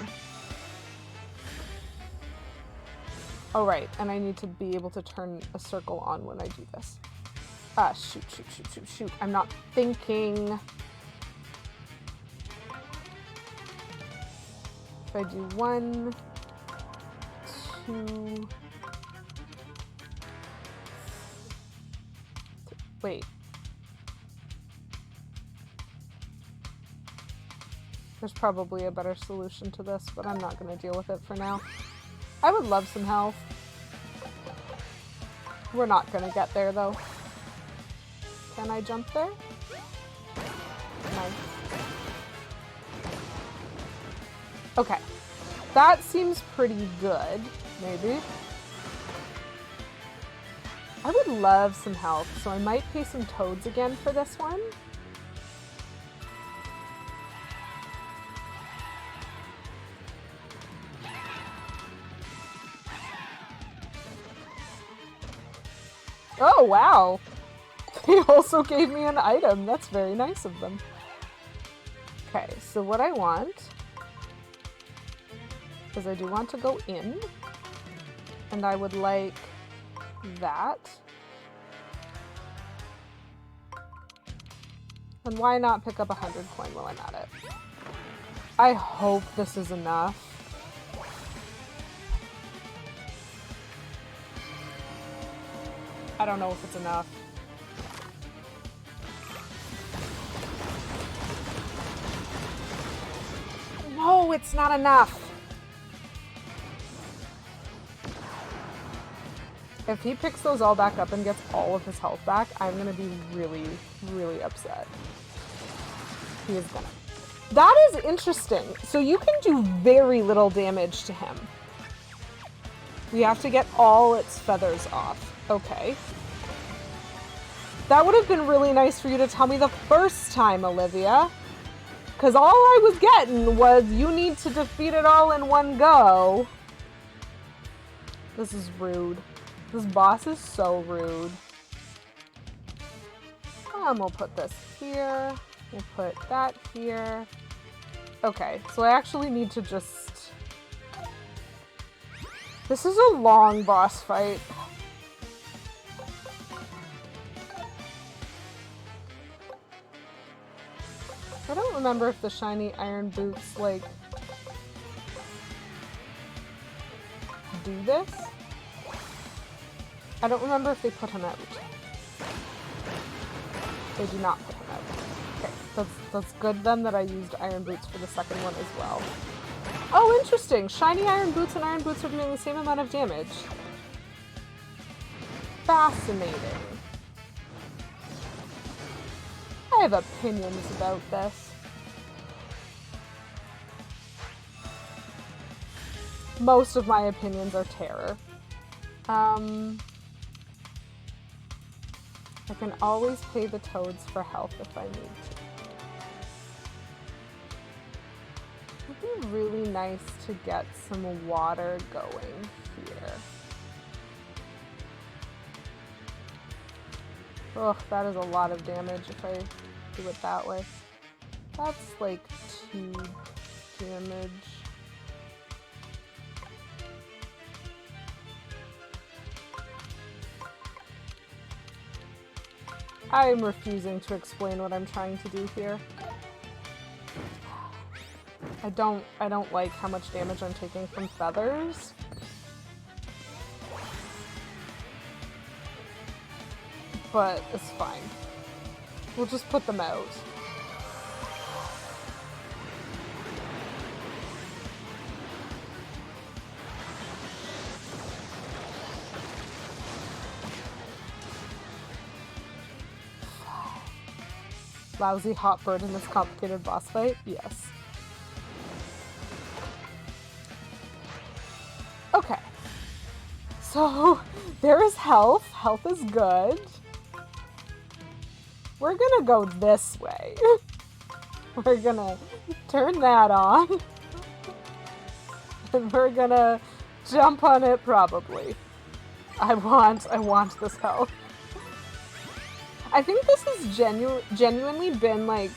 Oh right, and I need to be able to turn a circle on when I do this. Shoot. I'm not thinking. If I do 1, 2... Wait. There's probably a better solution to this, but I'm not going to deal with it for now. I would love some health. We're not going to get there, though. Can I jump there? Nice. Okay. That seems pretty good, maybe. I would love some health, so I might pay some toads again for this one. Oh, wow. They also gave me an item. That's very nice of them. Okay, so what I want is I do want to go in, and I would like that. And why not pick up 100 coin while I'm at it? I hope this is enough. I don't know if it's enough. No, it's not enough. If he picks those all back up and gets all of his health back, I'm gonna be really, really upset. He is gonna. That is interesting. So you can do very little damage to him. We have to get all its feathers off. Okay. That would have been really nice for you to tell me the first time, Olivia. Because all I was getting was, you need to defeat it all in one go. This is rude. This boss is so rude. We'll put this here. We'll put that here. Okay, so I actually need to just... This is a long boss fight. I don't remember if the shiny iron boots, like, do this. I don't remember if they put him out. They do not put him out. Okay, that's good then that I used iron boots for the second one as well. Oh, interesting. Shiny iron boots and iron boots are doing the same amount of damage. Fascinating. I have opinions about this. Most of my opinions are terror. I can always pay the toads for health if I need to. It'd be really nice to get some water going here. Ugh, that is a lot of damage if I do it that way. That's like 2 damage. I'm refusing to explain what I'm trying to do here. I don't like how much damage I'm taking from feathers. But it's fine. We'll just put them out. Lousy hot bird in this complicated boss fight? Yes. Okay. So, there is health. Health is good. We're gonna go this way. We're gonna turn that on. And we're gonna jump on it probably. I want this health. I think this has genuinely been, like,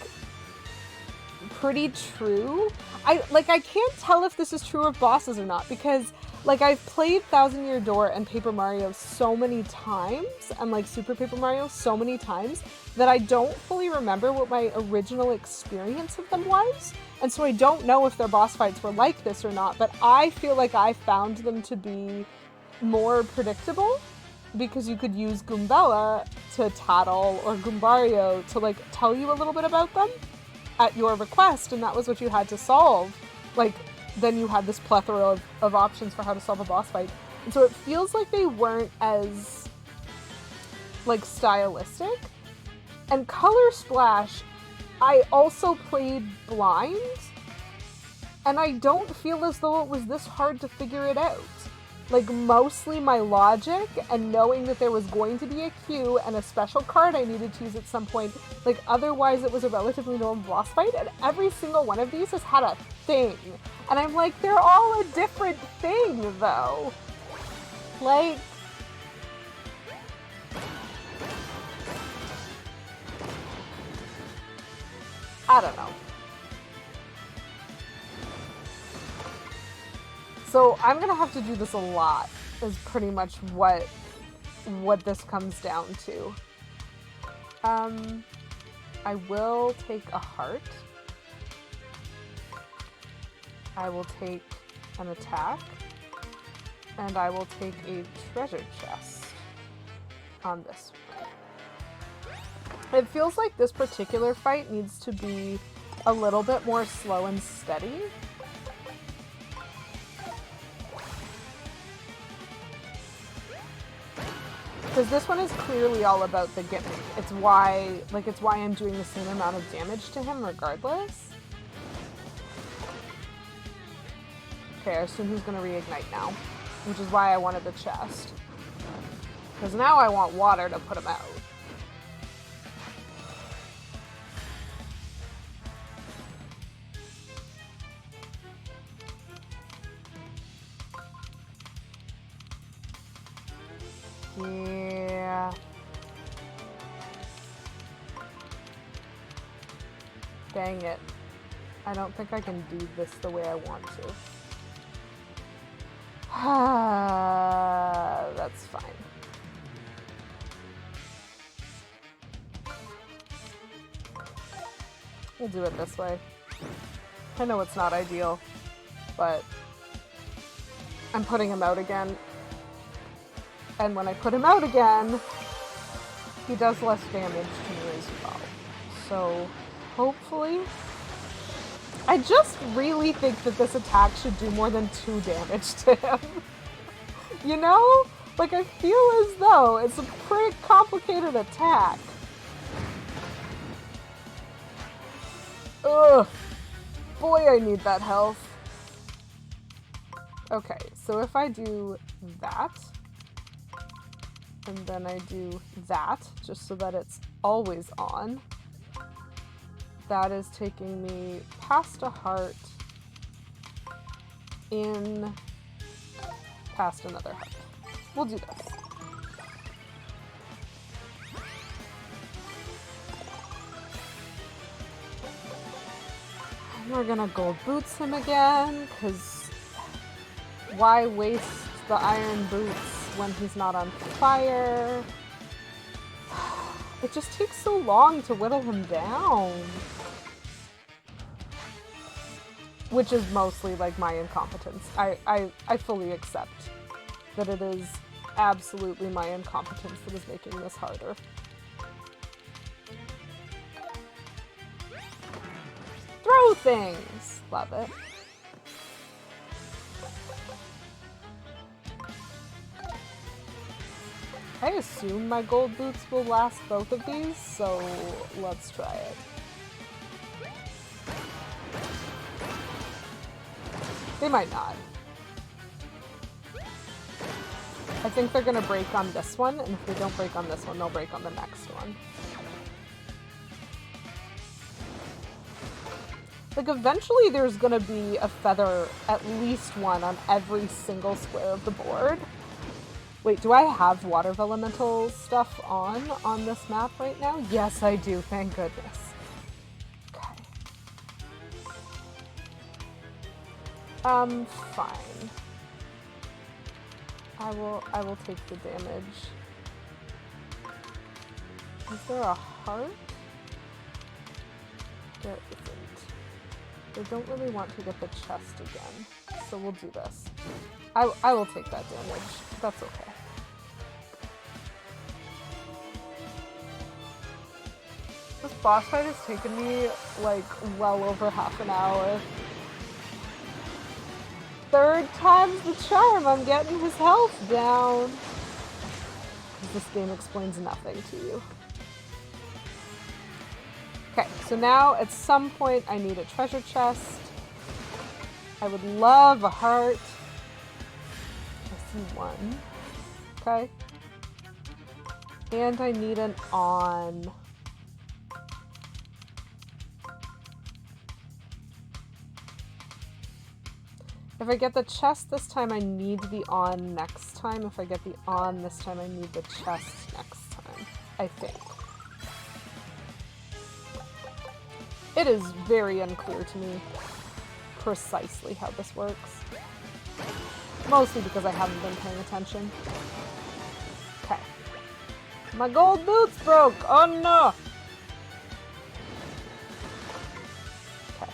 pretty true. I can't tell if this is true of bosses or not, because, like, I've played Thousand Year Door and Paper Mario so many times, and, like, Super Paper Mario so many times, that I don't fully remember what my original experience of them was, and so I don't know if their boss fights were like this or not, but I feel like I found them to be more predictable, because you could use Goombella to tattle, or Goombario to, like, tell you a little bit about them at your request, and that was what you had to solve. Like, then you had this plethora of options for how to solve a boss fight. And so it feels like they weren't as, like, stylistic. And Color Splash, I also played blind, and I don't feel as though it was this hard to figure it out. Like, mostly my logic and knowing that there was going to be a queue and a special card I needed to use at some point. Like, otherwise it was a relatively normal boss fight, and every single one of these has had a thing. And I'm like, they're all a different thing, though. Like... I don't know. So I'm gonna have to do this a lot, is pretty much what this comes down to. I will take a heart. I will take an attack. And I will take a treasure chest on this one. It feels like this particular fight needs to be a little bit more slow and steady. Because this one is clearly all about the gimmick. It's why I'm doing the same amount of damage to him regardless. Okay, I assume he's gonna reignite now, which is why I wanted the chest. Because now I want water to put him out. Yeah. Dang it. I don't think I can do this the way I want to. That's fine. We'll do it this way. I know it's not ideal, but I'm putting him out again. And when I put him out again, he does less damage to me as well. So, hopefully... I just really think that this attack should do more than 2 damage to him. You know? Like, I feel as though it's a pretty complicated attack. Ugh. Boy, I need that health. Okay, so if I do that... and then I do that, just so that it's always on. That is taking me past a heart, in past another heart. We'll do this. And we're gonna gold boots him again, because why waste the iron boots when he's not on fire? It just takes so long to whittle him down. Which is mostly like my incompetence. I fully accept that it is absolutely my incompetence that is making this harder. Throw things! Love it. I assume my gold boots will last both of these, so let's try it. They might not. I think they're gonna break on this one, and if they don't break on this one, they'll break on the next one. Like, eventually there's gonna be a feather, at least one, on every single square of the board. Wait, do I have Water Vellumental stuff on this map right now? Yes, I do, thank goodness. Okay. Fine. I will take the damage. Is there a heart? There isn't. I don't really want to get the chest again, so we'll do this. I will take that damage. That's okay. This boss fight has taken me, like, well over half an hour. Third time's the charm, I'm getting his health down. This game explains nothing to you. Okay, so now at some point I need a treasure chest. I would love a heart. I see one. Okay. And I need an on. If I get the chest this time, I need the on next time. If I get the on this time, I need the chest next time, I think. It is very unclear to me precisely how this works. Mostly because I haven't been paying attention. Okay. My gold boots broke! Oh no! Okay.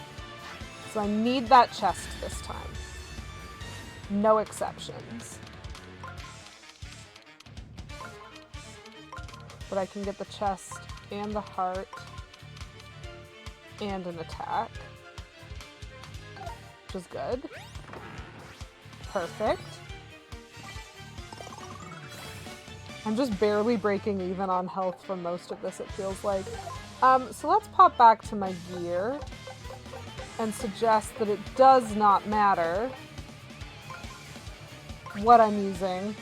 So I need that chest this time. No exceptions. But I can get the chest and the heart and an attack, which is good. Perfect. I'm just barely breaking even on health for most of this, it feels like. So let's pop back to my gear and suggest that it does not matter what I'm using,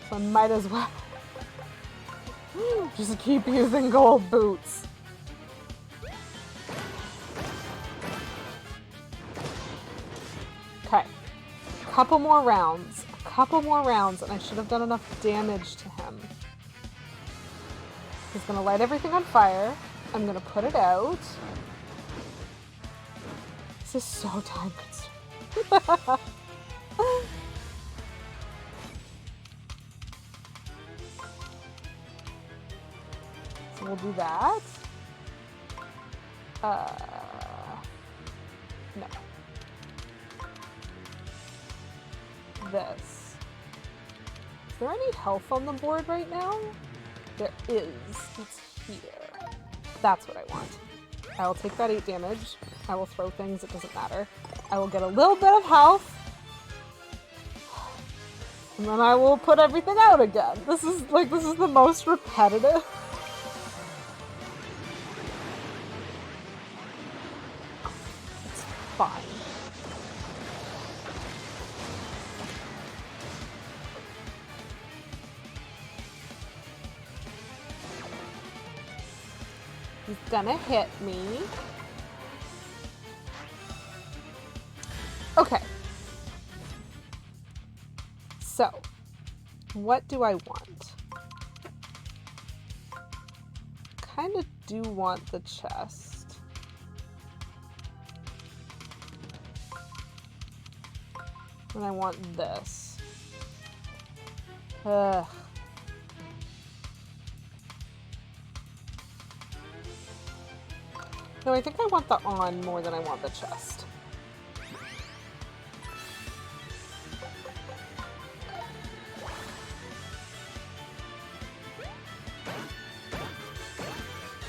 so I might as well just keep using gold boots. Okay, a couple more rounds, and I should have done enough damage to him. He's gonna light everything on fire. I'm gonna put it out. This is so time consuming. So we'll do that. No. This. Is there any health on the board right now? There is. It's here. That's what I want. I will take that 8 damage. I will throw things, it doesn't matter. I will get a little bit of health. And then I will put everything out again. This is the most repetitive. It's fine. He's gonna hit me. Okay. So, what do I want? Kind of do want the chest. And I want this. Ugh. No, I think I want the on more than I want the chest.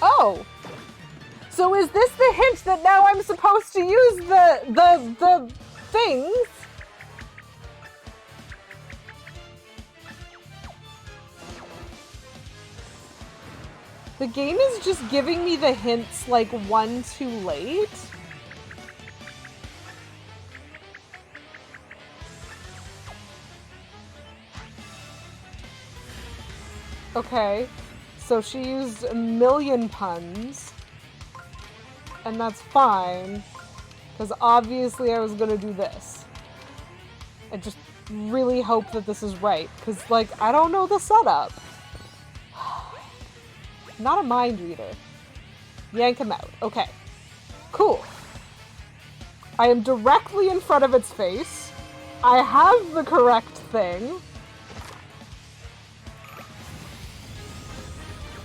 Oh! So is this the hint that now I'm supposed to use the things? The game is just giving me the hints like one too late. Okay, so she used a million puns, and that's fine, because obviously I was gonna do this. I just really hope that this is right, because, like, I don't know the setup. Not a mind reader. Yank him out. Okay. Cool. I am directly in front of its face. I have the correct thing.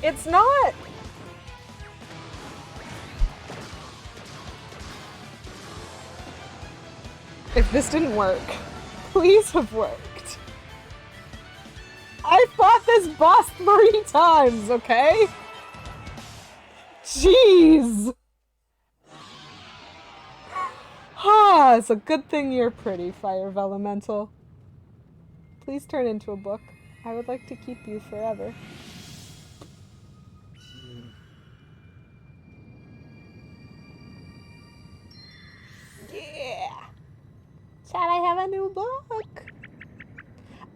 It's not... If this didn't work, please have worked. I fought this boss 3 times, okay? Jeez! Ah, it's a good thing you're pretty, Fire Vellumental. Please turn into a book. I would like to keep you forever. Yeah! Shall I have a new book?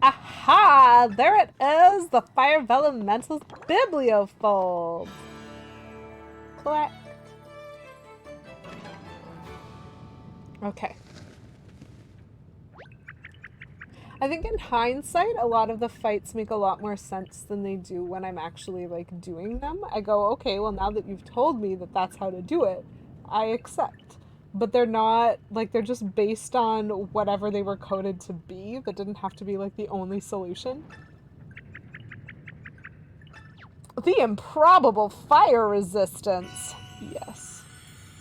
Aha! There it is! The Fire Vellumental's Bibliofold! Correct. Okay. I think in hindsight, a lot of the fights make a lot more sense than they do when I'm actually, like, doing them. I go, okay, well, now that you've told me that that's how to do it, I accept. But they're not, like, they're just based on whatever they were coded to be. That didn't have to be, like, the only solution. The improbable fire resistance. Yes.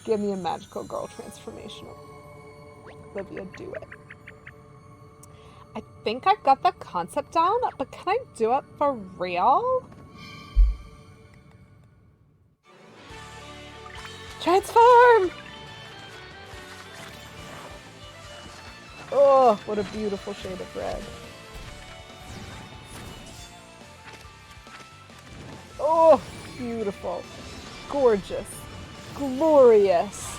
Give me a magical girl transformation. Olivia, do it. I think I've got the concept down, but can I do it for real? Transform! Oh, what a beautiful shade of red. Oh, beautiful. Gorgeous. Glorious.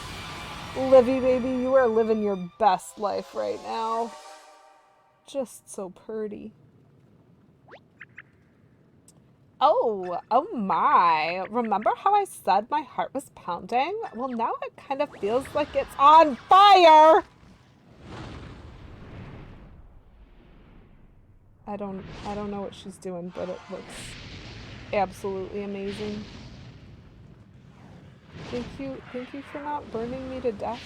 Livy, baby, you are living your best life right now. Just so pretty. Oh my. Remember how I said my heart was pounding? Well, now it kind of feels like it's on fire! I don't know what she's doing, but it looks absolutely amazing. Thank you for not burning me to death,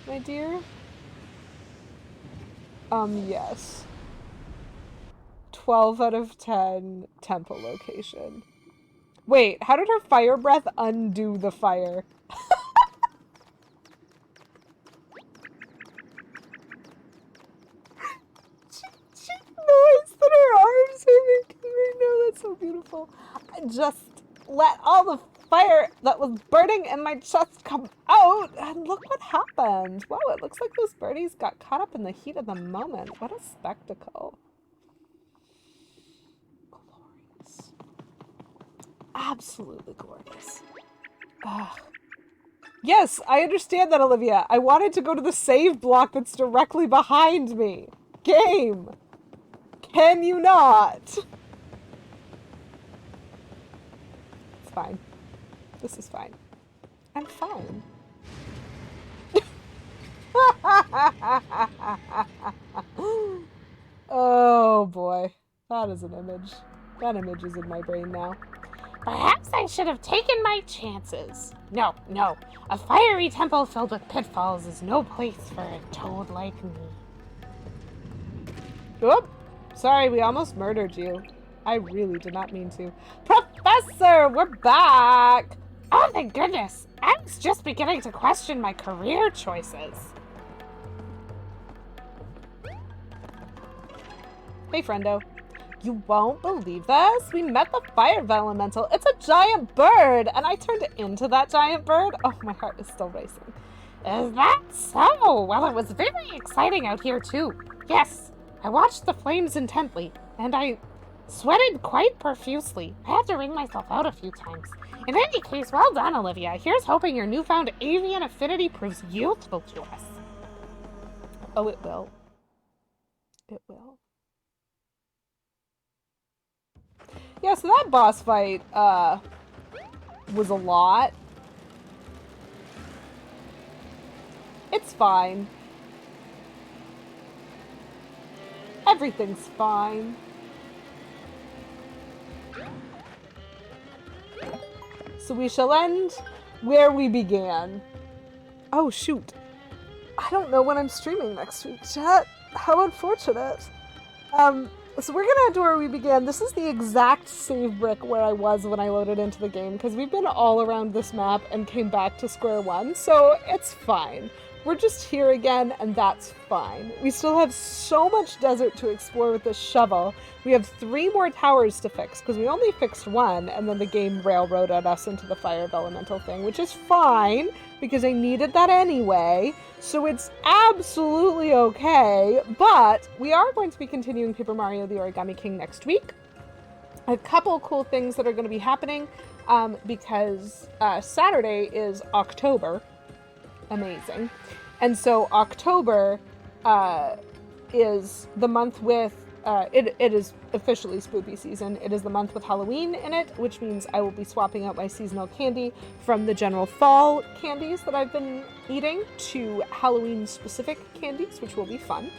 my dear. Yes. 12 out of 10 temple location. Wait, how did her fire breath undo the fire? She knows that her arms are making right now. That's so beautiful. I just let all the fire that was burning in my chest come out, and look what happened. Wow, it looks like those birdies got caught up in the heat of the moment. What a spectacle. Glorious. Absolutely glorious. Ugh. Yes, I understand that, Olivia. I wanted to go to the save block that's directly behind me. Game! Can you not? It's fine. This is fine. I'm fine. Oh boy. That is an image. That image is in my brain now. Perhaps I should have taken my chances. No. A fiery temple filled with pitfalls is no place for a toad like me. Oop! Sorry, we almost murdered you. I really did not mean to. Professor, we're back! Oh, thank goodness. I was just beginning to question my career choices. Hey, friendo. You won't believe this. We met the Fire Vellumental. It's a giant bird, and I turned into that giant bird. Oh, my heart is still racing. Is that so? Well, it was very exciting out here, too. Yes, I watched the flames intently, and I sweated quite profusely. I had to wring myself out a few times. In any case, well done, Olivia. Here's hoping your newfound avian affinity proves useful to us. Oh, it will. It will. Yeah, so that boss fight, was a lot. It's fine. Everything's fine. So we shall end where we began. Oh, shoot. I don't know when I'm streaming next week, chat. How unfortunate. So we're gonna end where we began. This is the exact save brick where I was when I loaded into the game, because we've been all around this map and came back to square one, so it's fine. We're just here again, and that's fine. We still have so much desert to explore with this shovel. We have 3 more towers to fix, because we only fixed 1, and then the game railroaded us into the Fire Vellumental thing, which is fine, because I needed that anyway, so it's absolutely okay, but we are going to be continuing Paper Mario the Origami King next week. A couple cool things that are going to be happening, because Saturday is October. Amazing. And so October is the month with, it is officially spooky season. It is the month with Halloween in it, which means I will be swapping out my seasonal candy from the general fall candies that I've been eating to Halloween-specific candies, which will be fun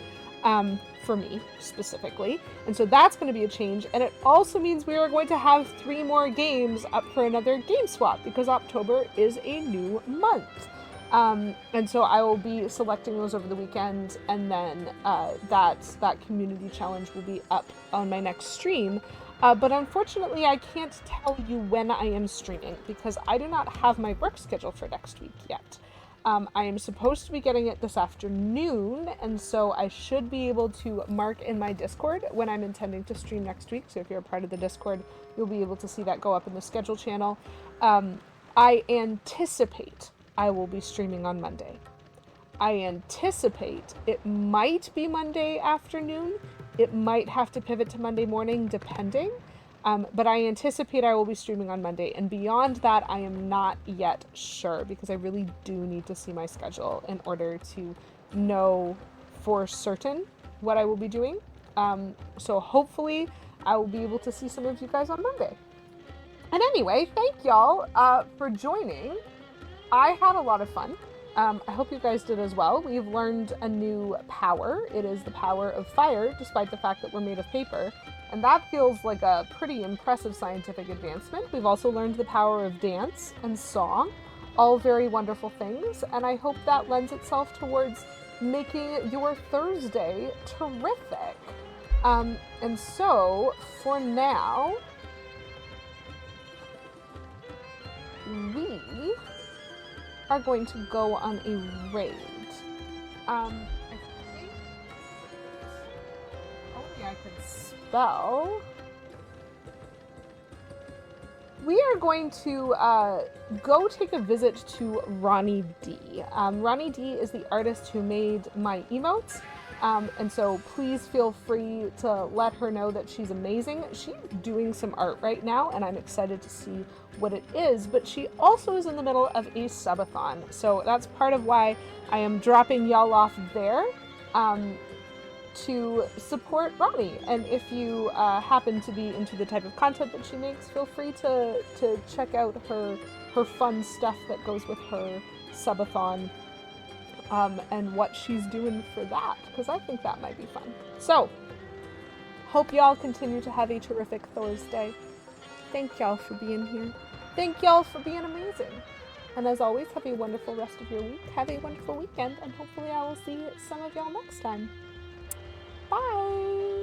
for me specifically. And so that's going to be a change. And it also means we are going to have 3 more games up for another game swap, because October is a new month. And so I will be selecting those over the weekend, and then that community challenge will be up on my next stream. But unfortunately, I can't tell you when I am streaming, because I do not have my work schedule for next week yet. I am supposed to be getting it this afternoon, and so I should be able to mark in my Discord when I'm intending to stream next week. So if you're a part of the Discord, you'll be able to see that go up in the schedule channel. I anticipate I will be streaming on Monday. I anticipate it might be Monday afternoon. It might have to pivot to Monday morning, depending. But I anticipate I will be streaming on Monday. And beyond that, I am not yet sure, because I really do need to see my schedule in order to know for certain what I will be doing. So hopefully I will be able to see some of you guys on Monday. And anyway, thank y'all for joining. I had a lot of fun. I hope you guys did as well. We've learned a new power. It is the power of fire, despite the fact that we're made of paper. And that feels like a pretty impressive scientific advancement. We've also learned the power of dance and song. All very wonderful things. And I hope that lends itself towards making your Thursday terrific. And so, for now, we are going to go on a raid. I think only I could spell. We are going to go take a visit to Ronnie D. Ronnie D is the artist who made my emotes. And so please feel free to let her know that she's amazing. She's doing some art right now, and I'm excited to see what it is, but she also is in the middle of a subathon. So that's part of why I am dropping y'all off there to support Ronnie. And if you happen to be into the type of content that she makes, feel free to check out her fun stuff that goes with her subathon. And what she's doing for that, because I think that might be fun. So, hope y'all continue to have a terrific Thursday. Thank y'all for being here. Thank y'all for being amazing. And as always, have a wonderful rest of your week. Have a wonderful weekend, and hopefully I will see some of y'all next time. Bye!